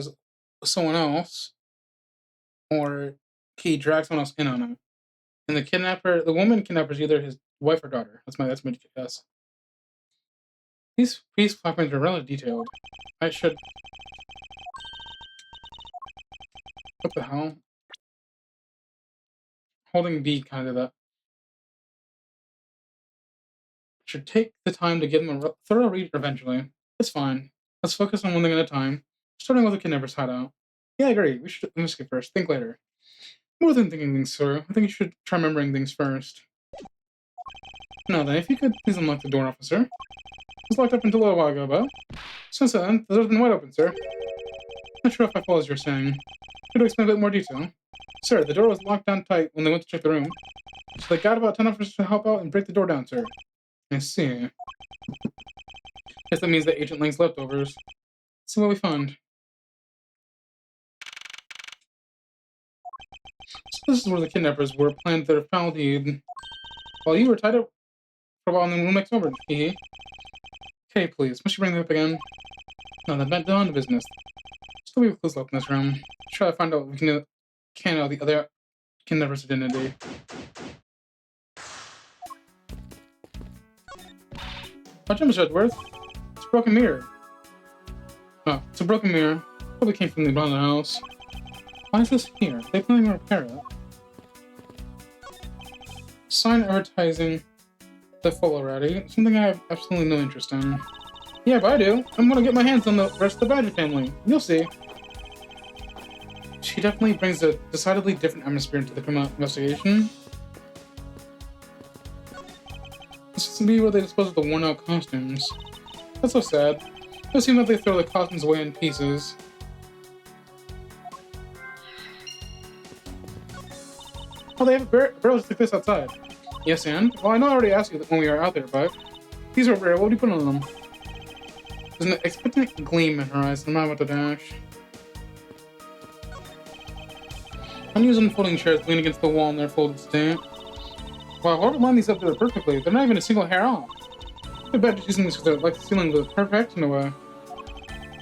someone else, or he dragged someone else in on him. And the woman kidnapper is either his wife or daughter. That's my guess. These platforms are rather detailed. I should. What the hell? Holding B kind of that. Should take the time to give him a thorough read eventually. It's fine. Let's focus on one thing at a time. Starting with the kidnapper's hideout. Yeah, I agree. We should investigate first. Think later. More than thinking things through, I think you should try remembering things first. Now then, if you could please unlock the door, officer. It was locked up until a little while ago, but since then, the door's been wide open, sir. Not sure if I follow as you're saying. Could you explain a bit more detail? Sir, the door was locked down tight when they went to check the room. So they got about 10 officers to help out and break the door down, sir. I see. Guess that means that Agent Lang's leftovers. Let's see what we find. So this is where the kidnappers were planned their foul deed. While you were tied up for a while in the room next over, hee. Okay, please, must you bring that up again? No, then back down to business. Still be clues left in this room. Try to find out what we can know the other kidnapper's identity. Watch out, Miles Edgeworth. It's a broken mirror. Oh, it's a broken mirror. Probably came from the bottom of the house. Why is this here? They planning to repair it. Sign advertising the full already. Something I have absolutely no interest in. Yeah, but I do. I'm gonna get my hands on the rest of the Badger family. You'll see. She definitely brings a decidedly different atmosphere into the criminal investigation. This seems to be where they dispose of the worn-out costumes. That's so sad. It does seem like they throw the costumes away in pieces. Oh, they have barrels like this outside. Yes, and? Well, I know I already asked you when we were out there, but these are rare. What do you put on them? There's an expectant gleam in her eyes. I'm not about to dash. Unused folding chairs lean against the wall in their folded state. Wow, whoever lined these up there perfectly, they're not even a single hair off. I bet just using this because like the ceiling was perfect in a way.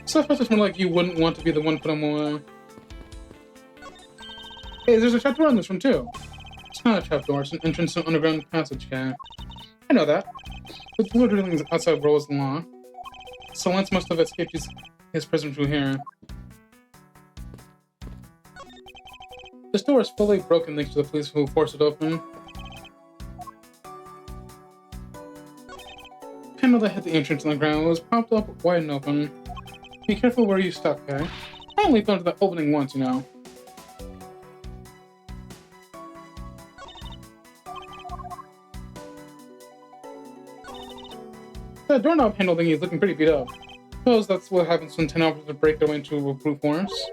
Stuff that's just more like you wouldn't want to be the one put them away. Hey, there's a trapdoor in this room too. It's not a trapdoor, it's an entrance to an underground passage, okay? I know that. But the drillings outside rule is the law. So Lance must have escaped his prison through here. This door is fully broken thanks to the police who forced it open. The panel that hit the entrance on the ground was propped up wide and open. Be careful where you step, okay? I only gone to the opening once, you know. The doorknob handle thingy is looking pretty beat up. Suppose that's what happens when 10 officers break their way into a brute force.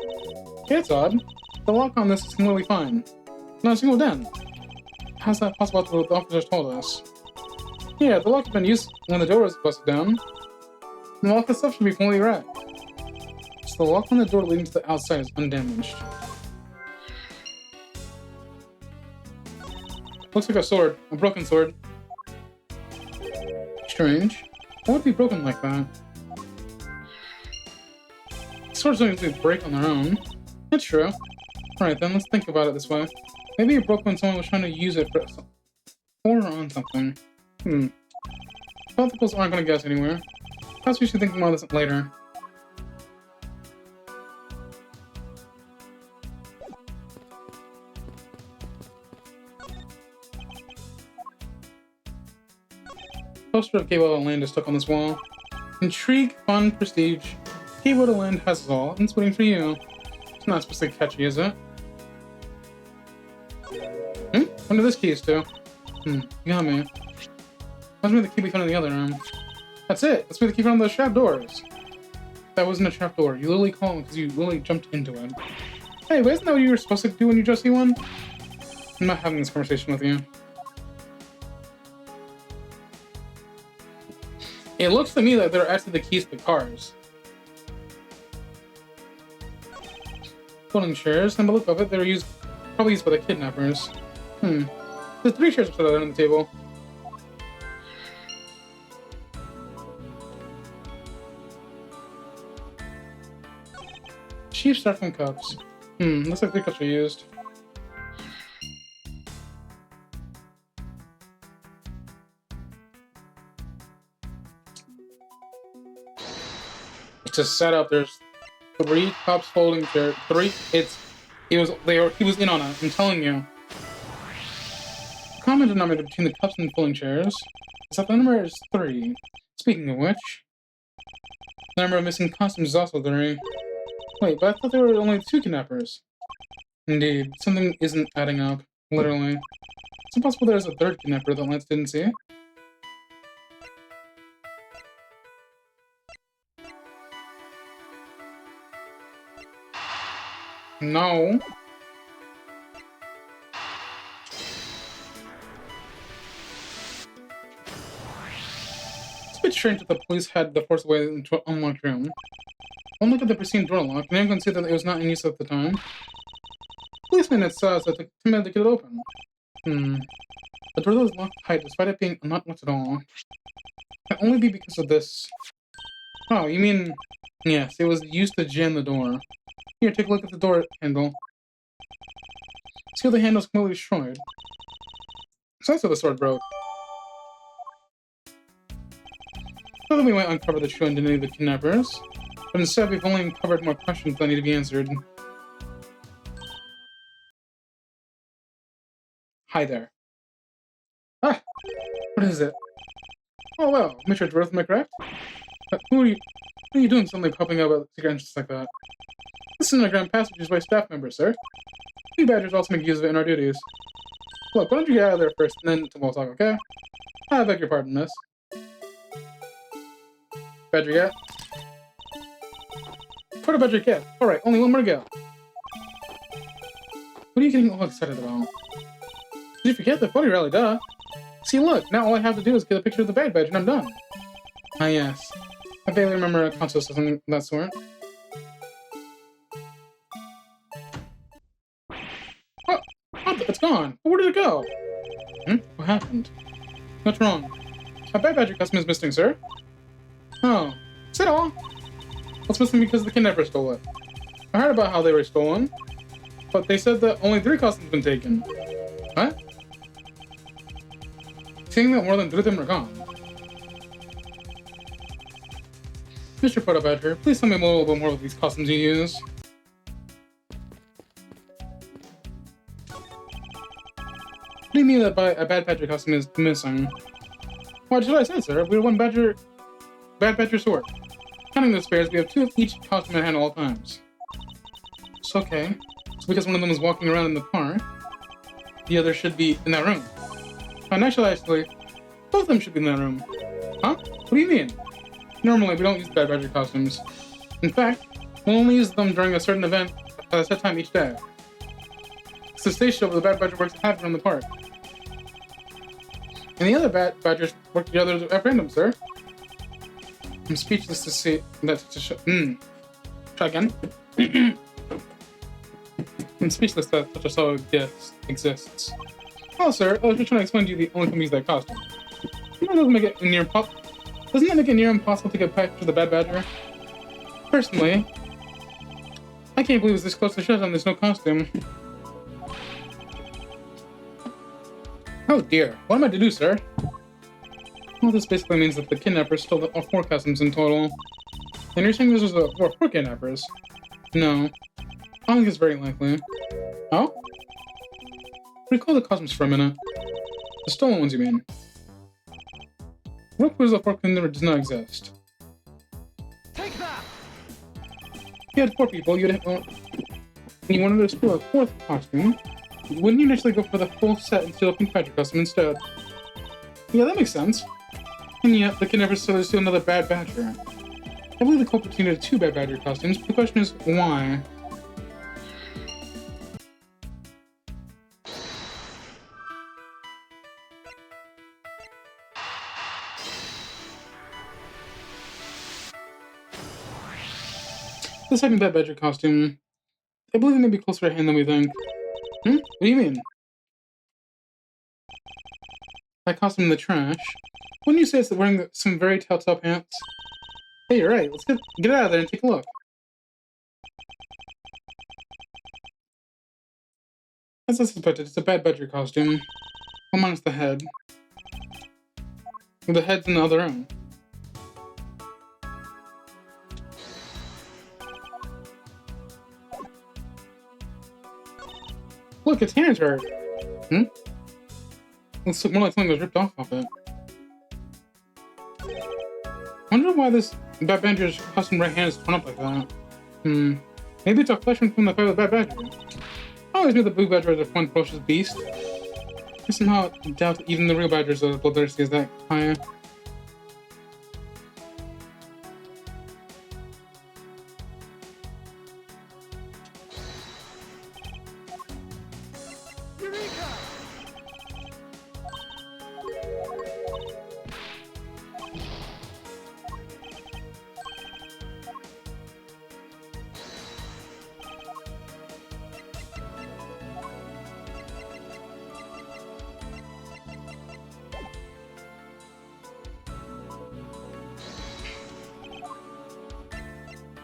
Okay, it's odd. The lock on this is completely fine. Not a single dent. How's that possible after what the officers told us? Yeah, the lock had been used when the door was busted down. And the lock itself should be fully wrecked. The lock on the door leading to the outside is undamaged. Looks like a sword. A broken sword. Strange. Why would it be broken like that? Swords don't usually break on their own. That's true. Alright then, let's think about it this way. Maybe it broke when someone was trying to use it for or on something. Tacticals aren't gonna guess anywhere. Perhaps we should think more of this later. Poster of Gateway to Land is stuck on this wall. Intrigue, fun, prestige. Gateway to Land has it all, and it's waiting for you. It's not especially catchy, is it? Wonder this key is to. You got me. Must be the key we found in the other room. That's it! That's where the key found those trap doors. That wasn't a trap door. You literally called it because you literally jumped into it. Hey, but isn't that what you were supposed to do when you just see one? I'm not having this conversation with you. It looks to me like they're actually the keys to the cars. Folding chairs, and by the look of it, they were probably used by the kidnappers. There's 3 chairs upside down on the table. Cheap styrofoam cups. Looks like 3 cups are used. It's a setup. There's 3 cups folding chair. 3. He was in on it. I'm telling you. The common denominator between the cups and the folding chairs is that the number is 3. Speaking of which, the number of missing costumes is also 3. Wait, but I thought there were only 2 kidnappers. Indeed, something isn't adding up. Literally. It's impossible there's a 3rd kidnapper that Lance didn't see. No. It's a bit strange that the police had the force away into an unlocked room. One look at the pristine door lock, and everyone can see that it was not in use at the time. Policeman had saw us that took 2 minutes to get it open. The door was locked tight despite it being not locked at all. It can only be because of this. Oh, you mean... Yes, it was used to jam the door. Here, take a look at the door handle. See how the handle's completely destroyed. So that's how the sword broke. Not that we might uncover the true identity of the kidnappers, but instead we've only uncovered more questions that need to be answered. Hi there. Ah! What is it? Oh well, Mr. Edgeworth, am I correct? Who are you doing suddenly popping up at secret entrance like that? This is underground passages by staff members, sir. We badgers also make use of it in our duties. Look, why don't you get out of there first, and then we'll talk, okay? I beg your pardon, miss. Badger get? Put a badger get. Alright, only one more to go. What are you getting all excited about? Did you forget the photo rally, duh? See, look, now all I have to do is get a picture of the bad badge and I'm done. Ah, yes. I barely remember a contest or something of that sort. Oh, it's gone. Where did it go? What happened? What's wrong? A bad badger costume is missing, sir. Oh, is that all? What's missing because the kidnapper stole it? I heard about how they were stolen, but they said that only 3 costumes have been taken. What? Saying that more than 3 of them are gone. Mr. Photo Badger, please tell me a little bit more about these costumes you use. What do you mean that a bad badger costume is missing? What should I say, sir? We have 1 bad badger sword. Counting the spares, we have 2 of each costume in hand at all times. It's okay. It's because one of them is walking around in the car. The other should be in that room. Actually, both of them should be in that room. Huh? What do you mean? Normally, we don't use bad badger costumes. In fact, we'll only use them during a certain event at a set time each day. It's the stage show where the bad badger works happen in the park. And the other bad badgers work together at random, sir. I'm speechless to see that to show. Try again. I'm speechless that such a solid gift exists. Oh, sir, I was just trying to explain to you the only companies that costume. That doesn't make it near Doesn't that make it near impossible to get back to the Bad Badger? Personally, I can't believe it's this close to shutdown. There's no costume. Oh dear, what am I to do, sir? Well, this basically means that the kidnappers stole all 4 costumes in total. And you're saying this was the 4 kidnappers? No, I don't think it's very likely. Oh? Recall the costumes for a minute. The stolen ones, you mean? What proves the 4th kidnapper does not exist? Take that! You had 4 people, you wanted to steal a 4th costume. Wouldn't you naturally go for the full set and steal a Pink Badger costume instead? Yeah, that makes sense. And yet, the kidnappers still steal another Bad Badger. I believe the culprits needed 2 Bad Badger costumes, but the question is, why? The second Bad Badger costume, I believe it may be closer to hand than we think. What do you mean? That costume in the trash? Wouldn't you say it's wearing some very telltale pants? Hey, you're right. Let's get out of there and take a look. As I suspected, it's a Bad Badger costume. Well, minus the head. The head's in the other room. Look, its hands hurt. Looks more like something was ripped off of it. Wonder why this Bad Badger's custom right hand is torn up like that. Maybe it's a flesh wound from the fight with Bad Badger. I always knew the Blue Badger was a fun, ferocious beast. I somehow doubt that even the real Badgers are as bloodthirsty as that Kaya.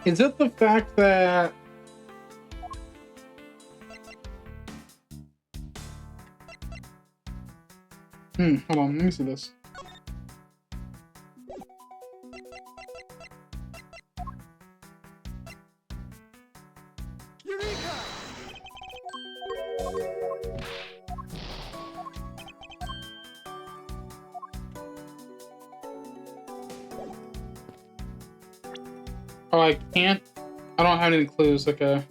Is it the fact that... hold on, let me see this. Eureka! Oh, I can't? I don't have any clues, okay.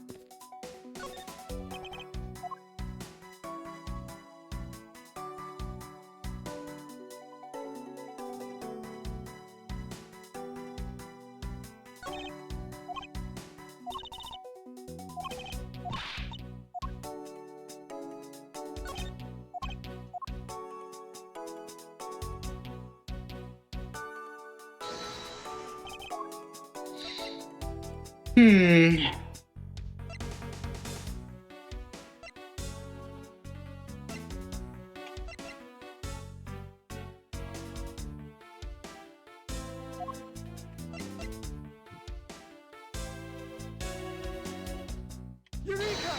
Eureka! Eureka!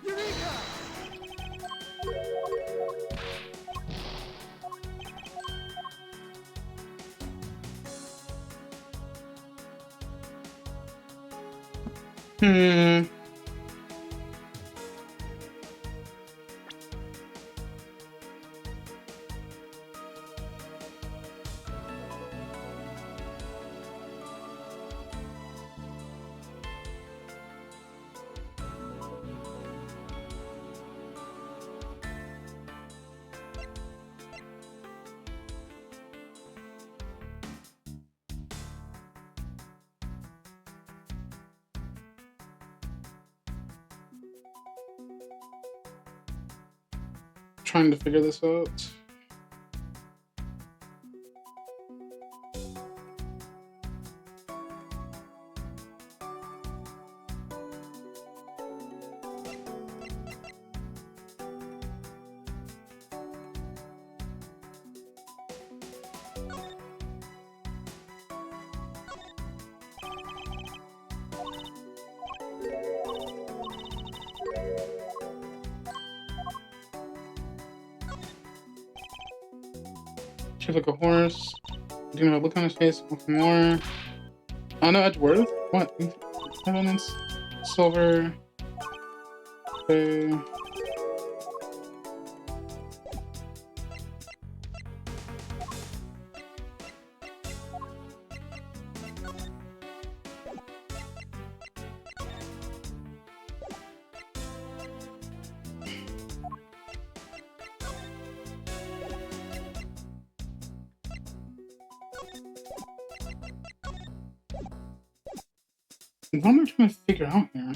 Eureka! trying to figure this out. Shaped like a horse. Demon have look on his face. Look for more. Oh no, Edgeworth. What? Evidence. Silver. Okay. What am I trying to figure out here?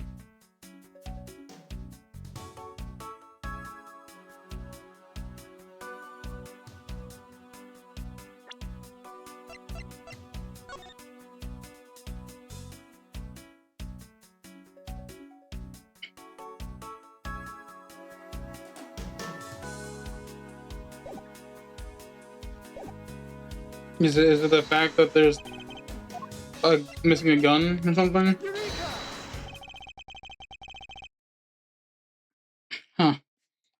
Is it the fact that there's missing a gun or something? Huh.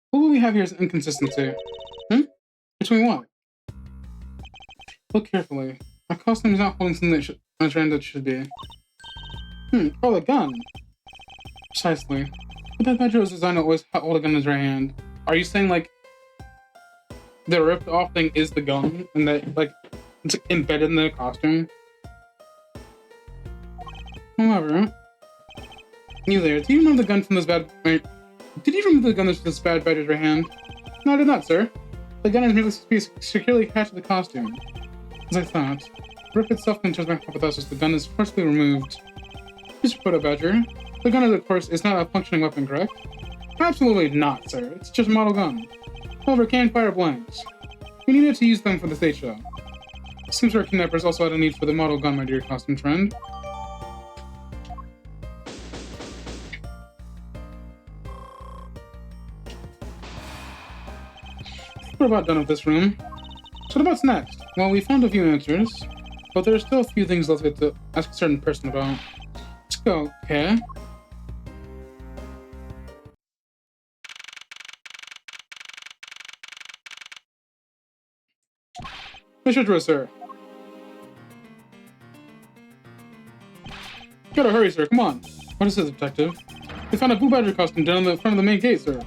What we have here is inconsistency. Between what? Look carefully. Our costume is not holding something that on a trend that should be. Oh, the gun. Precisely. But that badger was designed to always hold a gun in his right hand. Are you saying, like, the ripped off thing is the gun, and that, like, it's embedded in the costume? However, you there, do you remember the gun from this bad... Did you remember the gun from this bad badger's right hand? No, I did not, sir. The gun is merely securely attached to the costume. As I thought, the rip itself concerns my hypothesis the gun is forcibly removed. Mr. Proto Badger, the gun, of course, is not a functioning weapon, correct? Absolutely not, sir. It's just a model gun. However, it can fire blanks. We needed to use them for the stage show. It seems our kidnappers also had a need for the model gun, my dear costume friend. We're about done with this room. So what's next? Well, we found a few answers, but there are still a few things left to ask a certain person about. Let's go, okay? Mr. Edgeworth, sir. Gotta hurry, sir. Come on. What is this, detective? They found a blue badger costume down in the front of the main gate, sir.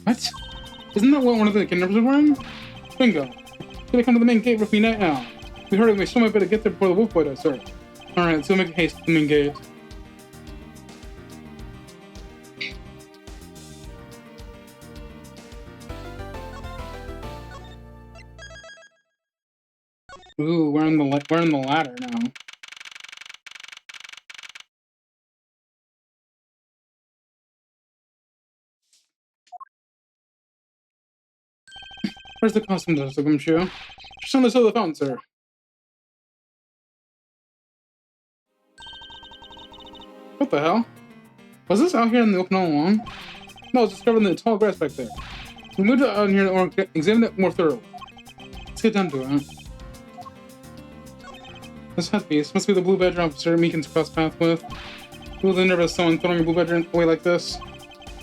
What? Isn't that what one of the kidnappers was wearing? Bingo. They come to the main gate with me now. We heard it, we still might better get there before the wolf boy does, sir. Alright, so make haste to the main gate. Ooh, we're in the ladder now. Where's the costume desk, Gumshoe? Just on the side of the fountain, sir. What the hell? Was this out here in the open all along? No, it's discovered in the tall grass back there. We moved it out here to examine it more thoroughly. Let's get down to it. This headpiece must be the blue badger officer Meekins crossed path with. It was nervous someone throwing a blue badger away like this.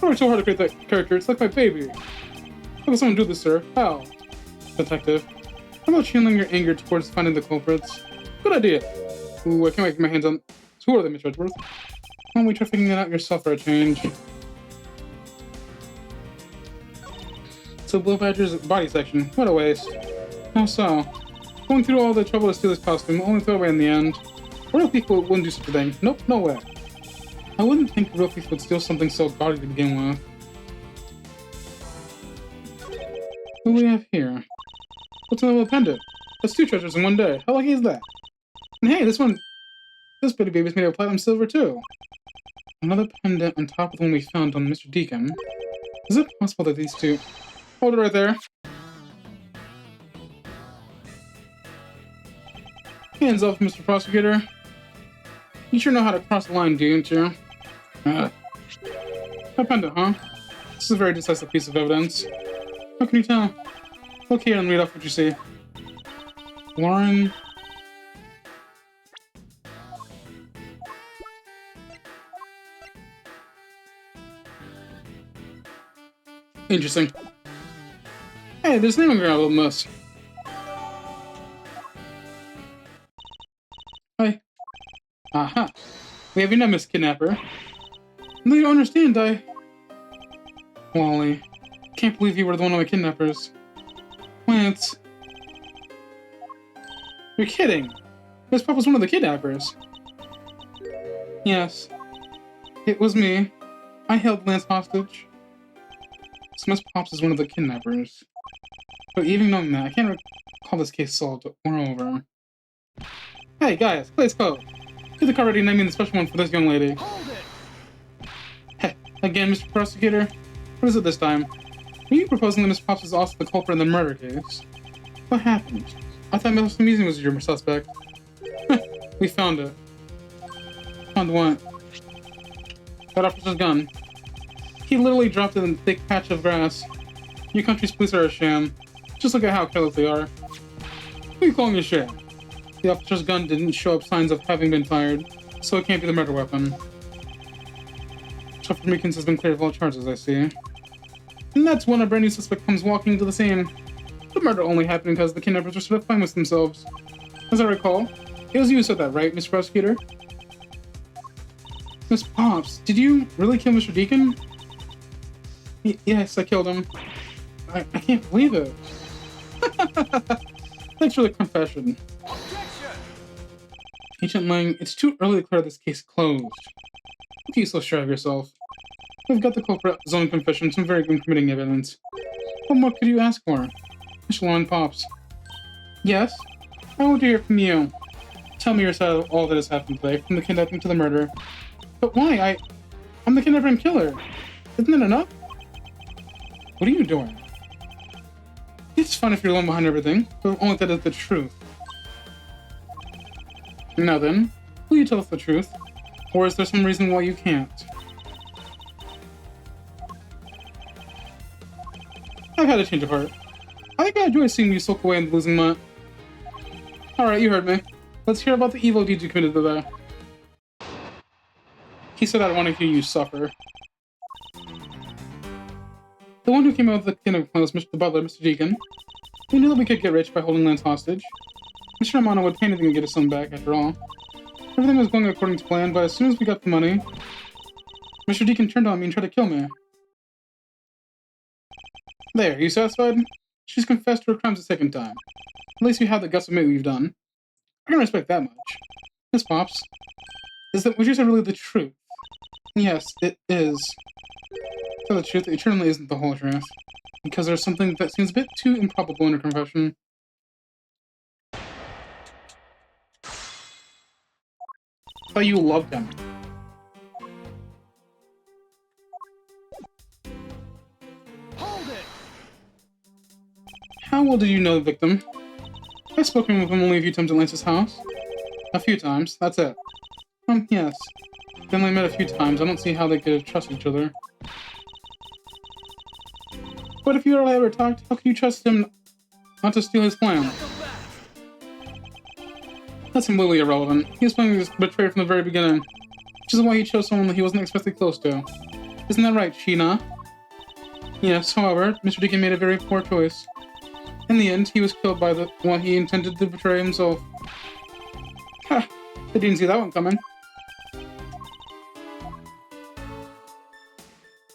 I worked so hard to create that character, it's like my baby. How can someone do this, sir? How? Detective. How about channeling your anger towards finding the culprits? Good idea. Ooh, I can't make my hands on... So who are they, Mr. Edgeworth? Why don't we try figuring it out yourself for a change? So Blue Badger's body section. What a waste. How so? Going through all the trouble to steal this costume, only throw away in the end. A real thief wouldn't do such a thing. Nope, no way. I wouldn't think a real thief would steal something so gaudy to begin with. What do we have here? What's in the little pendant? That's 2 treasures in one day. How lucky is that? And hey, this pretty baby's made of platinum silver too. Another pendant on top of the one we found on Mr. Deacon. Is it possible that these two... Hold it right there. Hands off, Mr. Prosecutor. You sure know how to cross the line, don't you? Appendant, huh? This is a very decisive piece of evidence. How can you tell? Look here and read off what you see. Lauren. Interesting. Hey, there's name gravel on this. Hi. Aha. We have your name, Miss Kidnapper. No, you don't understand, Wally. Can't believe you were the one of the kidnappers. Lance. You're kidding. Miss Pop was one of the kidnappers. Yes. It was me. I held Lance hostage. So Miss Pops is one of the kidnappers. But even knowing that, I can't recall this case solved or over. Hey guys, please go. Get the car ready and I mean the special one for this young lady. Hold it! Hey, again, Mr. Prosecutor? What is it this time? Are you proposing that Miss Pops is also the culprit in the murder case? What happened? I thought Mr. Museum was your suspect. We found it. Found what? That officer's gun. He literally dropped it in a thick patch of grass. Your country's police are a sham. Just look at how careless they are. Who are you calling a sham? The officer's gun didn't show up signs of having been fired, so it can't be the murder weapon. Sheriff Meekins has been cleared of all charges, I see. And that's when a brand new suspect comes walking into the scene. The murder only happened because the kidnappers were sort of fine with themselves. As I recall, it was you who said that, right, Mr. Prosecutor? Miss Pops, did you really kill Mr. Deacon? Yes, I killed him. I can't believe it. Thanks for the confession. Objection! Agent Lang, it's too early to declare this case closed. Don't you so sure of yourself? We've got the culprit's own confession, some very incriminating evidence. What more could you ask for? Michelin Pops. Yes? I want to hear from you. Tell me your side of all that has happened today, from the kidnapping to the murder. But why? I'm the kidnapper and killer. Isn't that enough? What are you doing? It's fun if you're alone behind everything, but only that is the truth. Now then, will you tell us the truth? Or is there some reason why you can't? I've had a change of heart. I think I enjoy seeing you sulk away and losing my... Alright, you heard me. Let's hear about the evil deeds you committed today. He said I don't want to hear you suffer. The one who came out with the kidnapping plan was the butler, Mr. Deacon. We knew that we could get rich by holding Lance hostage. Mr. Amano would pay anything to get his son back, after all. Everything was going according to plan, but as soon as we got the money, Mr. Deacon turned on me and tried to kill me. There, you satisfied? She's confessed to her crimes a second time. At least you have the guts to admit what you've done. I can respect that much. Miss Pops, is that what you said really the truth? Yes, it is. To tell the truth, it certainly isn't the whole truth. Because there's something that seems a bit too improbable in her confession. But you loved him. Hold it! How well did you know the victim? I've spoken with him only a few times at Lance's house. A few times, that's it. Yes. They only met a few times. I don't see how they could have trusted each other. But if you all ever talked, how could you trust him not to steal his plan? That's completely irrelevant. He was planning to betray from the very beginning, which is why he chose someone that he wasn't expected close to. Isn't that right, Sheena? Yes, however, Mr. Deacon made a very poor choice. In the end, he was killed by the one he intended to betray himself. Ha! I didn't see that one coming.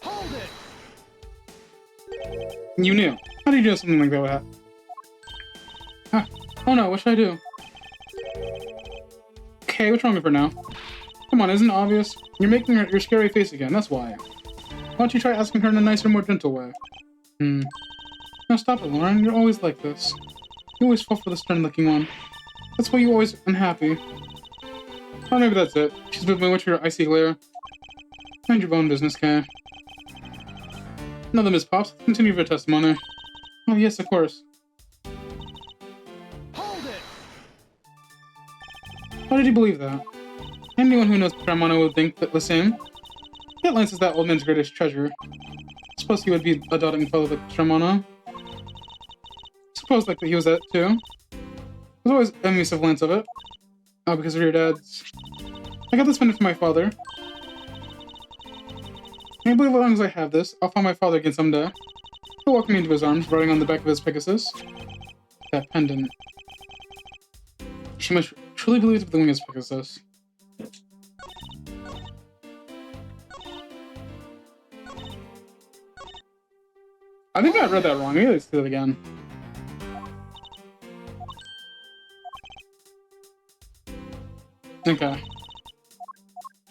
Hold it! You knew. How did you do something like that with that? Ah, oh no, what should I do? Okay, what's wrong with her now? Come on, isn't it obvious? You're making her your scary face again, that's why. Why don't you try asking her in a nicer, more gentle way? Now stop it, Lauren. You're always like this. You always fall for the stern-looking one. That's why you're always unhappy. Or maybe that's it. She's moved my way to your icy glare. Mind your own business, Kay. Now then, Miss Pops, continue with your testimony. Oh yes, of course. Hold it! Why did you believe that? Anyone who knows Ramona would think that the same. Yet Lance is that old man's greatest treasure. Suppose he would be a doubting fellow like Ramona. Suppose like that he was that too. I was always envious of Lance of it. Oh, because of your dad's. I got this pendant from my father. I believe as long as I have this, I'll find my father again someday. He'll welcome me into his arms, riding on the back of his Pegasus. That pendant. She must truly believe that the wing is Pegasus. I think I read that wrong. Maybe let's do it again. Okay.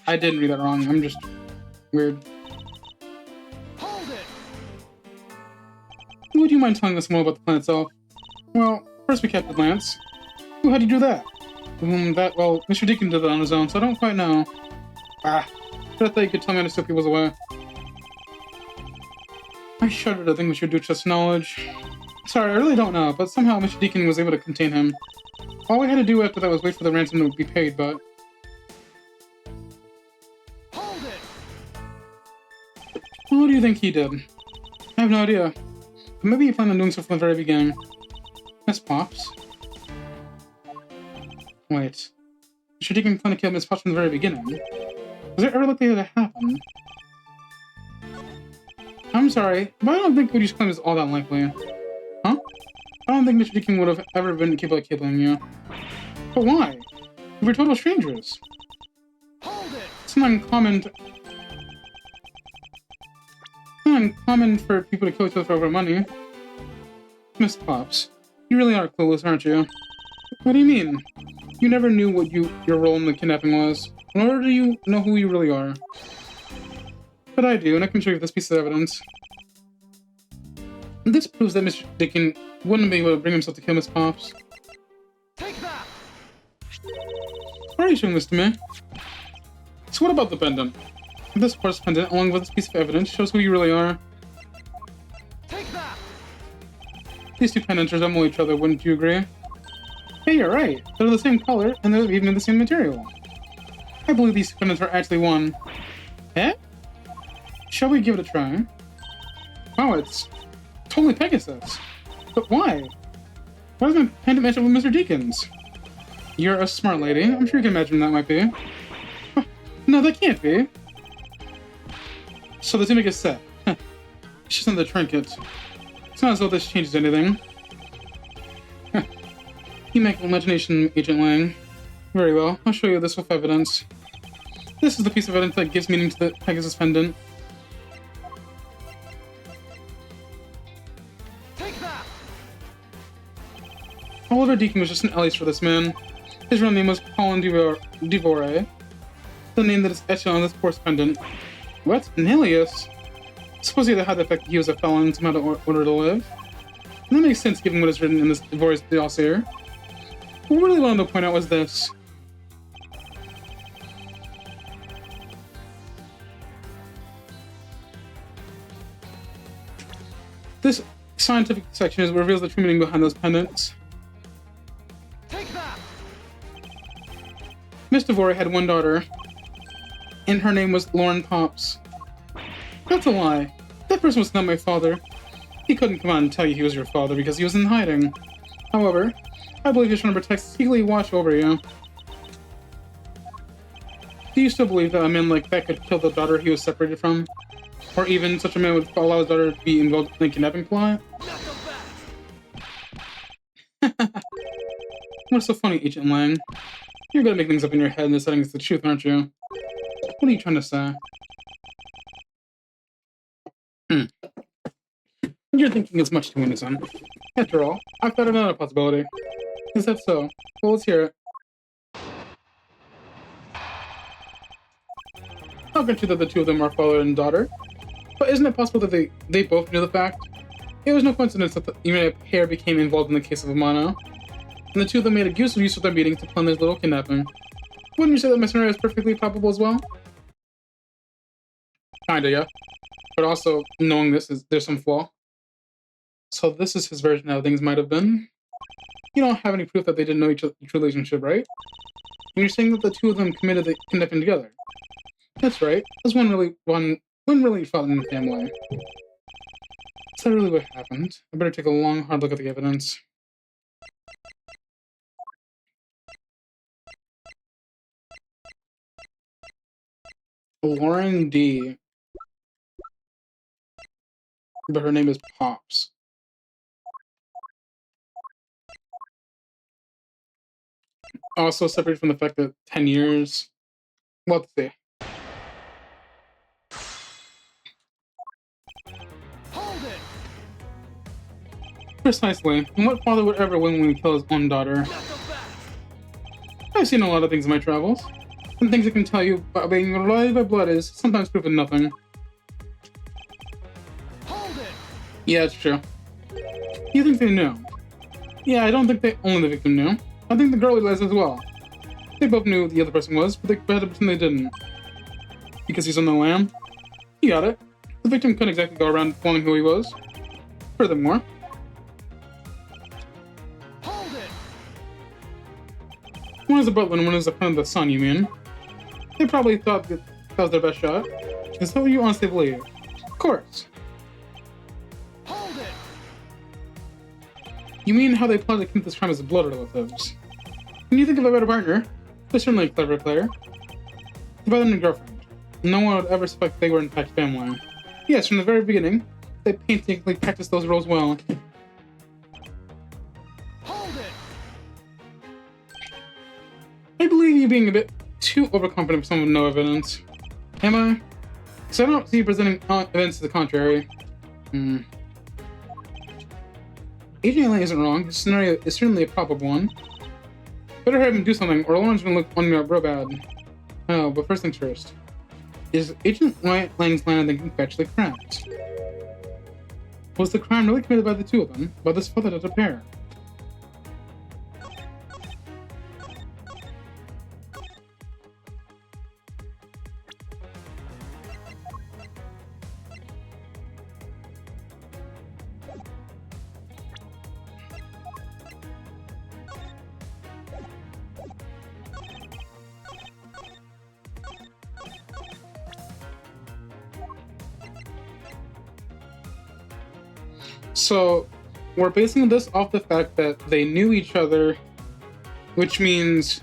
I didn't read that wrong. I'm just weird. Hold it! Would you mind telling us more about the plan itself? Well, first we captured Lance. Ooh, how'd you do that? Well, Mr. Deacon did that on his own, so I don't quite know. I thought you could tell me how to steal people's away. I shudder to think Mr. Duchess' knowledge. Sorry, I really don't know, but somehow Mr. Deacon was able to contain him. All we had to do after that was wait for the ransom to be paid, but... Hold it! What do you think he did? I have no idea. But maybe he planned on doing so from the very beginning. Miss Pops? Wait. Mr. Deacon planned to kill Miss Pops from the very beginning? Was there ever likely to happen? I'm sorry, but I don't think what you claim is all that likely. Huh? I don't think Mr. Deacon would have ever been capable of killing you. But why? We're total strangers. Hold it! It's not uncommon for people to kill each other for over money. Miss Pops, you really are clueless, aren't you? What do you mean? You never knew what your role in the kidnapping was, nor do you know who you really are. But I do, and I can show you this piece of evidence. This proves that Mr. Deacon wouldn't be able to bring himself to kill Miss Pops. Take that! Why are you showing this to me? So what about the pendant? This horse pendant, along with this piece of evidence, shows who you really are. Take that! These two pendants resemble each other, wouldn't you agree? Hey, you're right. They're the same color, and they're even the same material. I believe these two pendants are actually one. Eh? Shall we give it a try? Wow, it's totally Pegasus. But why? Why does my pendant match up with Mr. Deacon's? You're a smart lady. I'm sure you can imagine that might be. No, that can't be. So the two make a set. It's just another trinket. It's not as though this changes anything. You make imagination, Agent Lang. Very well. I'll show you this with evidence. This is the piece of evidence that gives meaning to the Pegasus pendant. Take that! Oliver Deacon was just an alias for this man. His real name was Colin Devore, the name that is etched on this horse pendant. What? An alias? Suppose he had the fact that he was a felon, somehow to order to live. And that makes sense given what is written in this Devore's dossier. What we really wanted to point out was this. This scientific section reveals the true meaning behind those pendants. Take that! Miss Devore had one daughter, and her name was Lauren Pops. That's a lie. That person was not my father. He couldn't come out and tell you he was your father because he was in hiding. However, I believe he's trying to protect, secretly watch over you. Do you still believe that a man like that could kill the daughter he was separated from? Or even such a man would allow his daughter to be involved in a kidnapping plot? What's so funny, Agent Lang? You're gonna make things up in your head and deciding it's the truth, aren't you? What are you trying to say? You're thinking it's much too innocent. After all, I've got another possibility. Is that so? Well, let's hear it. I'll grant you that the two of them are father and daughter. But isn't it possible that they both knew the fact? It was no coincidence that even a pair became involved in the case of Amano. And the two of them made a useful use of their meetings to plan this little kidnapping. Wouldn't you say that my scenario is perfectly probable as well? Kinda, yeah. But also, knowing this, there's some flaw. So this is his version of how things might have been. You don't have any proof that they didn't know each relationship, right? And you're saying that the two of them committed the kidnapping together. That's right. There's one really fought in the family. Is that really what happened? I better take a long, hard look at the evidence. Lauren D. But her name is Pops. Also separated from the fact that 10 years. Let's see. Hold it! Precisely. And what father would ever willingly kill his own daughter? Not so fast! I've seen a lot of things in my travels. Some things I can tell you about being related by blood is sometimes proven nothing. Hold it! Yeah, it's true. You think they knew? Yeah, I don't think only the victim knew. I think the girl realized as well. They both knew who the other person was, but they had to pretend they didn't. Because he's on the lam? You got it. The victim couldn't exactly go around telling who he was. Furthermore, Hold it! one is a butler and one is a friend of the son, you mean? They probably thought that was their best shot. Is that what you honestly believe? Of course. Hold it! You mean how they plotted to commit this crime as blood relatives? When you think of a better partner, they're certainly clever, Claire. The brother and girlfriend. No one would ever suspect they were in fact family. Yes, from the very beginning, they painstakingly practiced those roles well. Hold it! I believe you being a bit too overconfident for someone with no evidence. Am I? Because I don't see you presenting evidence to the contrary. Agent Elaine isn't wrong. This scenario is certainly a probable one. Better have him do something, or Lauren's gonna look on me up real bad. Oh, but first things first. Is Agent Lang's line of thinking actually correct? Was the crime really committed by the two of them, by this father-daughter pair? So, we're basing this off the fact that they knew each other, which means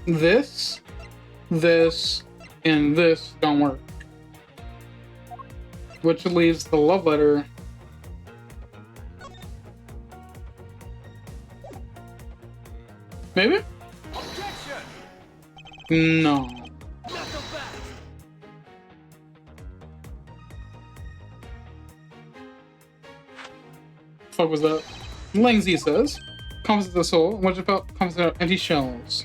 this, and this don't work. Which leaves the love letter. Maybe? Objection! No. Not so fast! Fuck was that? Lang Z says, composite of the soul, what about composite of empty shells?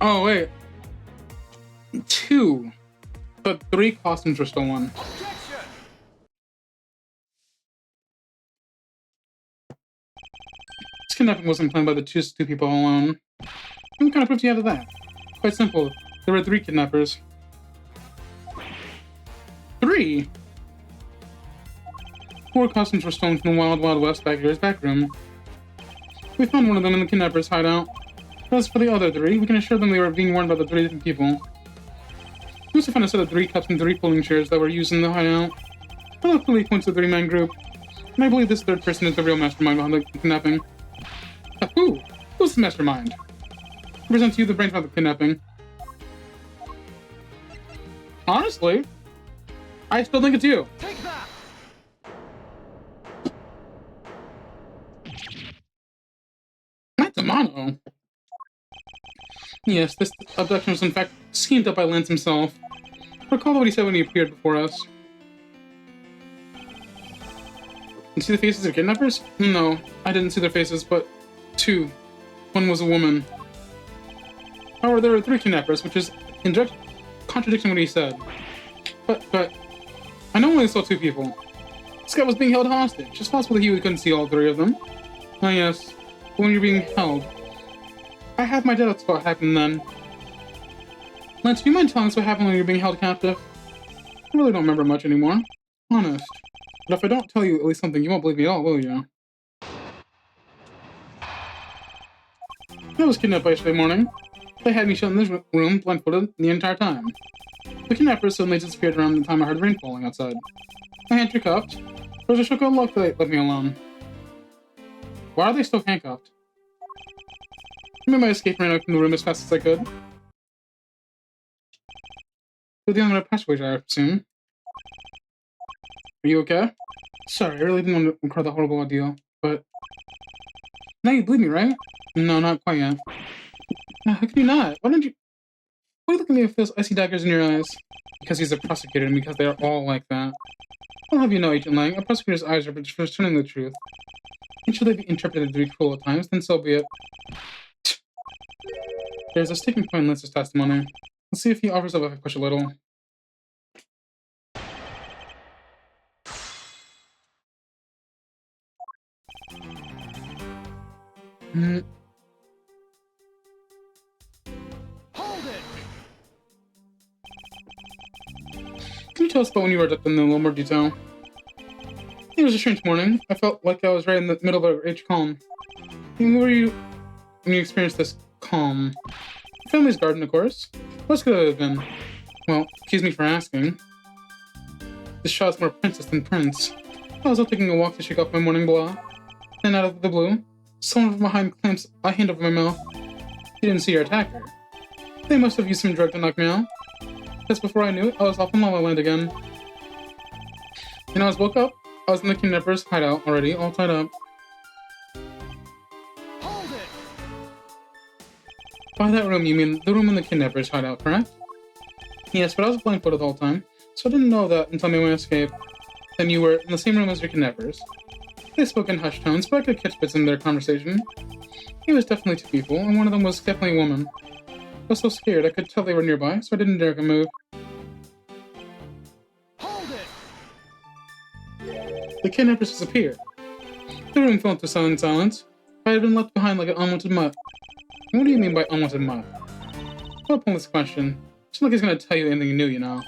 Oh, wait. 2. But 3 costumes were stolen. Objection! This kidnapping wasn't planned by the two people alone. What kind of proof do you have of that? Quite simple. There were 3 kidnappers. 3? 4 costumes were stolen from the Wild Wild West backyard's back room. We found one of them in the kidnappers' hideout. As for the other 3, we can assure them they were being worn by the 3 different people. We also found a set of 3 cups and 3 pulling chairs that were used in the hideout. That clearly points to the 3-man group. And I believe this third person is the real mastermind behind the kidnapping. Who? Who's the mastermind? I present to you the brains behind the kidnapping. Honestly, I still think it's you. Take that! Not Tamano. Yes, this abduction was in fact schemed up by Lance himself. Recall what he said when he appeared before us. You see the faces of kidnappers? No, I didn't see their faces, but two. One was a woman. However, there were 3 kidnappers, which is in direct contradiction what he said. But, I know only saw 2 people. This guy was being held hostage. It's possible that he couldn't see all 3 of them. Ah, yes. But when you're being held, I have my doubts about what happened then. Lance, do you mind telling us what happened when you were being held captive? I really don't remember much anymore. Honest. But if I don't tell you at least something, you won't believe me at all, will you? I was kidnapped yesterday morning. They had me shut in this room, blindfolded, the entire time. The kidnappers suddenly disappeared around the time I heard rain falling outside. My hands were cuffed. There was a shock of luck that they left me alone. Why are they still handcuffed? I made my escape and ran out from the room as fast as I could. Through the underground passageway, I assume. Are you okay? Sorry, I really didn't want to incur the horrible ordeal, but... Now you believe me, right? No, not quite yet. How can you not? Why are you looking at me with those icy daggers in your eyes? Because he's a prosecutor and because they are all like that. I'll have you know, Agent Lang, a prosecutor's eyes are for discerning the truth. And should they be interpreted to be cruel at times, then so be it. There's a sticking point in Lance's testimony. Let's see if he offers up if I push a little. Hold it! Can you tell us about when you were abducted in a little more detail? It was a strange morning. I felt like I was right in the middle of a rage calm. And where were you when you experienced this calm? Family's garden, of course. What could it have been? Well, excuse me for asking. This shot's more princess than prince. I was out taking a walk to shake off my morning blah. Then out of the blue, someone from behind clamps a hand over my mouth. You didn't see your attacker. They must have used some drug to knock me out. Just before I knew it, I was off in La La Land again. And as I woke up, I was in the kidnappers' hideout already, all tied up. Hold it! By that room, you mean the room in the kidnappers' hideout, correct? Yes, but I was blindfolded the whole time, so I didn't know that until I made my escape. Then you were in the same room as your kidnappers. They spoke in hushed tones, but I could catch bits in their conversation. It was definitely 2 people, and one of them was definitely a woman. I was so scared I could tell they were nearby, so I didn't dare to move. Hold it! The kidnappers disappeared. The room fell into silence. I had been left behind like an unwanted mutt. What do you mean by unwanted mutt? Don't pull this question. It's not like he's gonna tell you anything new, you know.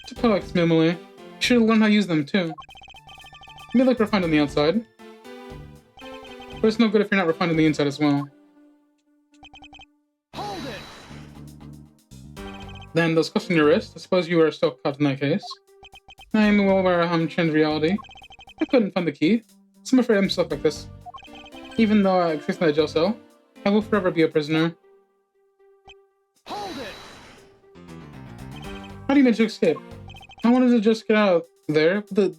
To put like minimally, you should learn how to use them too. You may look refined on the outside, but it's no good if you're not refined on the inside as well. Hold it! Then those cuffs on your wrist, I suppose you are still caught in that case. I am well aware of Chen's reality. I couldn't find the key, so I'm afraid I'm stuck like this. Even though I exist in that jail cell, I will forever be a prisoner. Hold it! How do you manage to escape? I wanted to just get out there, but the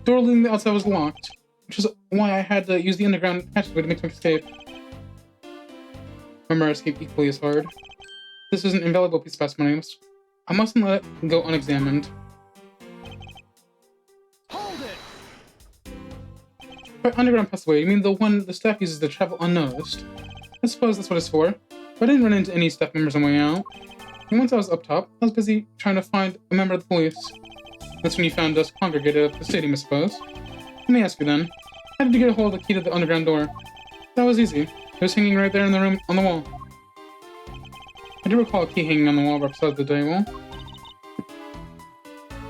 door leading outside was locked, which is why I had to use the underground passageway to make my escape. Remember, I escaped equally as hard. This is an invaluable piece of testimony. I mustn't let it go unexamined. Hold it! By underground passageway, you mean the one the staff uses to travel unnoticed? I suppose that's what it's for. But I didn't run into any staff members on my way out. And once I was up top, I was busy trying to find a member of the police. That's when you found us congregated at the stadium, I suppose. Let me ask you then, how did you get a hold of the key to the underground door? That was easy. It was hanging right there in the room on the wall. I do recall a key hanging on the wall right beside the table.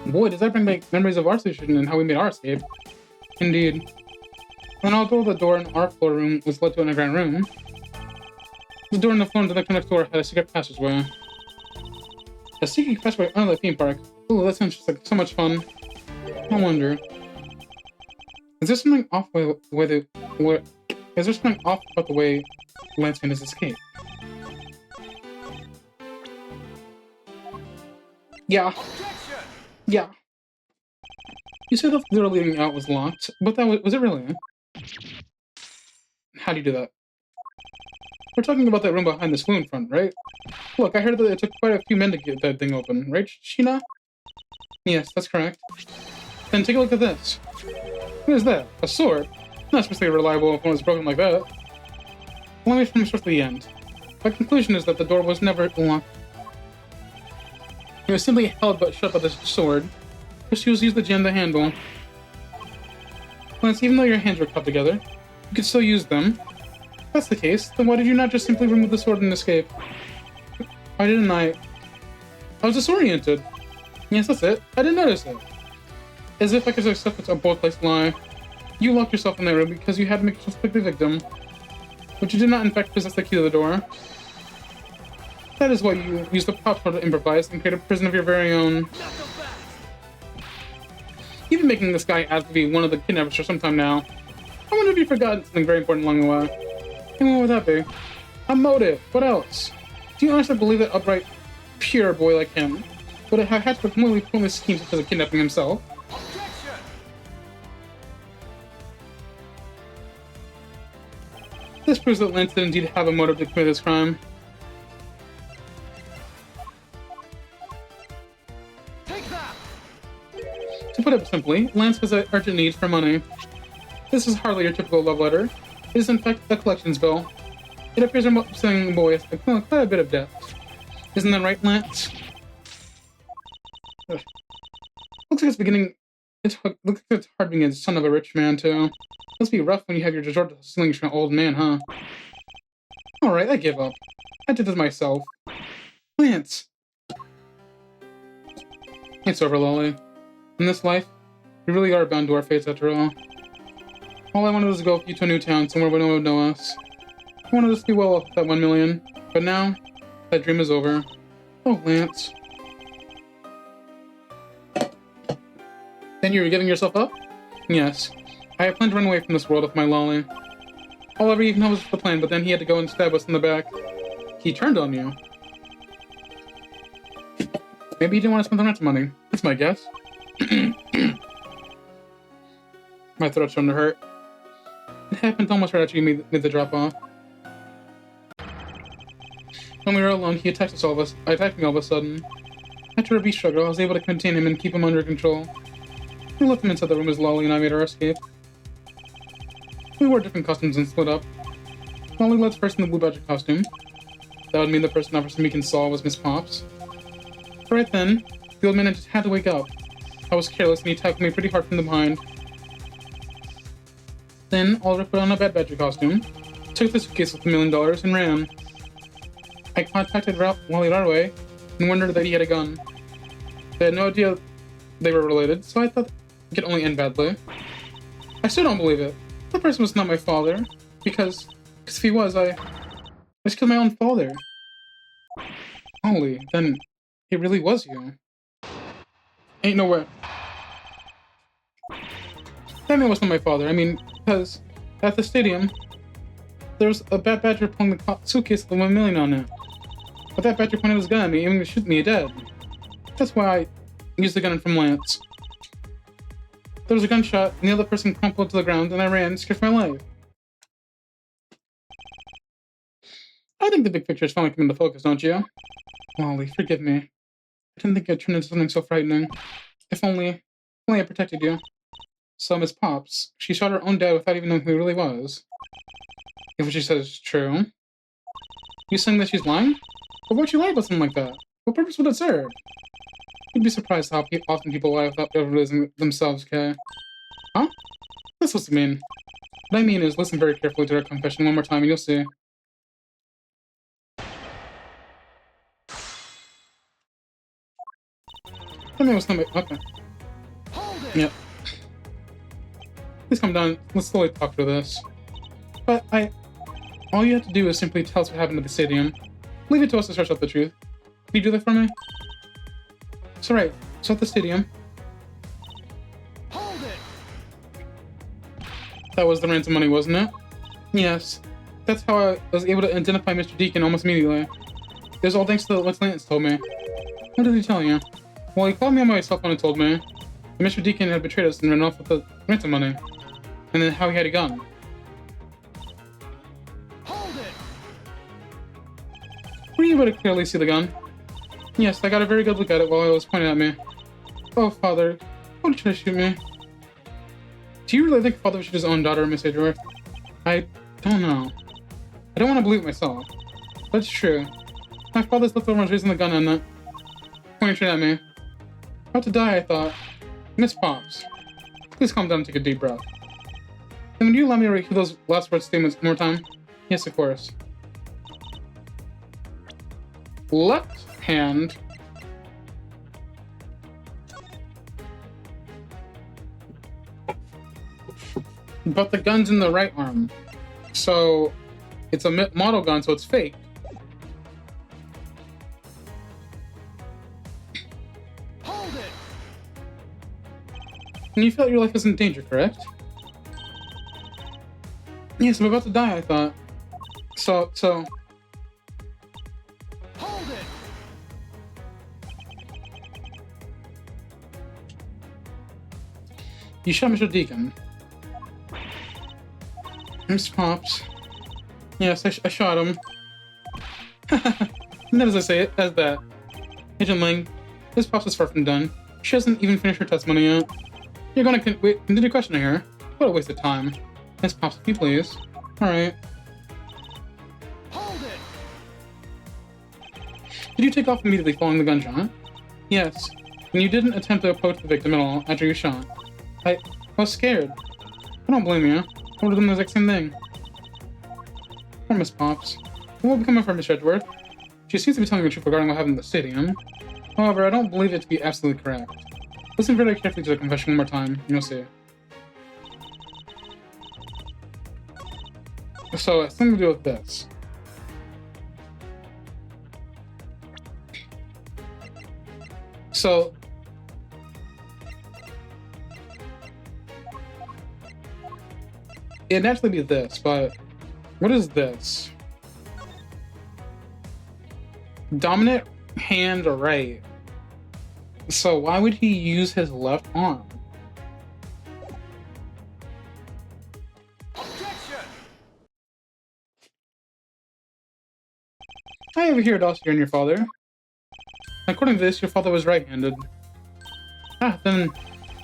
Boy, does that bring back memories of our situation and how we made our escape. Indeed. And although the door in our floor room was led to an underground room, the door in the floor into the next door had a secret passageway. A secret passageway under the theme park. Ooh, that sounds just like so much fun. I wonder. Is there something off is there something off about the way Lance made his escape? Yeah. Objection! Yeah. You said the door leading out was locked, but that was it really? How do you do that? We're talking about that room behind the saloon front, right? Look, I heard that it took quite a few men to get that thing open, right, Sheena? Yes, that's correct. Then take a look at this. What is that? A sword? Not especially reliable if one was broken like that. Let me finish with the end. My conclusion is that the door was never locked. It was simply held but shut by this sword. First, you use the jam to handle. Lance, even though your hands were cupped together, you could still use them. If that's the case, then why did you not just simply remove the sword and escape? Why didn't I? I was disoriented. Yes, that's it. I didn't notice it. As if I could accept it's a bold-placed lie. You locked yourself in that room because you had to make yourself like the victim. But you did not in fact possess the key to the door. That is why you used the pop sword to improvise and create a prison of your very own. You've been making this guy out to be one of the kidnappers for some time now. I wonder if you've forgotten something very important along the way. And what would that be? A motive. What else? Do you honestly believe that upright, pure boy like him would have had to completely pointless schemes such as a kidnapping himself? Objection! This proves that Lance did indeed have a motive to commit this crime. Take that! To put it simply, Lance has an urgent need for money. This is hardly your typical love letter. It is in fact a collections bill. It appears our selling boy has quite a bit of debt. Isn't that right, Lance? Ugh. Looks like it's beginning. Looks like it's hard being a son of a rich man too. Must be rough when you have your resort to stealing from an old man, huh? Alright, I give up. I did this myself. Lance! It's over, Lolly. In this life, we really are bound to our fates after all. All I wanted was to go with you to a new town, somewhere where no one would know us. I wanted us to be well off with that 1 million, but now, that dream is over. Oh, Lance. Then you were giving yourself up? Yes. I had planned to run away from this world with my Lolly. All ever even was the plan, but then he had to go and stab us in the back. He turned on you. Maybe he didn't want to spend the rent money. That's my guess. My throat's starting to hurt. It happened almost right after you made the drop off. When we were alone, he attacked us all of us. Attacked me all of a sudden. After a brief struggle, I was able to contain him and keep him under control. We left him inside the room as Lolly and I made our escape. We wore different costumes and split up. Lolly led first in the blue badger costume. That would mean the first officer Meek and saw was Miss Pops. Right then, the old man just had to wake up. I was careless and he tackled me pretty hard from the behind. Then, Oliver put on a bad badger costume, took the suitcase with $1 million, and ran. I contacted Ralph Wally Larway and wondered that he had a gun. They had no idea they were related, so I thought it could only end badly. I still don't believe it. That person was not my father, because if he was, I just killed my own father. Holy, then it really was you. Ain't no way. That man was not my father. I mean, because at the stadium, there was a bad badger pulling the suitcase with $1 million on it. But that badger pointed his gun at me, aiming to shoot me dead. That's why I used the gun from Lance. There was a gunshot, and the other person crumpled to the ground, and I ran, scared for my life. I think the big picture is finally coming into focus, don't you? Wally, forgive me. I didn't think I'd turn into something so frightening. If only I protected you. So Miss Pops, she shot her own dad without even knowing who he really was. If what she says is true. You saying that she's lying? But why'd she lie about something like that? What purpose would it serve? You'd be surprised how often people lie without ever realizing themselves, Kay. Huh? What's this supposed to mean? What I mean is, listen very carefully to her confession one more time and you'll see. That man was not my... Okay. Hold it! Yep. Please come down. Let's slowly talk through this. But all you have to do is simply tell us what happened at the stadium. Leave it to us to search out the truth. Can you do that for me? So right, so at the stadium. Hold it! That was the ransom money, wasn't it? Yes. That's how I was able to identify Mr. Deacon almost immediately. It was all thanks to what Lance told me. What did he tell you? Well, he called me on my cell phone and told me that Mr. Deacon had betrayed us and ran off with the ransom money. And then how he had a gun. Hold it! Were you able to clearly see the gun? Yes, I got a very good look at it while it was pointed at me. Oh, Father, why did you try to shoot me? Do you really think Father would shoot his own daughter, Miss Edgeworth? I don't know. I don't want to believe it myself. That's true. My father's left over was raising the gun and pointing straight at me. About to die, I thought. Miss Pops, please calm down and take a deep breath. And would you allow me to repeat those last word statements one more time? Yes, of course. Left hand. But the gun's in the right arm. So, it's a model gun, so it's fake. Hold it! And you felt your life is in danger, correct? Yes, I'm about to die, I thought. So... Hold it! You shot Mr. Deacon. Miss Pops. Yes, I shot him. Not as I say it, as that. Agent Ling, Miss Pops is far from done. She hasn't even finished her testimony yet. You're gonna continue questioning her? What a waste of time. Miss Pops, if you please. Alright. Hold it! Did you take off immediately following the gunshot? Yes. And you didn't attempt to approach the victim at all after you shot. I was scared. I don't blame you. I would have done the exact same thing. Poor Miss Pops. What will become of her, Miss Edgeworth? She seems to be telling the truth regarding what happened in the stadium. However, I don't believe it to be absolutely correct. Listen very carefully to the confession one more time, and you'll see. So, it's something to do with this. So, it'd naturally be this, but what is this? Dominant hand right. So why would he use his left arm? Objection! I have here a dossier on your father. According to this, your father was right-handed. Ah, then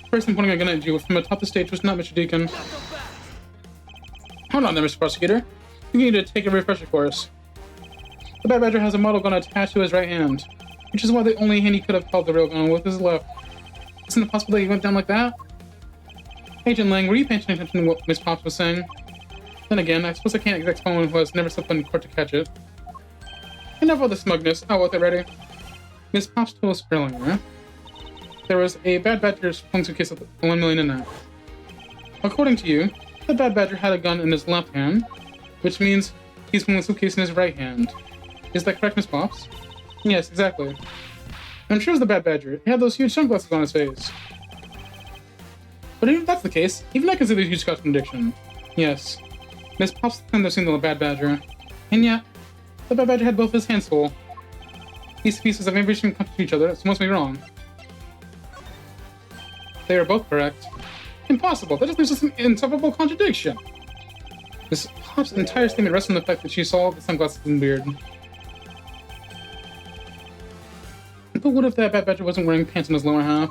the person pointing a gun at you from atop the stage was not Mr. Deacon. Now go back! Hold on there, Mr. Prosecutor. You need to take a refresher course. The Bad Badger has a model gun attached to his right hand, which is why the only hand he could have held the real gun with his left. Isn't it possible that he went down like that? Agent Lang, were you paying attention to what Miss Pops was saying? Then again, I suppose I can't exact someone who has never slept in court to catch it. Enough of the smugness, I'll get ready. Miss Pops told us earlier there was a Bad Badger's phone suitcase with 1 million in it. According to you, the Bad Badger had a gun in his left hand, which means he's holding the suitcase in his right hand. Is that correct, Miss Pops? Yes, exactly. I'm sure it was the Bad Badger. He had those huge sunglasses on his face. But even if that's the case, even I consider a huge contradiction. Yes. Miss Pops claimed to have seen the Bad Badger. And yet, the Bad Badger had both his hands full. These pieces of information come to each other, so must be wrong. They are both correct. Impossible! That just leaves us an insufferable contradiction! Miss Pops' entire statement rests on the fact that she saw the sunglasses and beard. But what if that Bad Badger wasn't wearing pants in his lower half?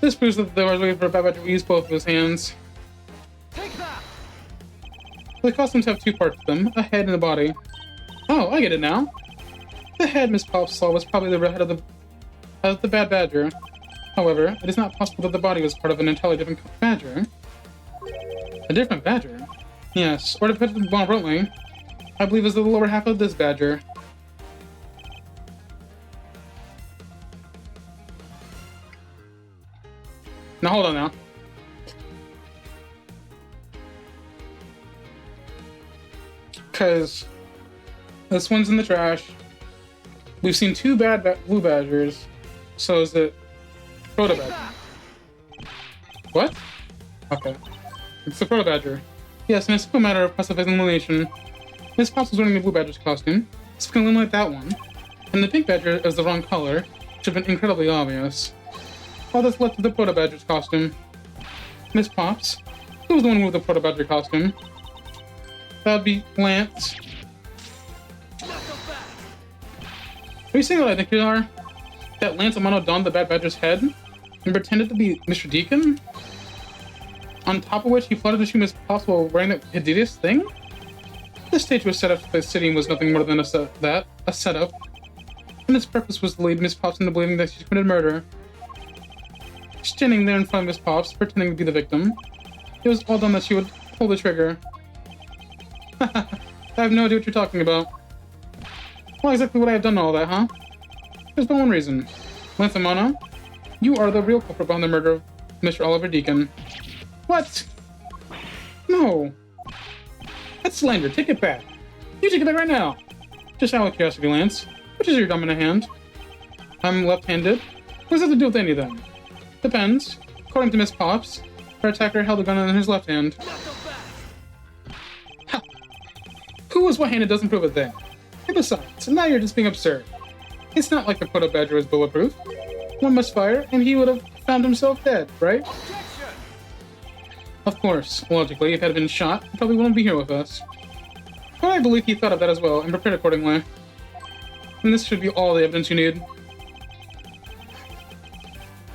This proves that there was a way for a Bad Badger to use both of his hands. Take that! The costumes have two parts to them, a head and a body. Oh, I get it now. The head Miss Pops saw was probably the head of the Bad Badger. However, it is not possible that the body was part of an entirely different badger. A different badger? Yes, or to put it more bluntly, I believe it's the lower half of this badger. Now hold on now. Because this one's in the trash. We've seen two blue badgers. So is it Proto Badger? What? Okay. It's the Proto Badger. Yes, and it's a matter of passive elimination. Miss Pops was wearing the blue badger's costume, so we can eliminate that one. And the pink badger is the wrong color, which would have been incredibly obvious. All that's left is the Proto Badger's costume. Miss Pops, who was the one with the Proto Badger costume? that would be Lance. Knuckle back. Are you saying that I think you are? That Lance Amano donned the Bad Badger's head and pretended to be Mr. Deacon? On top of which he flooded the shoe as possible wearing that hideous thing? This stage was set up for the city and was nothing more than a setup. And its purpose was to lead Miss Pops into believing that she committed murder. Standing there in front of Miss Pops, pretending to be the victim, it was all done that she would pull the trigger. I have no idea what you're talking about. Well, exactly what I have done all that, huh? There's but one reason. Lance Amano, you are the real culprit behind the murder of Mr. Oliver Deacon. What? No. That's slander. Take it back. You take it back right now. Just out of curiosity, Lance. Which is your dominant hand? I'm left-handed. What does that have to do with any of them? Depends. According to Miss Pops, her attacker held a gun in his left hand. Ha! Who was what-handed doesn't prove a thing. And besides, now you're just being absurd. It's not like the proto-badger was bulletproof. One must fire, and he would have found himself dead, right? Objection! Of course, logically, if he had been shot, he probably wouldn't be here with us. But I believe he thought of that as well, and prepared accordingly. And this should be all the evidence you need.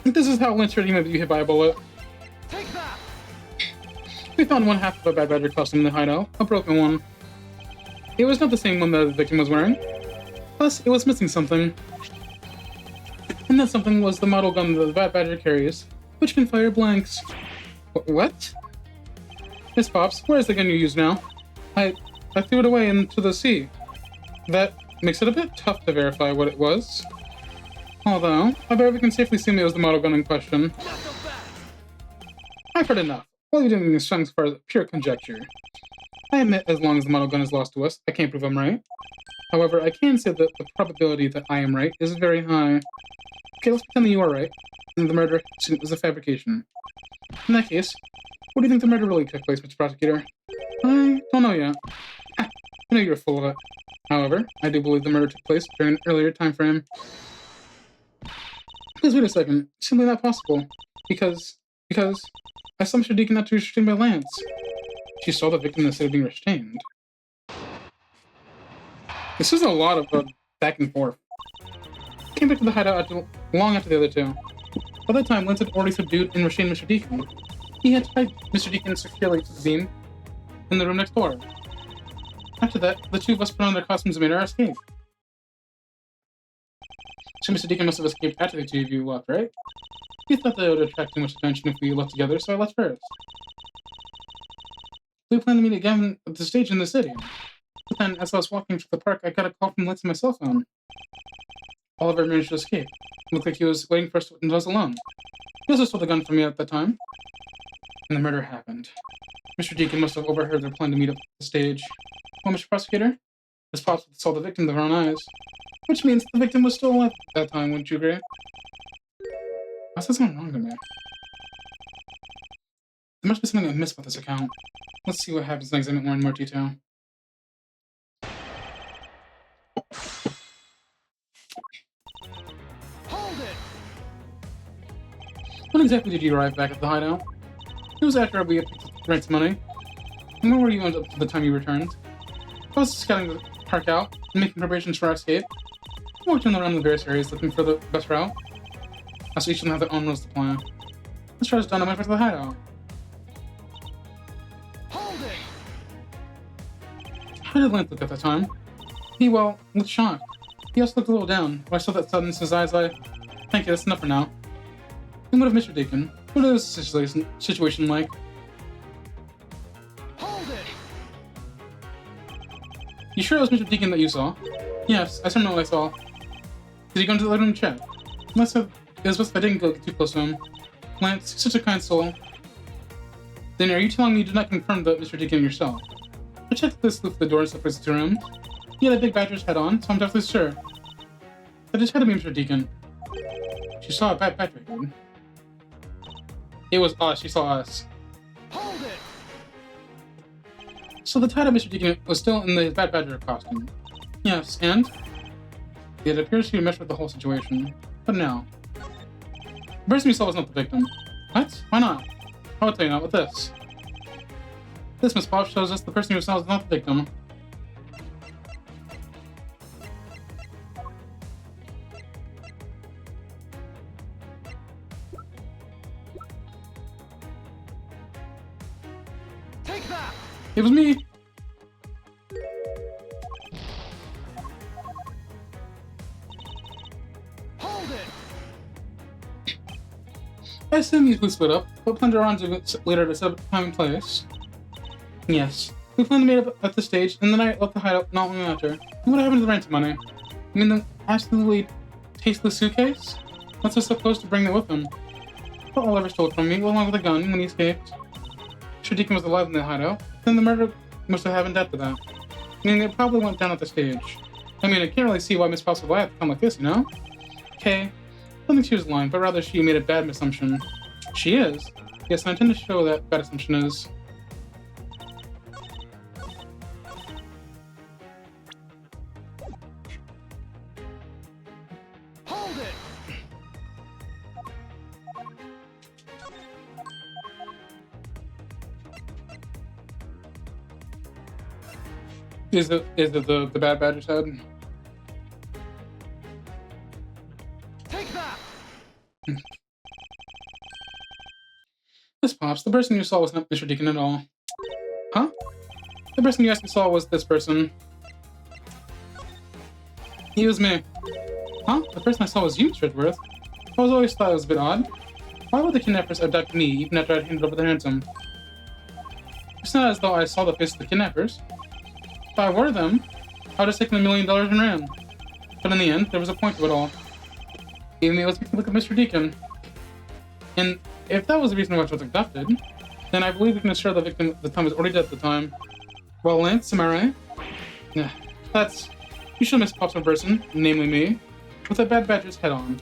This is how Lance heard he might be hit by a bullet. Take that! We found one half of a Bad Badger costume in the hideout, a broken one. It was not the same one that the victim was wearing. Plus, it was missing something. And that something was the model gun that the Bad Badger carries, which can fire blanks. What? Miss Pops, where is the gun you use now? I threw it away into the sea. That makes it a bit tough to verify what it was. Although, I bet we can safely assume it was the model gun in question. I've heard enough. All you're doing is strung as far as pure conjecture. I admit, as long as the model gun is lost to us, I can't prove I'm right. However, I can say that the probability that I am right is very high. Okay, let's pretend that you are right, and the murder was a fabrication. In that case, what do you think the murder really took place, Mr. Prosecutor? I don't know yet. I know you're full of it. However, I do believe the murder took place during an earlier time frame. Please wait a second. Simply not possible. Because I saw Mr. Deacon not to be restrained by Lance. She saw the victim instead of being restrained. This is a lot of back and forth. Came back to the hideout long after the other two. By that time, Lance had already subdued and restrained Mr. Deacon. He had tied Mr. Deacon securely to the beam in the room next door. After that, the two of us put on their costumes and made our escape. So Mr. Deacon must have escaped after the two of you left, right? He thought that it would attract too much attention if we left together, so I left first. We planned to meet again at the stage in the city. But then, as I was walking through the park, I got a call from Lance on my cell phone. Oliver managed to escape. It looked like he was waiting for us when I was alone. He also stole the gun from me at that time. And the murder happened. Mr. Deacon must have overheard their plan to meet up at the stage. Well, Mr. Prosecutor, it's possible to saw the victim with our own eyes. Which means the victim was still alive at that time, wouldn't you agree? Why's that sound wrong to me? There must be something I missed about this account. Let's see what happens next. I examine more in more detail. Hold it! When exactly did you arrive back at the hideout? It was after we had picked the rent's money. And where were you until the time you returned? I was scouting the park out and making preparations for our escape. I walked around the various areas looking for the best route. So each of them have their own rules to plan. This try was done, I went back to the hideout. Hold it! How did Lance look at that time? He, well, looked shocked. He also looked a little down. When I saw that sadness in his eyes, thank you, that's enough for now. And what of Mr. Deacon? What is this situation like? Hold it! You sure it was Mr. Deacon that you saw? Yes, I certainly know what I saw. Did he go into the living room to check? It was best if I didn't go too close to him. Lance, you're such a kind soul. Then are you telling me you did not confirm that Mr. Deacon yourself? I checked this through the door and separates the room. He had a big badger's head on, so I'm definitely sure. That just had to be Mr. Deacon. She saw a bad badger, dude. It was us, she saw us. Hold it! So the title of Mr. Deacon was still in the bad badger costume. Yes, and? It appears to messed with the whole situation. But now. The person we saw was not the victim. What? Why not? I will tell you now with this. This Miss Bob shows us the person who saw is not the victim. Take that! It was me! Hold it! I assume these we split up, but plan to rendezvous later to set up time and place. Yes. We plan to meet up at the stage, and then I left the hideout not long after. What happened to the ransom money? I mean the absolutely tasteless suitcase? What's was supposed to bring that with him? What Oliver stole from me, along with a gun, when he escaped. Sure Deacon was alive in the hideout, then the murder must have happened after that. I mean, it probably went down at the stage. I mean, I can't really see why Miss Potts would lie at a time like this, you know? Okay, I don't think she was lying, but rather she made a bad assumption. She is? Yes, and I intend to show that bad assumption is. Hold it! Is it the bad badger's head? Take that! Miss Pops, the person you saw was not Mr. Deacon at all. Huh? The person you actually saw was this person. He was me. Huh? The person I saw was you, Mr. Edgeworth. I was always thought it was a bit odd. Why would the kidnappers abduct me even after I'd handed over the ransom? It's not as though I saw the face of the kidnappers. If I were them, I would have taken $1 million and ran. But in the end, there was a point to it all. Even me, let's look at Mr. Deacon. And if that was the reason why I was abducted, then I believe we can assure the victim at the time was already dead at the time. Well, Lance, am I right? Yeah, that's... You should have Miss Pops one person, namely me, with a bad badger's head on.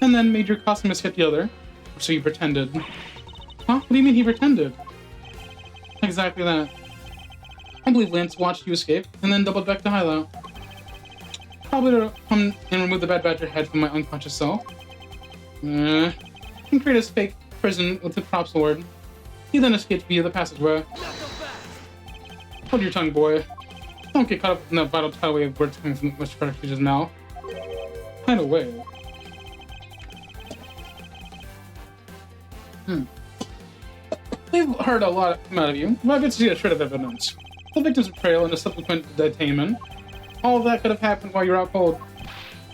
And then made your costume fit the other, so you pretended. Huh? What do you mean he pretended? Exactly that. I believe Lance watched you escape, and then doubled back to hideout. Probably to come and remove the bad badger head from my unconscious self. And create a fake prison with the prop sword. He then escaped via the passageway. Hold your tongue, boy. Don't get caught up in the vital tidal wave of words coming from Mr. Prosecutor's mouth. Kind of way. We've heard a lot come out of you, but I've yet to see a shred of evidence. The victim's betrayal and the subsequent detainment. All of that could have happened while you were out cold.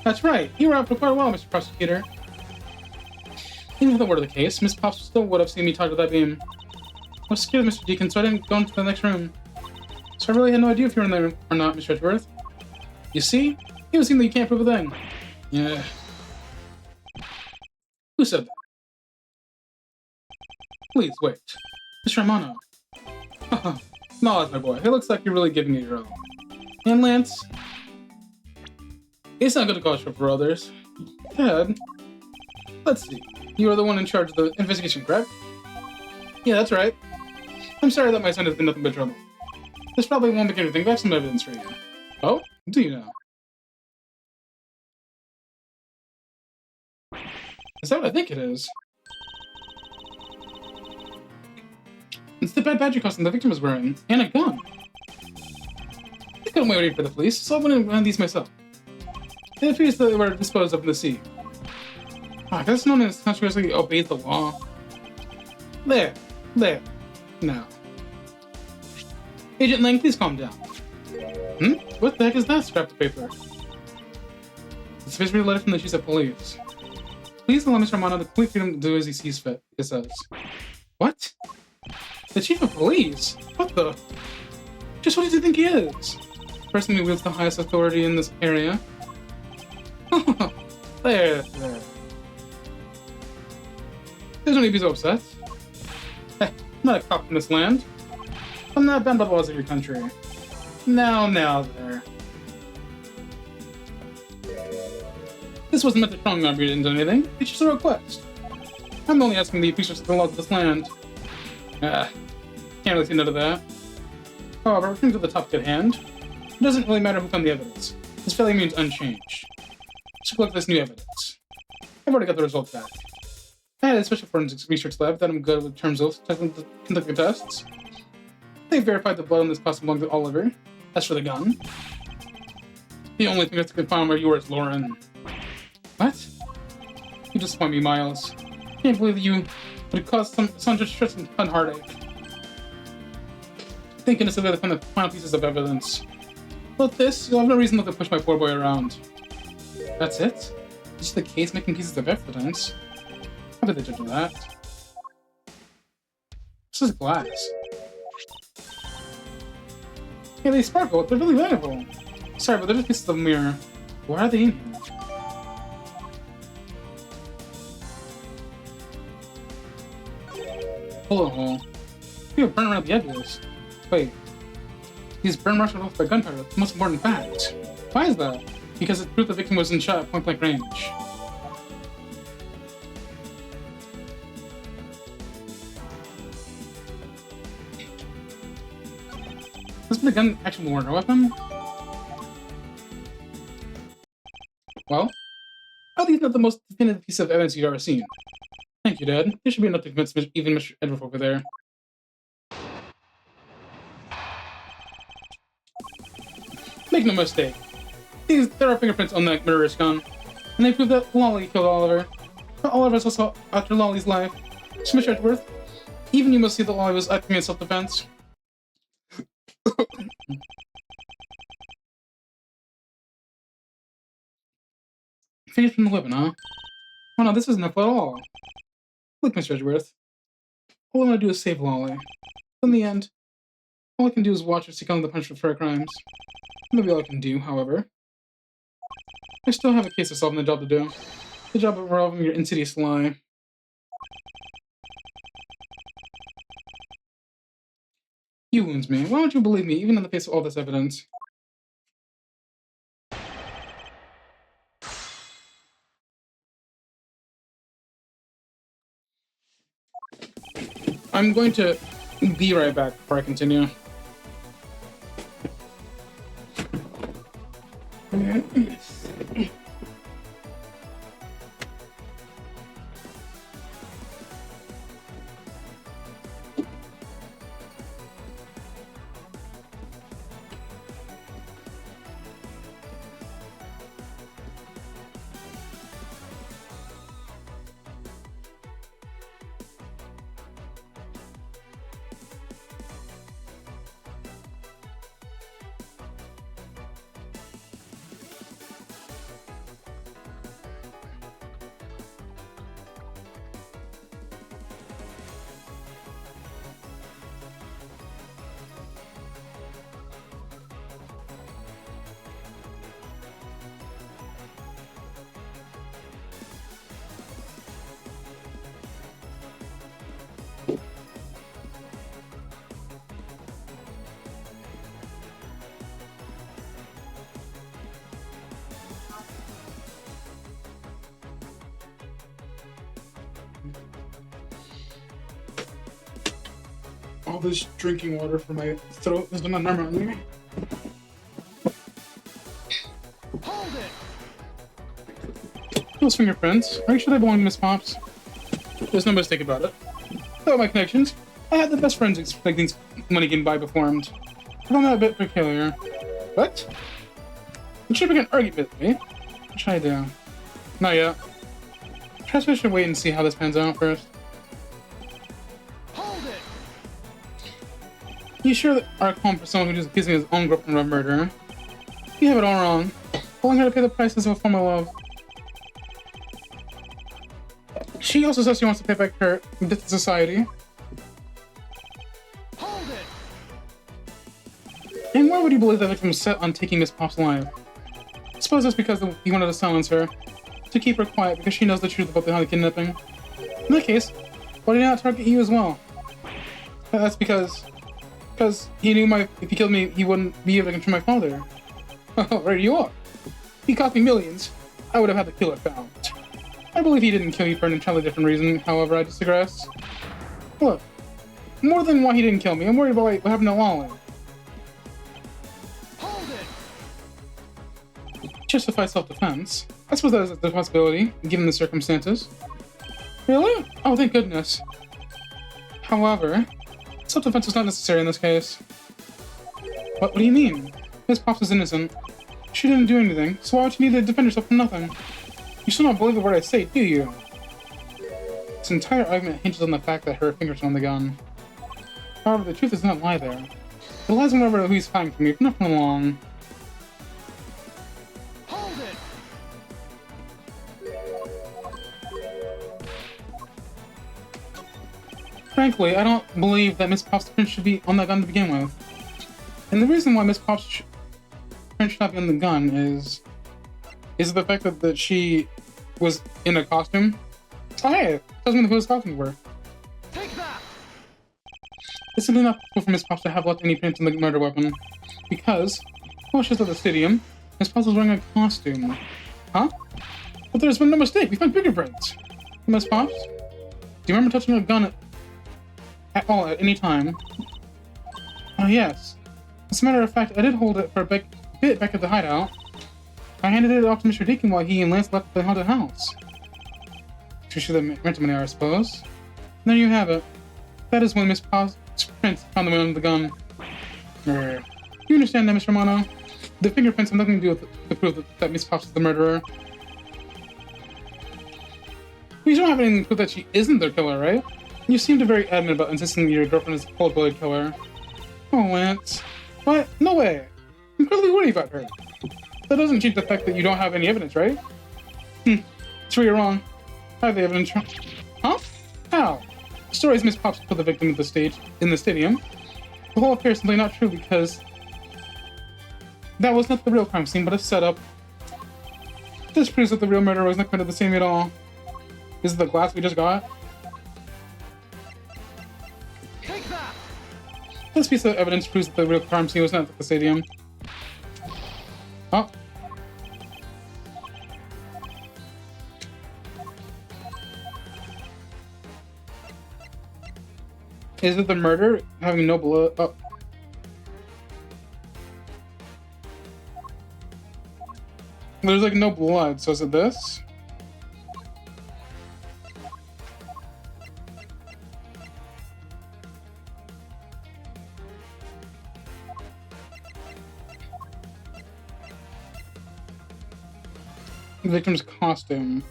That's right, you were out for quite a while, Mr. Prosecutor. Even if that were the case, Miss Pops still would have seen me talk to that beam. I was scared of Mr. Deacon, so I didn't go into the next room. So I really had no idea if you were in there or not, Mr. Edgeworth. You see? He was saying that you can't prove a thing. Yeah. Who said that? Please, wait. Mr. Romano. Haha. Miles, my boy. It looks like you're really giving it your all. And Lance? It's not good to cause trouble for others. Dad? Let's see. You are the one in charge of the investigation, correct? Yeah, that's right. I'm sorry that my son has been nothing but trouble. This probably won't make anything, but I have some evidence for you. Oh? Do you know? Is that what I think it is? It's the bad badger costume the victim was wearing, and a gun. I couldn't wait for the police, so I went and ran these myself. It appears that they were disposed of in the sea. I guess no one has consciously obeyed the law. There. Now. Agent Lang, please calm down. What the heck is that scrap of paper? It's basically a letter from the chief of police. Please allow Mr. Romano the complete freedom to do as he sees fit, it says. What? The chief of police? What the? Just what do you think he is? Person who wields the highest authority in this area. There. There's no need to be so upset. Hey, I'm not a cop in this land. I'm not bound by the laws of your country. Now there. This wasn't meant to strong arm you into anything. It's just a request. I'm only asking the officials of the laws of this land. Can't really see none of that. However, returning to the topic at hand, it doesn't really matter who found the evidence. This failure remains unchanged. Let's look at this new evidence. I've already got the results back. I had a special forensics research lab that I'm good with in terms of conducting tests. They verified the blood on this costume belonged to Oliver. As for the gun, the only thing that's confirmed where you were is Lauren. What? You disappoint me, Miles. Can't believe you would cause such stress and heartache. Thinking this is the final pieces of evidence. But this, you'll have no reason not to push my poor boy around. That's it? Just the case making pieces of evidence? How did they judge that? This is glass. Yeah, they sparkle. They're really valuable. Sorry, but they're just pieces of mirror. Why are they in here? Bullet hole. You burn around the edges. Wait. These burn marks were left by gunpowder. That's the most important fact. Why is that? Because it proved the victim wasn't shot at point-blank range. Wasn't the gun actually more a weapon? Well, at least not the most definitive piece of evidence you've ever seen. Thank you, Dad. There should be enough to convince even Mr. Edgeworth over there. Make no mistake. There are fingerprints on that murderous gun, and they prove that Lolly killed Oliver. But Oliver was also after Lolly's life. So, Mr. Edgeworth, even you must see that Lolly was acting in self-defense. Fingers from the weapon, huh? Oh no, this isn't enough at all. Look, Mr. Edgeworth. All I want to do is save Lolly. In the end, all I can do is watch her succumb to the punishment for her crimes. Maybe all I can do, however. I still have a case to solve and a job to do. The job of resolving your insidious lie. You wounds me. Why don't you believe me, even in the face of all this evidence? I'm going to be right back before I continue. All this drinking water for my throat is not normal on me. Hold it! Those fingerprints. Are you sure they belong to Miss Pops? There's no mistake about it. Without my connections, I had the best forensics to make things money can buy performed. I found that a bit peculiar. What? You should begin arguing with me. What should I do? Not yet. Perhaps I should wait and see how this pans out first. You sure that our calm for someone who just accusing his own girlfriend of murder? You have it all wrong. Well, I'm gonna pay the prices of a form of love. She also says she wants to pay back her debt to society. Hold it! And why would you believe that victim was set on taking Miss Pop's life? I suppose that's because he wanted to silence her, to keep her quiet because she knows the truth about the kidnapping. In that case, why did he not target you as well? That's because he knew if he killed me, he wouldn't be able to control my father. Oh, right you are. If he cost me millions, I would have had the killer found. I believe he didn't kill you for an entirely different reason, however, I digress. Look, more than why he didn't kill me, I'm worried about what happened to Lolly. Hold it! Justified self-defense. I suppose that is a possibility, given the circumstances. Really? Oh, thank goodness. However, Self-defense is not necessary in this case. What do you mean? Miss Pops is innocent. She didn't do anything, so why would you need to defend yourself from nothing? You still not believe the word I say, do you? This entire argument hinges on the fact that her fingers are on the gun. However, the truth does not lie there. It lies in whoever who's fighting for me for nothing long. Hold it! Frankly, I don't believe that Miss Pop's print should be on that gun to begin with. And the reason why Miss Pop's print should not be on the gun is the fact that she was in a costume. Oh hey, tells me who was talking to her. Take that! It's simply not possible for Miss Pops to have left any prints on the murder weapon. Because, while she was at the stadium, Miss Pops was wearing a costume. Huh? But there's been no mistake, we found fingerprints! Miss Pops? Do you remember touching a gun at all at any time? Oh yes. As a matter of fact, I did hold it for a bit back at the hideout. I handed it off to Mr. Deacon while he and Lance left the haunted house. To show the rental money, I suppose. And there you have it. That is when Miss Pop's prints found the man on the gun. You understand that, Mr. Romano? The fingerprints have nothing to do with the proof that Miss Pops is the murderer. We don't have anything to prove that she isn't the killer, right? You seem to be very adamant about insisting your girlfriend is a cold-blooded killer. Oh, Lance. What? No way. I'm incredibly worried about her. That doesn't change the fact that you don't have any evidence, right? Sure, you're wrong. I have the evidence. Huh? How? The story is Miss Pops killed the victim at the stage in the stadium. The whole affair is simply not true because that was not the real crime scene, but a setup. This proves that the real murderer was not committed the same at all. Is it the glass we just got? Take that! This piece of evidence proves that the real crime scene was not at the stadium. Oh. Is it the murder having no blood? Oh. There's like no blood, so is it this? The victim's costume.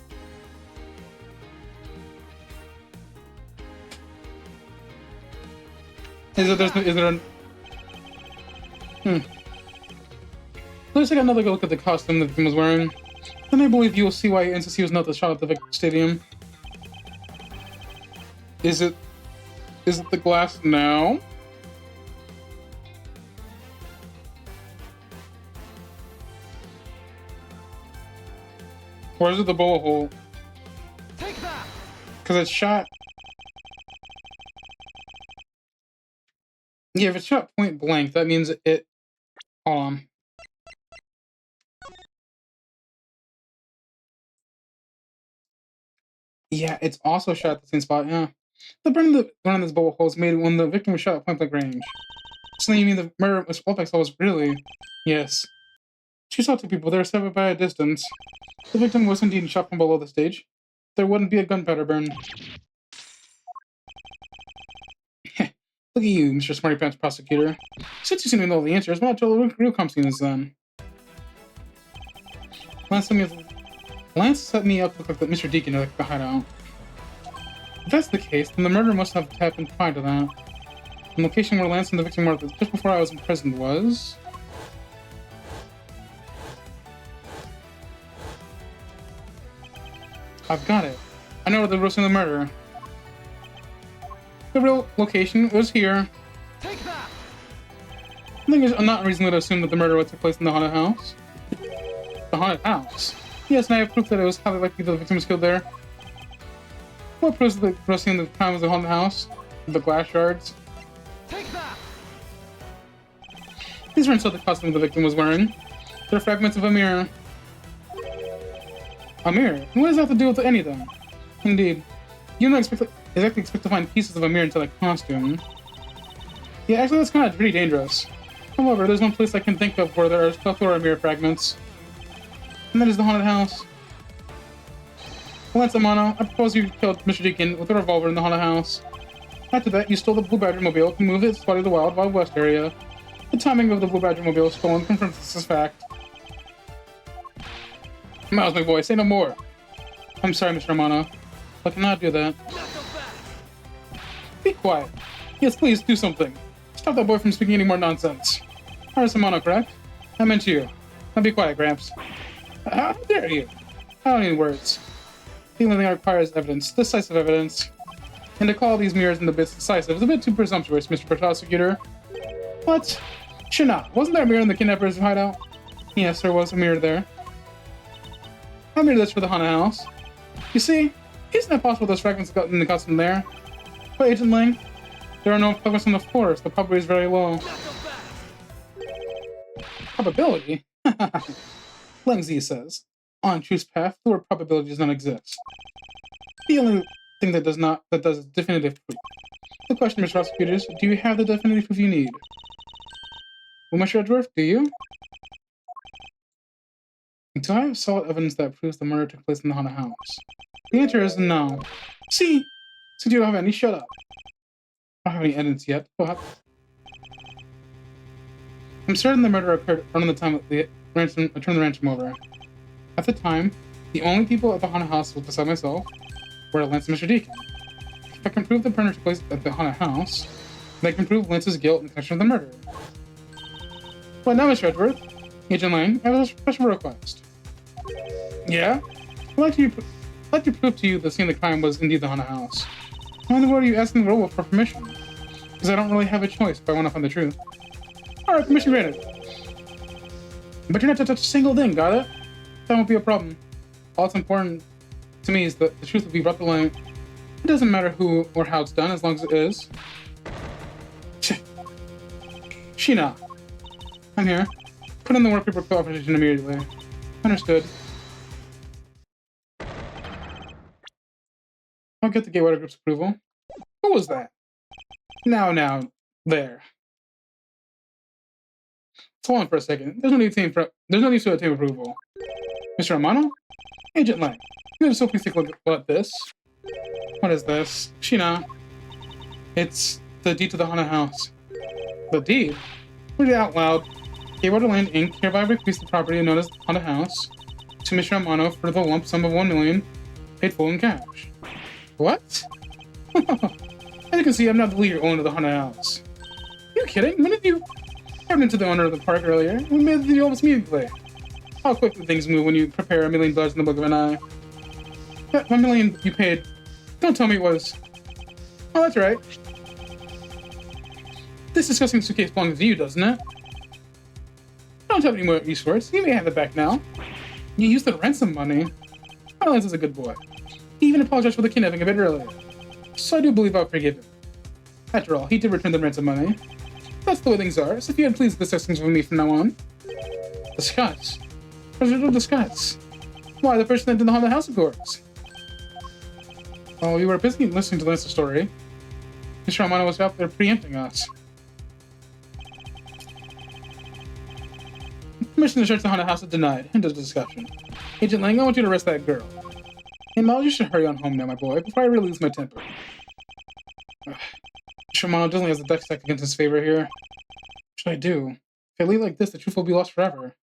Is there an... Let's take another look at the costume the victim was wearing. Then I believe you will see why he insists he was not the shot at the victim stadium. Is it the glass now? Or is it the bullet hole? Take that! Because it's shot... Yeah, if it's shot point blank, that means it... Hold on. Yeah, it's also shot at the same spot, yeah. The burn on this bullet hole was made when the victim was shot at point blank range. So you mean the murder was really... Yes. She saw two people, they were separate by a distance. The victim was indeed shot from below the stage. There wouldn't be a gunpowder burn. Look at you, Mr. Smarty Pants Prosecutor. Since you seem to know the answers, why not tell the real crime scene is then? Lance set me up to look like Mr. Deacon at the hideout. If that's the case, then the murder must have happened prior to that. The location where Lance and the victim were just before I was imprisoned was... I've got it. I know where they're roasting the murder. The real location was here. Take that! I think it's not reasonable to assume that the murder would take place in the haunted house. The haunted house? Yes, and I have proof that it was highly likely the victim was killed there. What proves that the roasting of the crime was the haunted house? The glass shards? Take that! These are inside the costume the victim was wearing. They're fragments of a mirror. A mirror? What does that have to do with anything? Indeed. You don't exactly expect to find pieces of a mirror inside a costume. Yeah, actually that's kind of pretty dangerous. However, there's one place I can think of where there are plethora of mirror fragments. And that is the haunted house. Lance Amano, I propose you killed Mr. Deacon with a revolver in the haunted house. After that, you stole the Blue Badger Mobile to move its body to the Wild West area. The timing of the Blue Badger Mobile stolen confirms this fact. Miles, my boy, say no more. I'm sorry, Mr. Romano. I cannot do that. Be quiet. Yes, please, do something. Stop that boy from speaking any more nonsense. Mr. Romano, correct? I meant you. Now be quiet, Gramps. How dare you? I don't need words. The only thing I require is evidence, decisive evidence. And to call these mirrors and the bits decisive is a bit too presumptuous, Mr. Prosecutor. What? Sure not. Wasn't there a mirror in the Kidnappers' hideout? Yes, there was a mirror there. A mirror that's for the haunted house. You see, isn't it possible those fragments got in the custom there? But Agent Lang, there are no fragments on the floor, so the probability is very low. Probability? Lang Z says, on Truth's path, the word probability does not exist. The only thing that does is definitive proof. The question, Mr. Prosecutors, do you have the definitive proof you need? Well, Mr. Edgeworth, do you? Do I have solid evidence that proves the murder took place in the haunted house? The answer is no. See? Since you don't have any, shut up. I don't have any evidence yet. What? I'm certain the murder occurred around the time I turned the ransom over. At the time, the only people at the haunted house beside myself were Lance and Mr. Deacon. If I can prove the murder took place at the haunted house, then I can prove Lance's guilt in connection with the murder. But now, Mr. Edgeworth, Agent Lang, I have a special request. Yeah? I'd like to prove to you the scene of the crime was indeed the haunted house. Why in the world are you asking the robot for permission? Because I don't really have a choice if I want to find the truth. Alright, permission granted. But you're not to touch a single thing, got it? That won't be a problem. All that's important to me is that the truth will be brought to light. It doesn't matter who or how it's done, as long as it is. Sheena. I'm here. Put in the work paper cooperation immediately. Understood. I'll get the Gateway Group's approval. What was that? Now, there. Hold on for a second. There's no need to obtain approval. Mr. Romano? Agent Lang, you guys so please take a look at this. What is this? Sheena. It's the deed to the haunted house. The deed? Read it out loud. Gateway Land Inc. hereby bequeaths the property known as the haunted house to Mr. Romano for the lump sum of $1 million, paid full in cash. What? As you can see, I'm not the legal owner of the haunted house. Are you kidding? When did you turn into the owner of the park earlier? We made the deal almost immediately. How quickly things move when you prepare $1 million in the blink of an eye. That $1 million you paid. Don't tell me it was. Oh, that's right. This disgusting suitcase belongs to you, doesn't it? Don't have any more use for it. You may have it back now. You used the ransom money. Lance is a good boy. He even apologized for the kidnapping a bit earlier. So I do believe I'll forgive him. After all, he did return the ransom money. That's the way things are, so if you had please discuss things with me from now on. Discuss? What should we discuss? Why, the person that did the haunted house, of course. Oh, we were busy listening to Lance's story. Mr. Romano was out there preempting us. Permission to search the haunted house is denied. End of discussion. Agent Lang, I want you to arrest that girl. Hey, Miles, you should hurry on home now, my boy, before I really lose my temper. Mr. Romano definitely has the deck stacked against his favor here. What should I do? If I leave like this, the truth will be lost forever.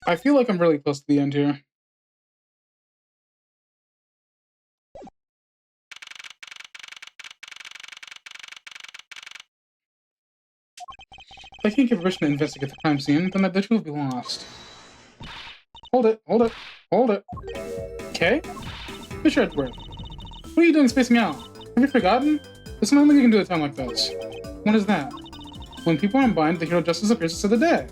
I feel like I'm really close to the end here. If I can't get permission to investigate the crime scene, then the truth will be lost. Hold it. Okay? Mr. Edgeworth, what are you doing spacing out? Have you forgotten? There's something you can do at a time like this. What is that? When people are unbind, the hero justice appears to save the day.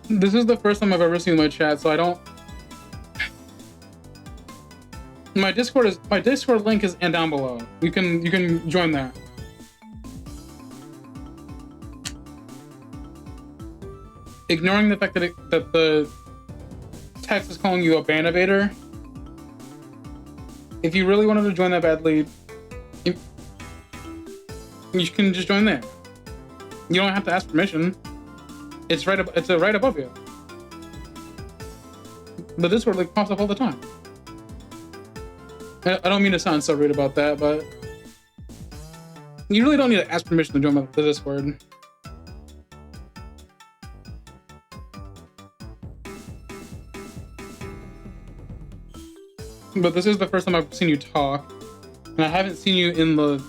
This is the first time I've ever seen my chat, so I don't... My Discord link is down below. You can join there. Ignoring the fact that the text is calling you a ban evader. If you really wanted to join that badly, you can just join there. You don't have to ask permission. It's right above you. The Discord like pops up all the time. I don't mean to sound so rude about that, but you really don't need to ask permission to join the Discord. But this is the first time I've seen you talk, and I haven't seen you in the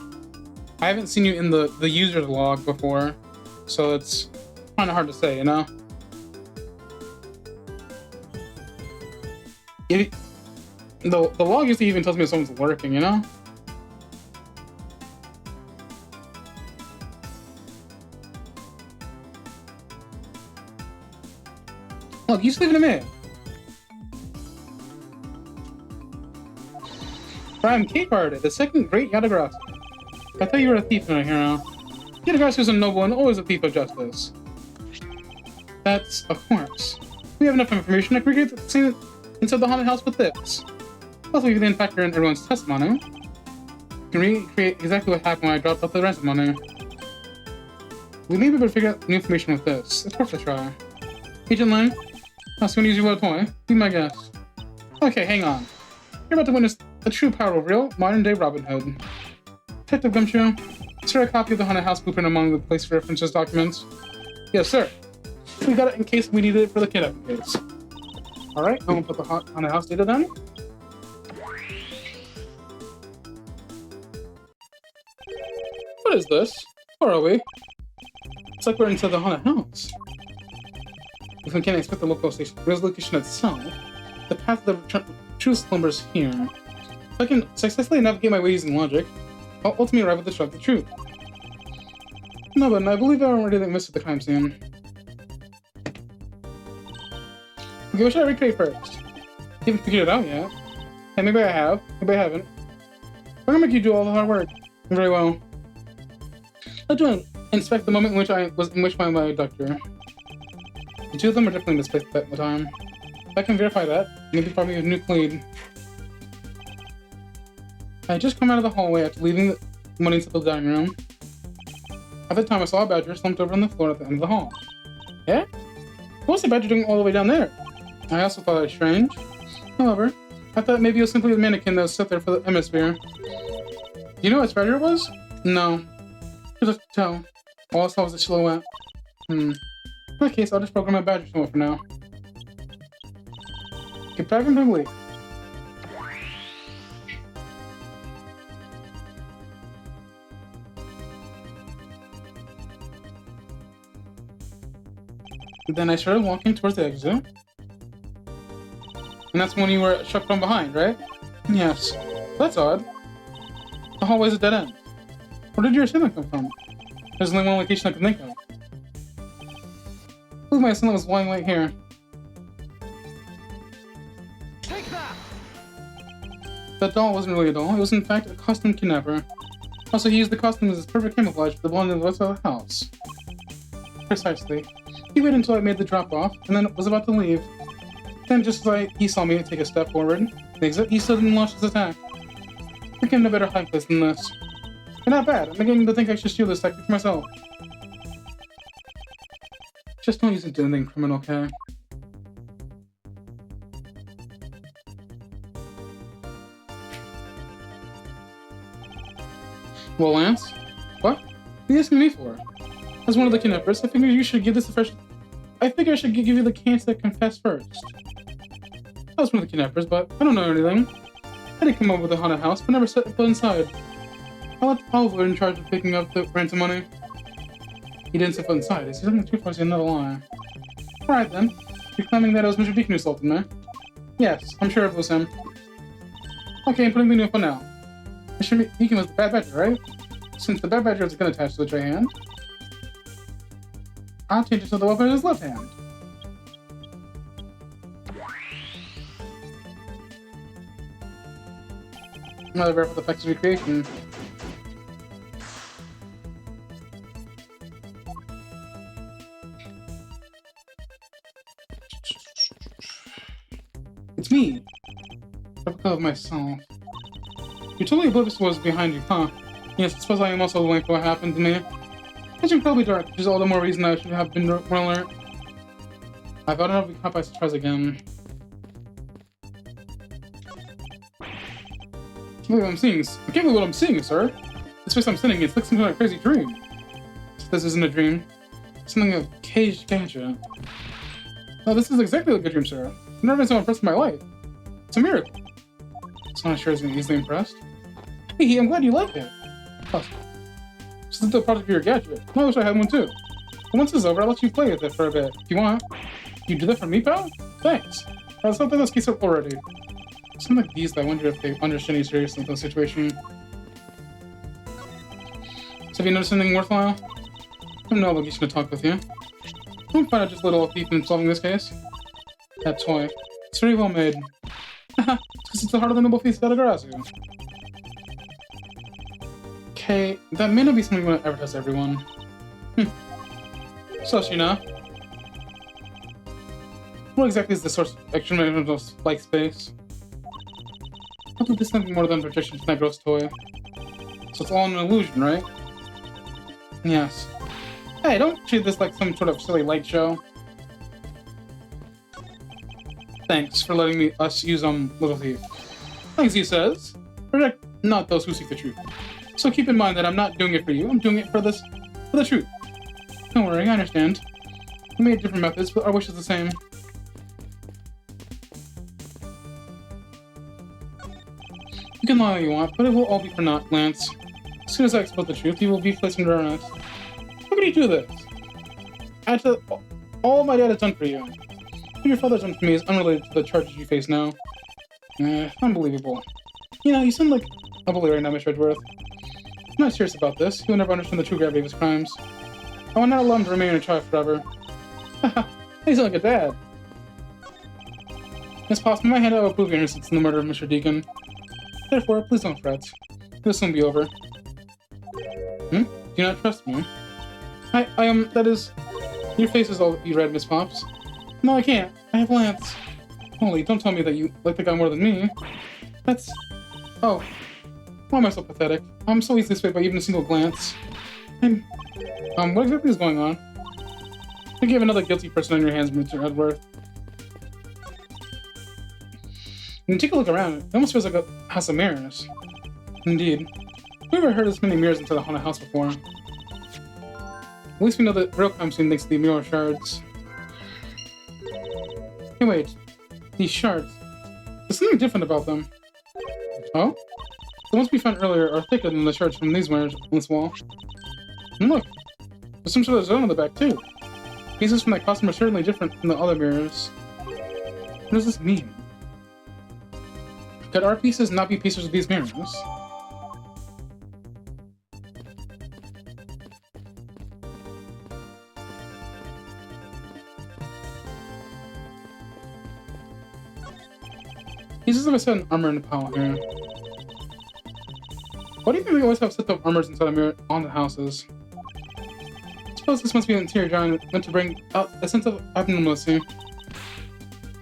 user's log before, so it's kind of hard to say, you know. The log usually even tells me if someone's lurking, you know. Look, you just leave it to me. I'm K-Card, the second great Yadagrassi. I thought you were a thief and a hero. Yadagrassi is a noble and always a thief of justice. That's of course. We have enough information to create the scene inside the haunted house with this. Plus, we can factor in everyone's testimony. We can recreate exactly what happened when I dropped off the ransom money. We may be able to figure out new information with this. It's worth a try. Agent Lang, I was going to use your little toy. Be my guest. Okay, hang on. You're about to witness a true power of real, modern-day Robin Hood. Detective Gumshoe, is there a copy of the haunted house blueprint among the place references documents? Yes, sir. We got it in case we needed it for the kidnapping case. Alright, I'm gonna put the haunted house data down. What is this? Where are we? It's like we're inside the haunted house. If we can't expect the local location itself, the path of the truth slumbers here. If I can successfully navigate my way using logic, I'll ultimately arrive at the shop of the truth. No, but I believe I already missed the crime scene. Okay, what should I recreate first? You haven't figured it out yet. Hey, maybe I have. Maybe I haven't. I'm gonna make you do all the hard work. Very well. I'll do inspect the moment in which I was ambushhed by my abductor. The two of them are definitely misplaced at the time. If I can verify that, maybe probably a new lead. I had just come out of the hallway after leaving the money into the dining room. At the time, I saw a badger slumped over on the floor at the end of the hall. Yeah? What was the badger doing all the way down there? I also thought it was strange. However, I thought maybe it was simply a mannequin that was set there for the hemisphere. You know what badger it was? No. It was a tell. All I saw was a silhouette. In that case, I'll just program a badger somewhere for now. Get back into the league. Then I started walking towards the exit. And that's when you were struck from behind, right? Yes. That's odd. The hallway's a dead end. Where did your assailant come from? There's only one location I can think of. I believe my assailant was lying right here. Take that! That doll wasn't really a doll. It was in fact a custom kidnapper. Also, he used the costume as perfect camouflage for the blonde in the rest of the house. Precisely. He waited until I made the drop-off, and then was about to leave. Then, just as he saw me take a step forward, he suddenly launched his attack. I can a better hide place than this. You're not bad. I'm beginning to think I should steal this tactic for myself. Just don't use it to anything criminal, okay? Well, Lance? What? What are you asking me for? As one of the kidnappers, I figure you should give this a fresh... I figure I should give you the chance to confess first. I was one of the kidnappers, but I don't know anything. I didn't come up with the haunted house, but never set foot inside. I left Oliver in charge of picking up the ransom money. He didn't set foot inside. Is he something too far to another lie? Alright then. You're claiming that it was Mr. Deacon who assaulted me? Yes, I'm sure it was him. Okay, I'm putting the new up now. Mr. Deacon was the bad badger, right? Since the bad badger has a gun attached to its right hand, I'll change it so the weapon is his left hand. Another verify the effects of recreation. It's me. Replica of myself. You're totally oblivious to what was behind you, huh? Yes, I suppose I am also the link for what happened to me. It's incredibly dark, which is all the more reason I should have been more alert. I thought I'd be caught by surprise again. I can't believe what I'm seeing, sir. This place I'm sitting in, it's like some kind of crazy dream. This isn't a dream. It's something of caged gadget. No, this is exactly like a dream, sir. I've never been so impressed in my life. It's a miracle. So I'm sure he's easily impressed. Hey, I'm glad you like it. Plus, this is the project of your gadget. I wish I had one too. But once it's over, I'll let you play with it for a bit, if you want. You do that for me, pal? Thanks. Let's not let this case up already. Some like these, I wonder if they understand you seriously in this situation. So have you noticed anything worthwhile? I have no obligation to talk with you. I don't find out just a little thief in solving this case. That toy. It's very well made. Haha, because it's the heart of the noble feast of Adagarazu. Okay, that may not be something you want to advertise to everyone. So, Shina. What exactly is the source of extra like space? Hopefully this is nothing more than projection from that gross toy. So it's all an illusion, right? Yes. Hey, don't treat this like some sort of silly light show. Thanks for letting us use Little Thief. Thanks, he says. Protect not those who seek the truth. So keep in mind that I'm not doing it for you. I'm doing it for the truth. Don't worry, I understand. We made different methods, but our wish is the same. You can lie all you want, but it will all be for naught, Lance. As soon as I expose the truth, you will be placed under arrest. How can you do this? After all my dad has done for you. What your father's done for me is unrelated to the charges you face now. Unbelievable. You know, you sound like a bully right now, Mr. Edgeworth. I'm not serious about this. You'll never understand the true gravity of his crimes. I will not allow him to remain a child forever. Haha, you sound like a dad. Miss Possum, my hand, I will prove your innocence in the murder of Mr. Deacon. Therefore, please don't fret. It'll soon be over. Do you not trust me? That is... Your face is all you read, Miss Pops. No, I can't. I have Lance. Holy, don't tell me that you like the guy more than me. That's... Oh. Why am I so pathetic? I'm so easily swayed by even a single glance. What exactly is going on? I think you have another guilty person on your hands, Mr. Edgeworth. When you take a look around, it almost feels like a house of mirrors. Indeed. I've never heard as many mirrors inside a haunted house before. At least we know that real crime scene thanks to the mirror shards. Hey, wait. These shards. There's something different about them. Oh? The ones we found earlier are thicker than the shards from these mirrors on this wall. And look! There's some sort of zone on the back, too. Pieces from that costume are certainly different from the other mirrors. What does this mean? Could our pieces not be pieces of these mirrors? Pieces of a set of armor in the pile here. Why do you think we always have sets of armors inside a mirror on the houses? I suppose this must be an interior design meant to bring out a sense of abnormality.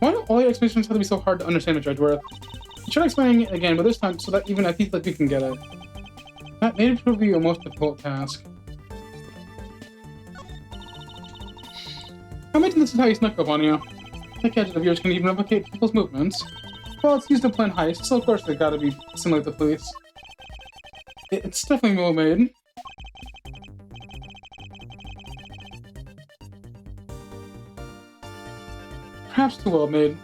Why do all your explanations have to be so hard to understand, Mr. Edgeworth? I tried explaining it again, but this time so that even a thief like you can get it. That may prove to be a most difficult task. I imagine this is how you snuck up on you. That gadget of yours can even replicate people's movements. Well, it's used to plan heists, so of course they gotta be similar to the police. It's definitely well made. Perhaps too well made.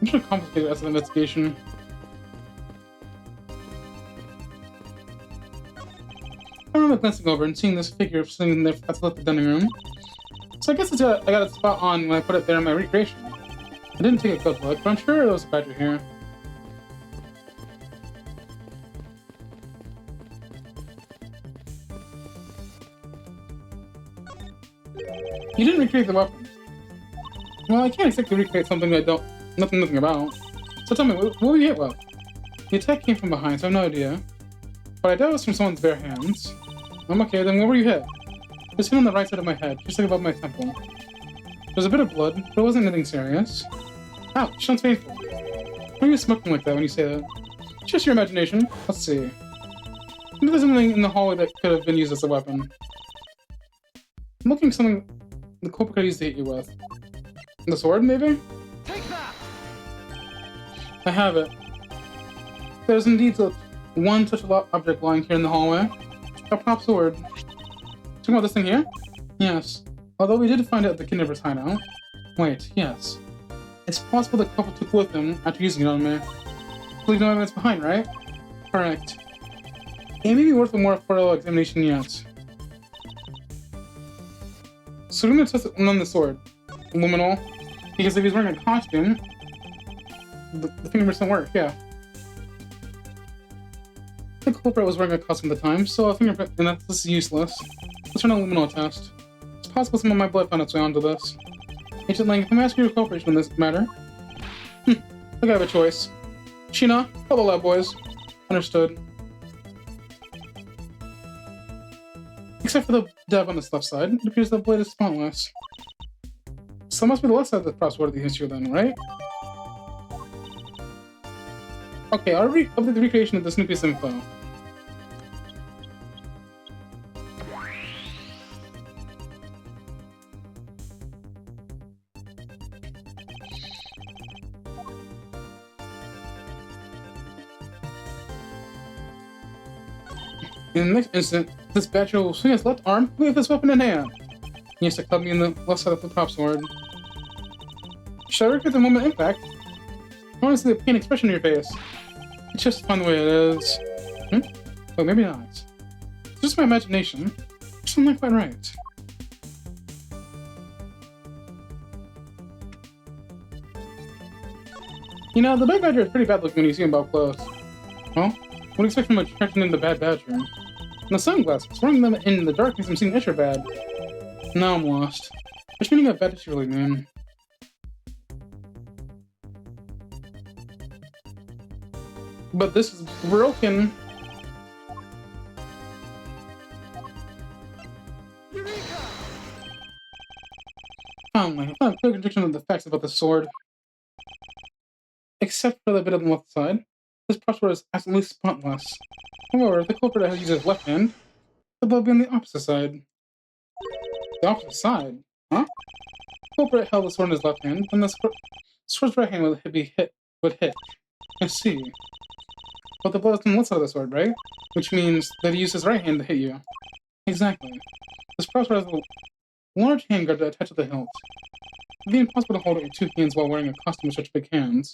I'm sure complicated as an investigation. I remember glancing over and seeing this figure sitting there at the dining room. So I guess I got it spot on when I put it there in my recreation. I didn't take a good look, but I'm sure there was a badger here. You didn't recreate the weapon. Well, I can't exactly recreate something I don't nothing about. So tell me, what were you hit with? The attack came from behind, so I have no idea. But I doubt it was from someone's bare hands. I'm okay, then where were you hit? It was hit on the right side of my head, just like above my temple. There was a bit of blood, but it wasn't anything serious. Ouch, sounds painful. Why are you smirking like that when you say that? Just your imagination. Let's see. Maybe there's something in the hallway that could have been used as a weapon. I'm looking for something the culprit could use to hit you with. The sword, maybe? Take that! I have it. There's indeed one such object lying here in the hallway. A prop sword. Talking about this thing here? Yes. Although we did find it at the Kidnappers hideout. Wait, yes. It's possible the culprit took with him after using it on me. Leave no evidence behind, right? Correct. It may be worth a more thorough examination yet. So we're gonna test it on the sword. Luminal. Because if he's wearing a costume, the fingerprints don't work, yeah. The culprit was wearing a costume at the time, so a fingerprint, and this is useless. Let's run a luminal test. It's possible some of my blood found its way onto this. Agent Lang, if I'm asking your cooperation in this matter. Look, I have a choice. Sheena, hello, lab boys. Understood. Except for the dev on the left side, it appears the blade is spotless. So it must be the left side of the prop sword that hits you then, right? Okay, I'll update the recreation of this new piece of info. In the next instant, this badger will swing his left arm with his weapon in hand. He has to cut me in the left side of the prop sword. Should I record the moment impact? I want to see the pain expression in your face. It's just fun the way it is. Oh, maybe not. It's just my imagination. It's not quite right. You know, the bad badger is pretty bad looking when you see him up close. Well, what do you expect from a attraction in the bad badger? And the sunglasses, wearing them in the dark makes them seem extra bad. Now I'm lost. Which meaning of bad does she really mean? But this is broken. Finally, I found a clear contradiction of the facts about the sword. Except for the bit on the left side, this prop sword is absolutely spotless. However, if the culprit has used his left hand, the blood will be on the opposite side. The opposite side? Huh? The culprit held the sword in his left hand, and the sword's right hand would hit. I see. But the blood is on the left side of the sword, right? Which means that he used his right hand to hit you. Exactly. This prop sword has a large handguard attached to the hilt. It would be impossible to hold it with two hands while wearing a costume with such big hands.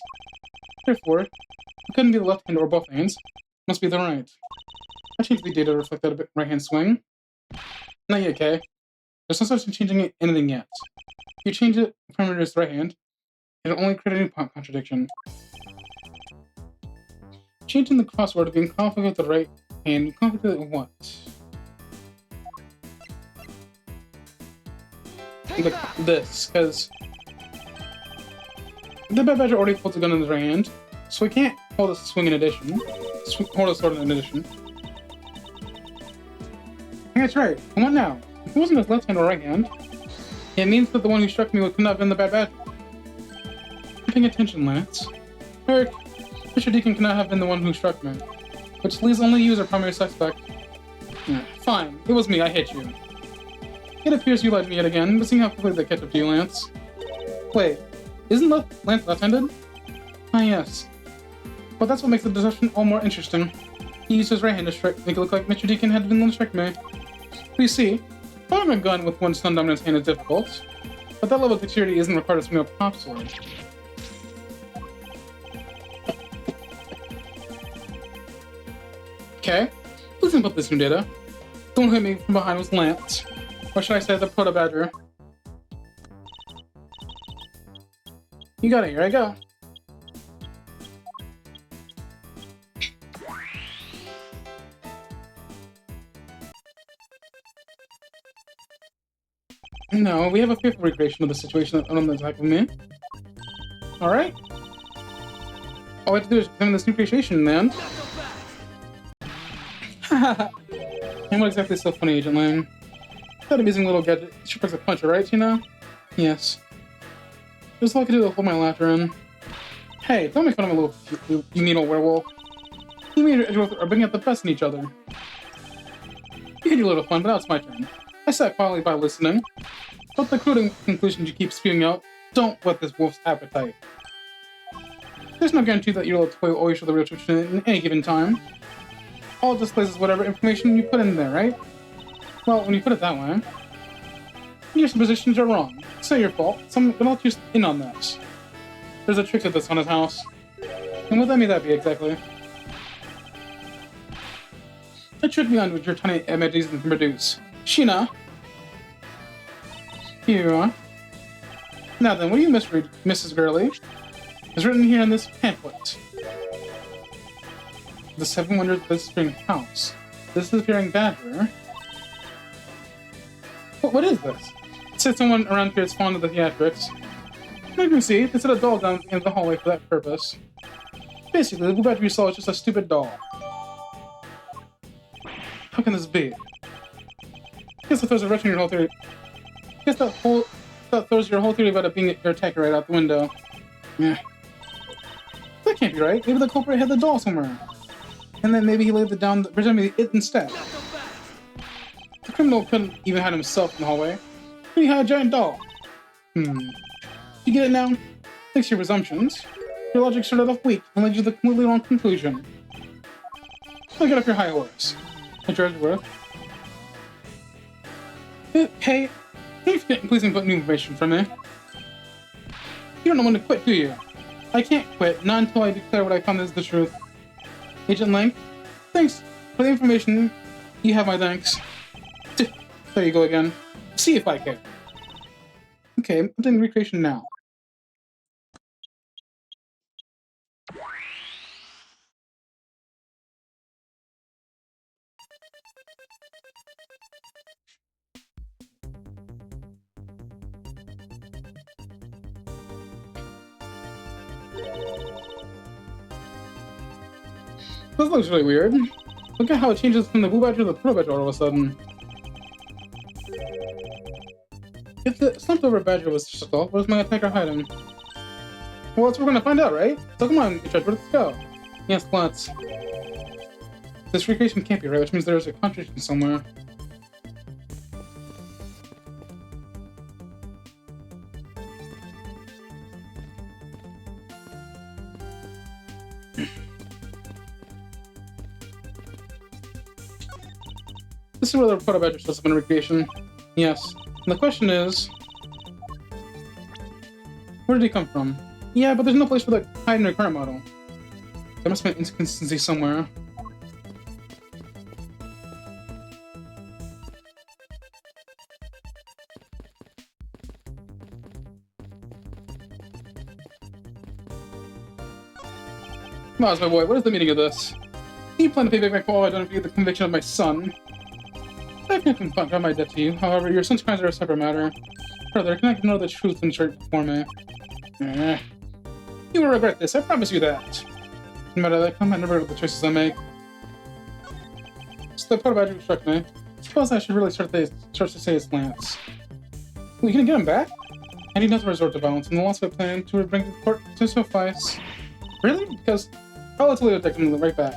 Therefore, it couldn't be the left hand or both hands. It must be the right. I changed the data to reflect that right hand swing. Not yet, okay? There's no such thing changing anything yet. If you change it from your right hand, it'll only create a new contradiction. Changing the crossword to be in conflict with the right hand, in conflict with what? This, because the bad badger already holds a gun in his right hand, so he can't hold a swing in addition. Hold a sword in addition. That's right. And what now? If it wasn't his left hand or right hand, it means that the one who struck me could not have been the bad badger. Paying attention, Lance. Eric, Mr. Deacon cannot have been the one who struck me, which leaves only you as our primary suspect. Yeah, fine. It was me. I hit you. It appears you lied to me yet again, but seeing how quickly they catch up to you, Lance. Wait, isn't Lance left-handed? Ah, yes. But that's what makes the deception all more interesting. He used his right hand to make it look like Mr. Deacon had been the one to strike me. But you see, firing a gun with one stun dominant hand is difficult, but that level of dexterity isn't required to swing a prop sword. Okay, please input this new data. Don't hit me from behind with Lance. Or should I say the proto-badger? You got it, here I go. No, we have a faithful recreation of the situation on the type of me. Alright. All we have to do is examine this new creation, man. Haha. And what exactly is so funny, Agent Lang? That amusing little gadget. She press a puncher, right, you know? Yes. It was all I could do to hold my laughter in. Hey, don't make fun of me, you mean old werewolf. You and Edgeworth are bringing out the best in each other. You can do a little fun, but now it's my turn. I sat quietly by listening. But the conclusions you keep spewing out don't whet this wolf's appetite. There's no guarantee that your little toy will always show the real truth in any given time. All it displays is whatever information you put in there, right? Well, when you put it that way, your suppositions are wrong. It's not your fault. Someone will let you in on this. There's a trick to this on his house. And what may that be exactly? A trick beyond which your tiny imagination can produce. Sheena! Here you are. Now then, what do you misread, Mrs. Gurley? It's written here in this pamphlet. The 7 Wonders of the Spring House. This disappearing badger. What is this? It said someone around here is fond of the theatrics. You can see, they set a doll down in the hallway for that purpose. Basically, the blue badger you saw is just a stupid doll. How can this be? Guess that throws a wrench in your whole theory. Guess that throws your whole theory about it being your attacker right out the window. Yeah. That can't be right. Maybe the culprit had the doll somewhere. And then maybe he laid it down, presumably it instead. The criminal couldn't even hide himself in the hallway. He had a giant doll. You get it now? Thanks to your presumptions. Your logic started off weak and led you to the completely wrong conclusion. So get off your high horse. Mr. Edgeworth. Hey, please input new information from me. You don't know when to quit, do you? I can't quit, not until I declare what I found is the truth. Agent Lang, thanks for the information. You have my thanks. There you go again. See if I can. Okay, I'm doing recreation now. This looks really weird. Look at how it changes from the blue badger to the pearl badger all of a sudden. If the slumped over badger was just a doll, where's my attacker hiding? Well, that's what we're gonna find out, right? So come on, Edgeworth, let's go. Yes, let's. This recreation can't be right, which means there's a contradiction somewhere. This is where the proto badger shows up in recreation. Yes. And the question is, where did he come from? Yeah, but there's no place for the hide in your current model. There must be an inconsistency somewhere. Miles, my boy, what is the meaning of this? You plan to pay back my fall identity the conviction of my son. I can't confront my debt to you. However, your son's crimes are a separate matter. Further, can I know the truth and straight before me? You will regret this, I promise you that. No matter that, I never regret the choices I make. So the proto badger struck me. Suppose I should really start to say his Lance. Well, you gonna get him back? And he doesn't resort to violence, and the loss of a plan to bring the court to suffice. Really? Because I'll totally attack them right back.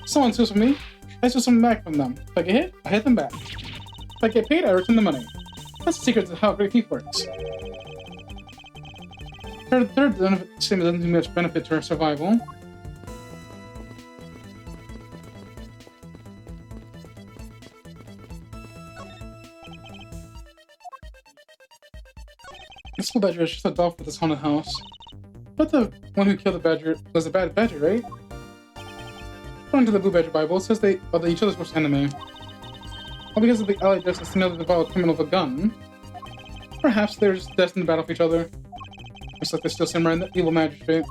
Someone sues me, I sue someone back from them. If I get hit, I hit them back. If I get paid, I return the money. That's the secret to how great thief works. Third statement doesn't do much benefit to our survival. This blue badger is just a doll for this haunted house. But the one who killed the badger was a bad badger, right? According to the Blue Badger Bible, it says they are each other's worst enemy. All because of the allied justice to know the vile criminal with a gun. Perhaps they're just destined to battle for each other. Just like they're still samurai and the evil magistrate.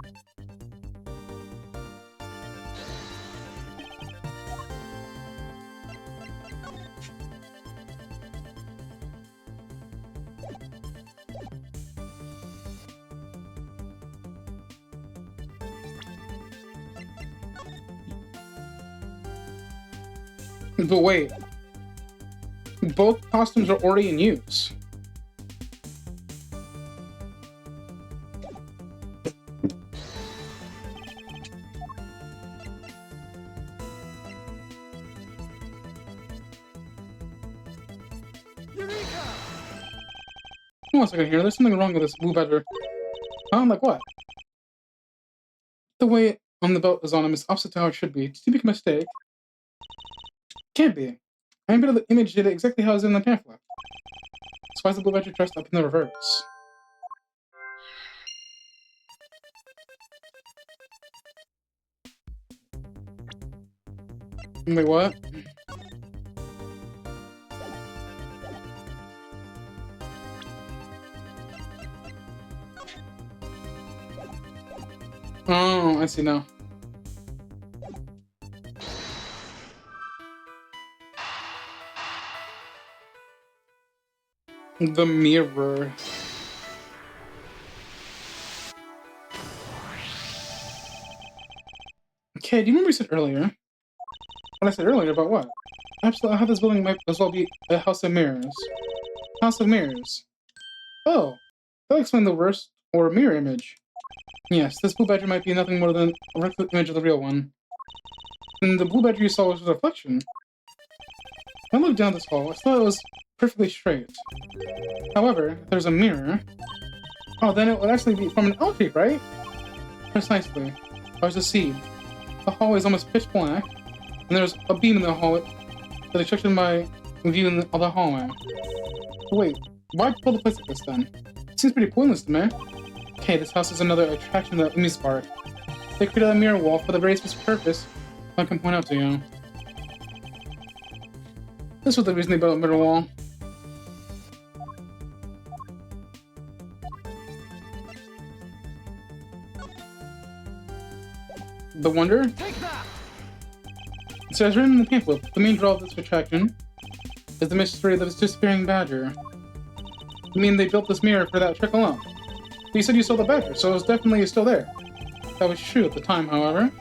But wait, both costumes are already in use. Eureka! Hold on a second here. There's something wrong with this blue badger. Huh? Like what? The way on the belt is on him is opposite to how it should be. Did you make a mistake? Can't be. I inputted the image data exactly how it was in the pamphlet. So why is the blue badger dressed up in the reverse? Wait, what? Oh, I see now. The mirror. Okay, do you remember you said earlier? What I said earlier about what? Absolutely, how this building might as well be a house of mirrors. House of mirrors. Oh, that'll explain the worst or mirror image. Yes, this blue badger might be nothing more than a replica image of the real one. And the blue badger you saw was a reflection. When I looked down this hall, I thought it was perfectly straight. However, if there's a mirror... Oh, then it would actually be from an L shape, right? Precisely. I was deceived. The hallway is almost pitch black, and there's a beam in the hallway that obstructed my view in the other hallway. But wait, why build a place like this then? It seems pretty pointless to me. Okay, this house is another attraction to the amusement park. They created a mirror wall for the very specific purpose I can point out to you. This was the reason they built a mirror wall. The wonder? Take that! So as written in the pamphlet, the main draw of this attraction is the mystery of this disappearing badger. You mean they built this mirror for that trick alone? But you said you saw the badger, so it was definitely still there. That was true at the time, however.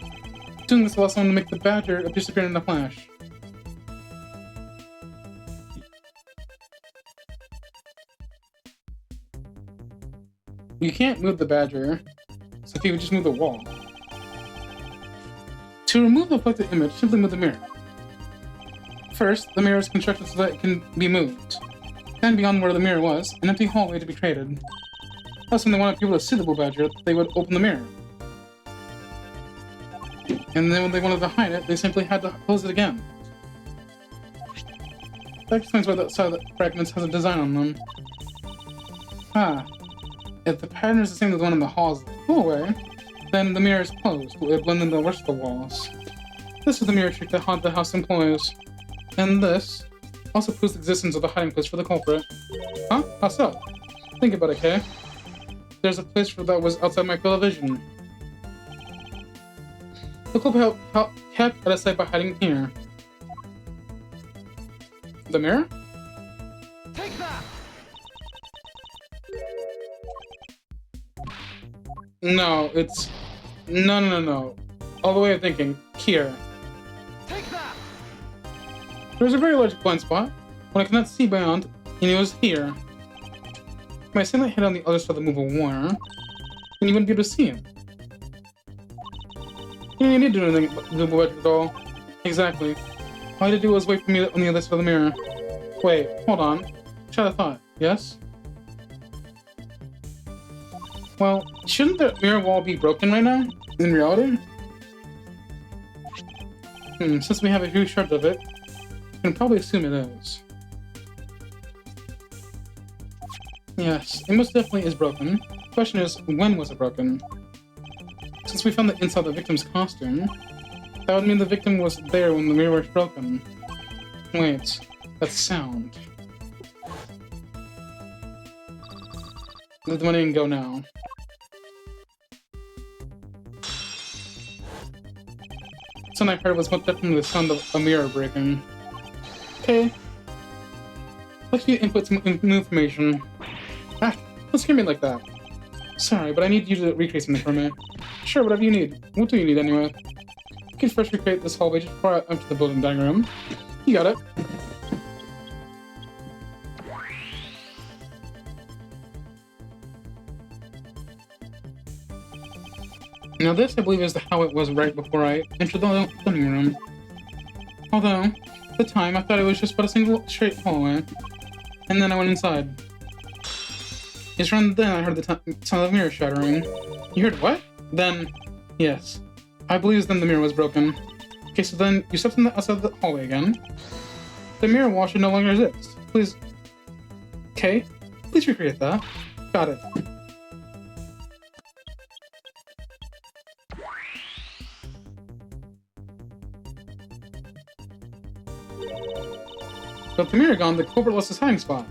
Doing this allows someone to make the badger disappear in a flash. You can't move the badger, so if you would just move the wall. To remove the reflected image, simply move the mirror. First, the mirror is constructed so that it can be moved. Then, beyond where the mirror was, an empty hallway to be created. Thus, when they wanted people to see the blue badger, they would open the mirror. And then when they wanted to hide it, they simply had to close it again. That explains why the side of the fragments has a design on them. Ah. If the pattern is the same as the one in the hallway, then the mirror is closed. It will blend in the rest of the walls. This is the mirror trick that Haunted House employs. And this also proves the existence of the hiding place for the culprit. Huh? How so? Think about it, Kay. There's a place for that was outside my field of vision. The culprit kept out of sight by hiding here. The mirror? Take that! No, it's... No. All the way of thinking. Here. Take that! There's a very large blind spot, when I cannot see beyond, and it was here. If my sunlight hit on the other side of the movable wire, then you wouldn't be able to see it. You didn't need to do anything with the blue badger at all. Exactly. All I had to do was wait for me on the other side of the mirror. Wait, hold on. Try the thought, yes? Well, shouldn't the mirror wall be broken right now, in reality? Since we have a huge shard of it, we can probably assume it is. Yes, it most definitely is broken. The question is, when was it broken? Since we found the inside of the victim's costume, that would mean the victim was there when the mirror was broken. Wait, that's sound. Let the money and go now. The sound I heard was most definitely the sound of a mirror breaking. Okay. Let's input some new information. Ah, don't scare me like that. Sorry, but I need you to recreate something for me. Sure, whatever you need. What do you need anyway? You can first recreate this hallway just before I enter the building diagram. You got it. Now this, I believe, is how it was right before I entered the living room. Although, at the time, I thought it was just but a single straight hallway. and then I went inside. It's around then I heard the sound of the mirror shattering. You heard what? Then, yes. I believe then the mirror was broken. Okay, so then you stepped outside the hallway again. The mirror wall should no longer exist. Please. Okay, please recreate that. Got it. With the mirror gone, the culprit lost his hiding spot.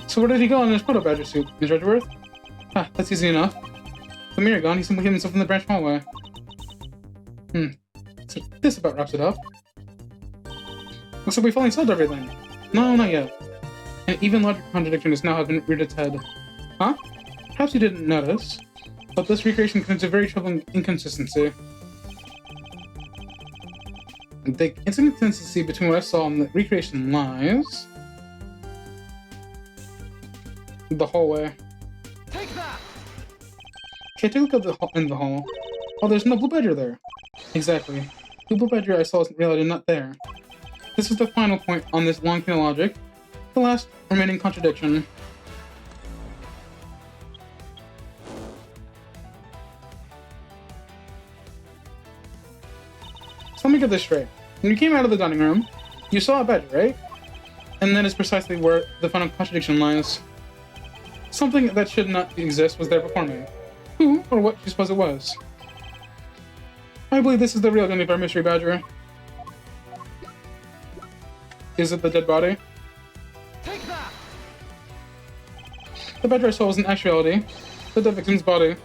So where did he go in his proto badger suit, Mr. Edgeworth? Ah, that's easy enough. With the mirror gone, he simply hid himself in the branch hallway. So this about wraps it up. Looks like we finally solved everything. No, not yet. An even larger contradiction has now been reared its head. Huh? Perhaps you didn't notice, but this recreation contains a very troubling inconsistency. The inconsistency between what I saw and the recreation lies... the hallway. Take that! Okay, take a look at in the hall. Oh, there's no blue badger there. Exactly. The blue badger I saw is in reality not there. This is the final point on this long chain of logic. The last remaining contradiction. So let me get this straight. When you came out of the dining room, you saw a badger, right? And that is precisely where the final contradiction lies. Something that should not exist was there before me. Who or what do you suppose it was? I believe this is the real identity of our mystery badger. Is it the dead body? Take that! The badger I saw was in actuality the dead victim's body.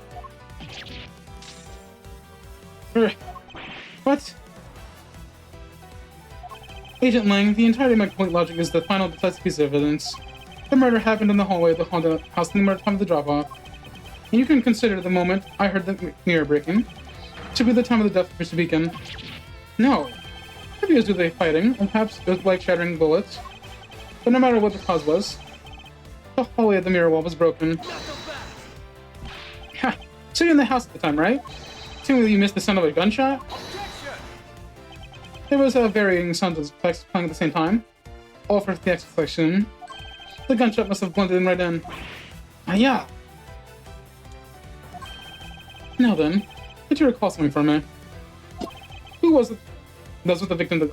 What? Agent Lang, the entirety of my complete logic is the final decisive piece of evidence. The murder happened in the hallway of the haunted house in the time of the drop-off. And you can consider the moment I heard the mirror breaking to be the time of the death of Mr. Beacon. No. Maybe it was due to the fighting, and perhaps it was like shattering bullets. But no matter what the cause was, the hallway of the mirror wall was broken. Ha! So you're in the house at the time, right? Seemingly you missed the sound of a gunshot? There was a varying sound of effects playing at the same time, all for the explanation. The gunshot must have blended in right in. Ah, yeah. Now then, did you recall something from me? Who was it? Those with the victim at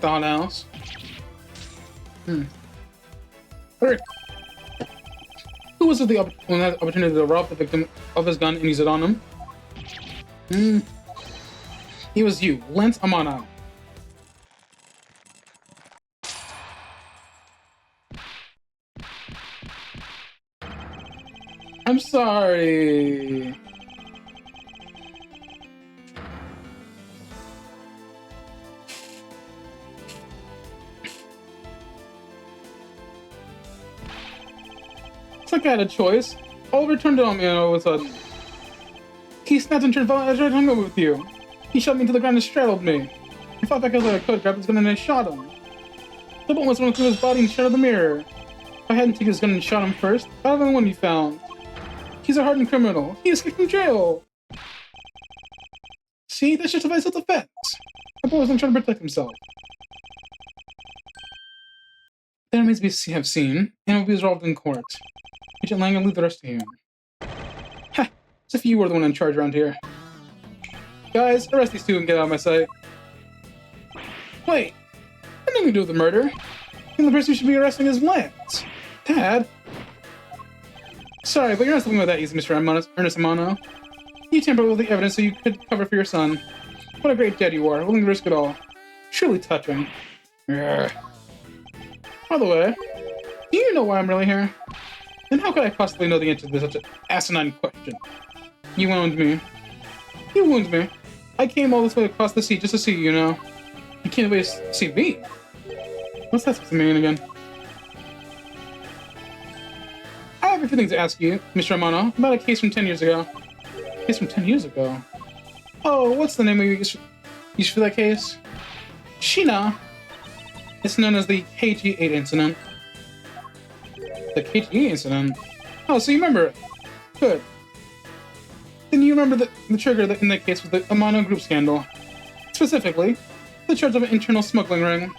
the haunted house? Who was it when had the opportunity to rob the victim of his gun and use it on him? It was you, Lance Amano. I'm sorry. It's like I had a choice. Oliver turned on me all of a sudden. He snapped and turned violent as I hung over with you. He shoved me to the ground and straddled me. I fought back as I could, grabbed his gun and I shot him. The bullet went through his body and shattered the mirror. If I hadn't taken his gun and shot him first, I'd have been the one you found. He's a hardened criminal. He escaped from jail. See, that justifies his offense. The boy wasn't trying to protect himself. The enemies we have seen, and will be resolved in court. Agent Lang, I'll leave the rest to you. Ha! As if you were the one in charge around here. Guys, arrest these two and get out of my sight. Wait! Nothing to do with the murder. And the person you should be arresting is Lance. Dad? Sorry, but you're not something like that easy, Mr. Ernest Amano. You tampered with the evidence so you could cover for your son. What a great dad you are, willing to risk it all. Truly touching. Urgh. By the way, do you know why I'm really here? And how could I possibly know the answer to such an asinine question? You wound me. You wound me. I came all this way across the sea just to see you, you know. You can't wait to see me. What's that supposed to mean again? I have a few things to ask you, Mr. Amano, about a case from 10 years ago. A case from 10 years ago? Oh, what's the name of you used for that case? Sheena. It's known as the KG-8 incident. The KG incident? Oh, so you remember it. Good. Then you remember the trigger in that case was the Amano Group scandal. Specifically, the charge of an internal smuggling ring.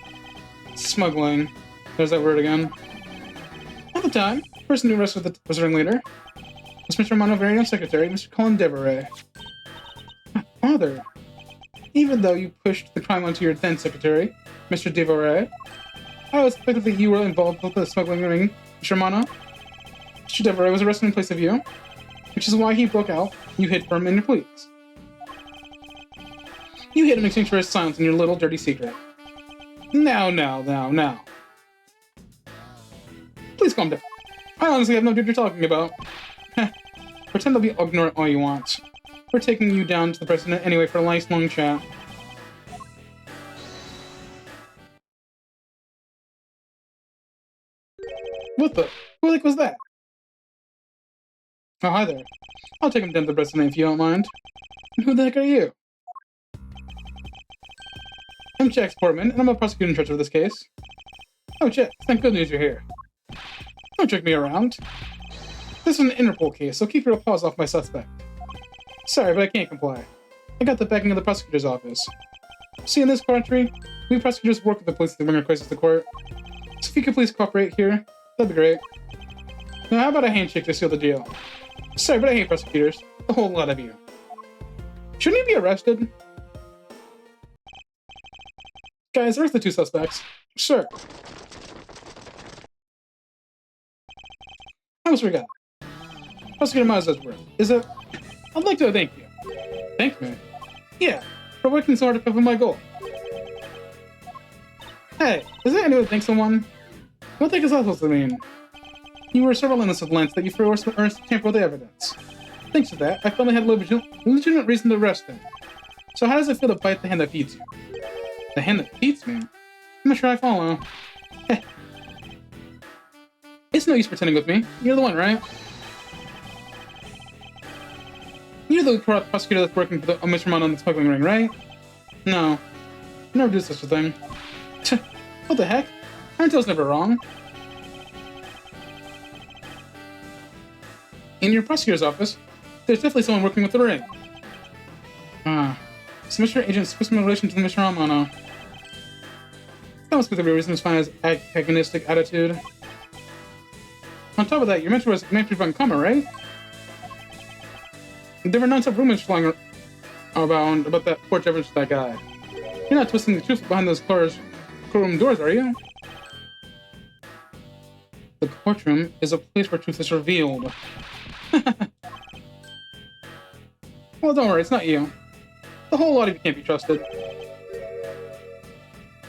Smuggling. There's that word again. At the time, the person who arrested the ring leader was Mr. Romano's very own secretary, Mr. Colin Devereux. Father, even though you pushed the crime onto your then secretary, Mr. Devereux, I was suspected that you were involved with the smuggling ring, Mr. Romano. Mr. Devereux was arrested in place of you, which is why he broke out. You hid from him in your police. You hid him in exchange for his silence in your little dirty secret. Now. Please calm down. I honestly have no idea what you're talking about. Pretend to be ignorant all you want. We're taking you down to the president anyway for a nice long chat. What the? Who the heck was that? Oh, hi there. I'll take him down to the president if you don't mind. And who the heck are you? I'm Jax Portman, and I'm a prosecutor in charge of this case. Oh, Jax, thank good news you're here. Don't trick me around. This is an Interpol case, so keep your paws off my suspect. Sorry, but I can't comply. I got the backing of the prosecutor's office. See, in this country, we prosecutors work with the police to bring our cases to court. So if you could please cooperate here, that'd be great. Now, how about a handshake to seal the deal? Sorry, but I hate prosecutors. A whole lot of you. Shouldn't he be arrested? Guys, where's the two suspects? Sure. I almost forgot. Prosecutor Miles Edgeworth, is it? I'd like to thank you. Thank me? Yeah, for working so hard to fulfill my goal. Hey, is there anyone to thank someone? What the heck is that supposed to mean? You were several innocent lengths that you forced to tamper with the evidence. Thanks to that, I finally had a legitimate reason to arrest him. So how does it feel to bite the hand that feeds you? The hand that feeds me? I'm not sure I follow. It's no use pretending with me. You're the one, right? You're the prosecutor that's working for the Mr. Romano on the smuggling ring, right? No. Never do such a thing. What the heck? Intel's never wrong. In your prosecutor's office, there's definitely someone working with the ring. So Mr. Agent's personal relation to Mr. Romano. That must be the real reason to find his antagonistic attitude. On top of that, your mentor was Manfred von Kammer, right? There were non-stop rumors flying around about that porch evidence to that guy. You're not twisting the truth behind those courtroom doors, are you? The courtroom is a place where truth is revealed. Well, don't worry, it's not you. The whole lot of you can't be trusted.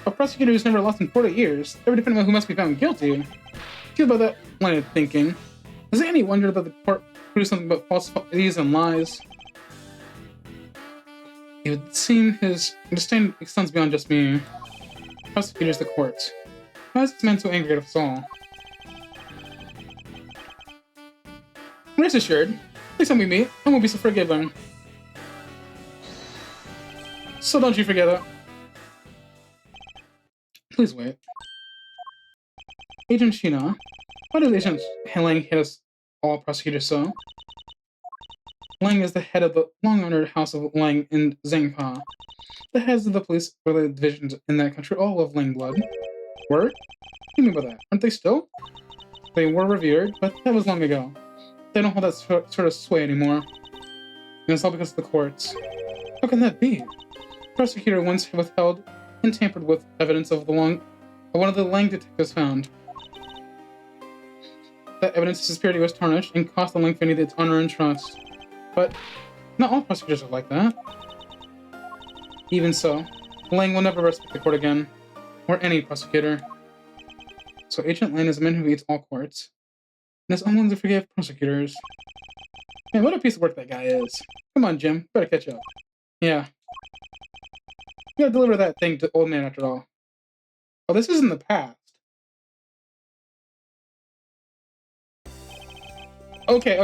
A prosecutor who's never lost in 40 years, every defendant who must be found guilty. Feel about that line of thinking. Is it any wonder that the court produced something about falsities and lies? It would seem his disdain extends beyond just me. Prosecutors, the court. Why is this man so angry at us all? Rest assured, next time we meet, I won't be so forgiving. So don't you forget it. Please wait. Agent Sheena, why does Agent Lang hit us all prosecutors so? Lang is the head of the long-honored House of Lang in Zhangpa. The heads of the police related divisions in that country all of Lang blood. Word? What do you mean by that? Aren't they still? They were revered, but that was long ago. They don't hold that sort of sway anymore. And it's all because of the courts. How can that be? The prosecutor once withheld and tampered with evidence of one of the Lang detectives found. That evidence's security was tarnished and cost the Lang family its honor and trust. But not all prosecutors are like that. Even so, Lang will never respect the court again, or any prosecutor. So Agent Lang is a man who eats all courts, and is unwilling to forgive prosecutors. Man, what a piece of work that guy is. Come on, Jim, better catch up. Yeah. You gotta deliver that thing to old man after all. Oh, this is in the past. Okay.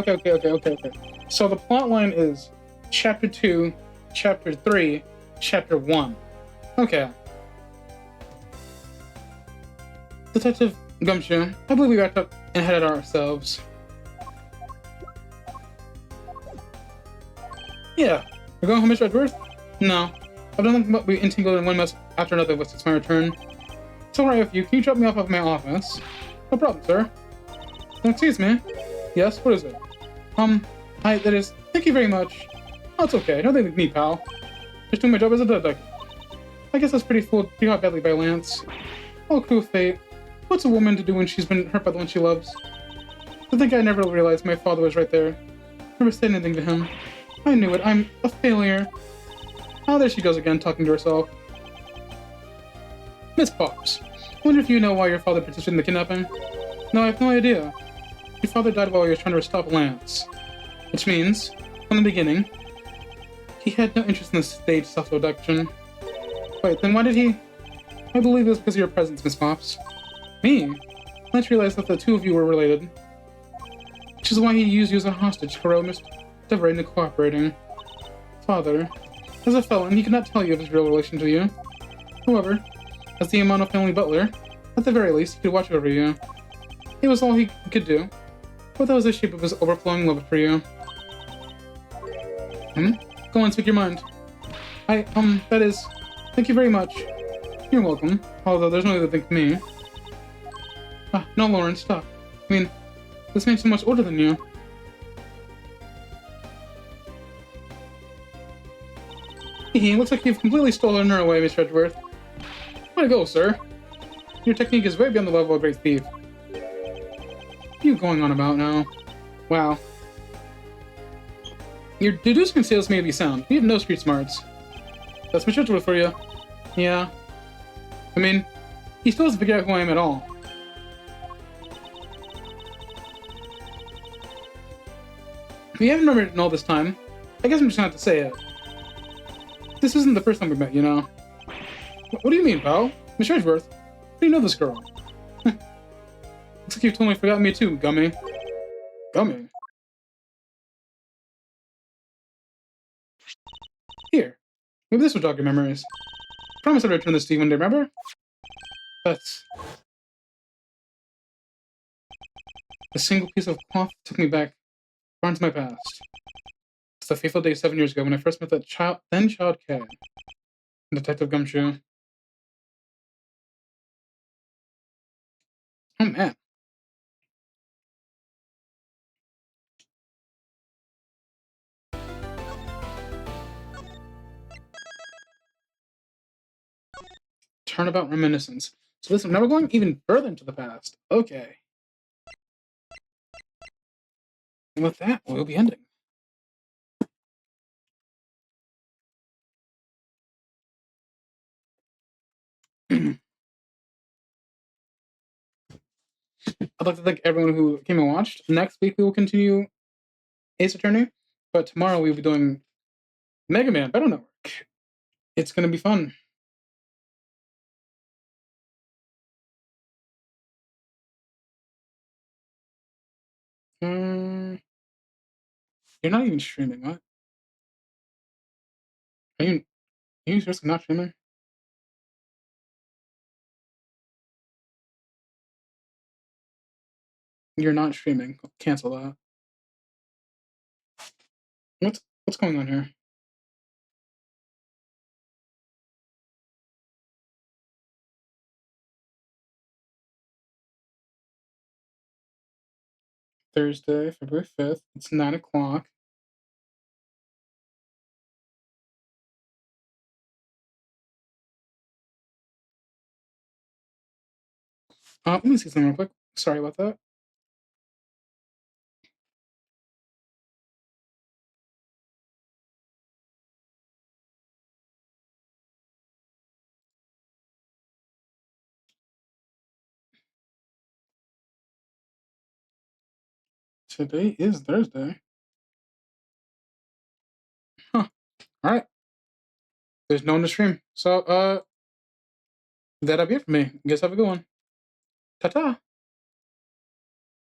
So the plot line is Chapter 2, Chapter 3, Chapter 1. Okay. Detective Gumshoe, I believe we got up and headed ourselves. Yeah. We're going home, Mr. Edgeworth? No. I've done nothing but be entangled in one mess after another since my return. It's alright with you. Can you drop me off of my office? No problem, sir. Excuse me. Yes, what is it? Thank you very much. Oh, it's okay. No thank me, pal. Just doing my job as a detective. I guess that's pretty hot badly by Lance. Oh, cruel fate. What's a woman to do when she's been hurt by the one she loves? To think I never realized my father was right there. Never said anything to him. I knew it. I'm a failure. Oh, there she goes again, talking to herself. Miss Pops, wonder if you know why your father participated in the kidnapping? No, I have no idea. Your father died while he was trying to stop Lance. Which means, from the beginning, he had no interest in the staged self-abduction. Wait, then why did he... I believe it was because of your presence, Miss Pops. Me? Lance realized that the two of you were related. Which is why he used you as a hostage to corral Mr. Devereaux into cooperating. Father, as a felon, he could not tell you of his real relation to you. However, as the Amano family butler, at the very least, he could watch over you. It was all he could do, but that was the shape of his overflowing love for you. Go on, speak your mind. That is, thank you very much. You're welcome, although there's no other thing to me. No, Lauren, stop. I mean, this man's so much older than you. He looks like you've completely stolen her away, Mr. Edgeworth. Way to go, sir. Your technique is way beyond the level of a great thief. What are you going on about now? Wow. Your deducing skills may be sound. You have no street smarts. That's Mr. Edgeworth for you. Yeah. I mean, he still doesn't figure out who I am at all. If you haven't remembered in all this time, I guess I'm just gonna have to say it. This isn't the first time we met, you know. What do you mean, pal? Miss Edgeworth? How do you know this girl? Looks like you've totally forgotten me too, Gummy. Gummy? Here. Maybe this will jog your memories. Promise I'd return this to you one day, remember? That's... A single piece of cloth took me back far into my past. It's the fateful day 7 years ago when I first met that then child Kay. Detective Gumshoe. Oh man. Turnabout reminiscence. So listen, now we're going even further into the past. Okay. And with that, we'll be ending. I'd like to thank everyone who came and watched. Next week we will continue Ace Attorney, but tomorrow we'll be doing Mega Man Battle Network. It's gonna be fun. You're not even streaming, what? Are you seriously not streaming? You're not streaming. Cancel that. What's going on here? Thursday, February 5th. It's 9 o'clock. Let me see something real quick. Sorry about that. Today is Thursday. Huh. Alright. There's no one to stream. So, that'll be it for me. Guess have a good one. Ta-ta!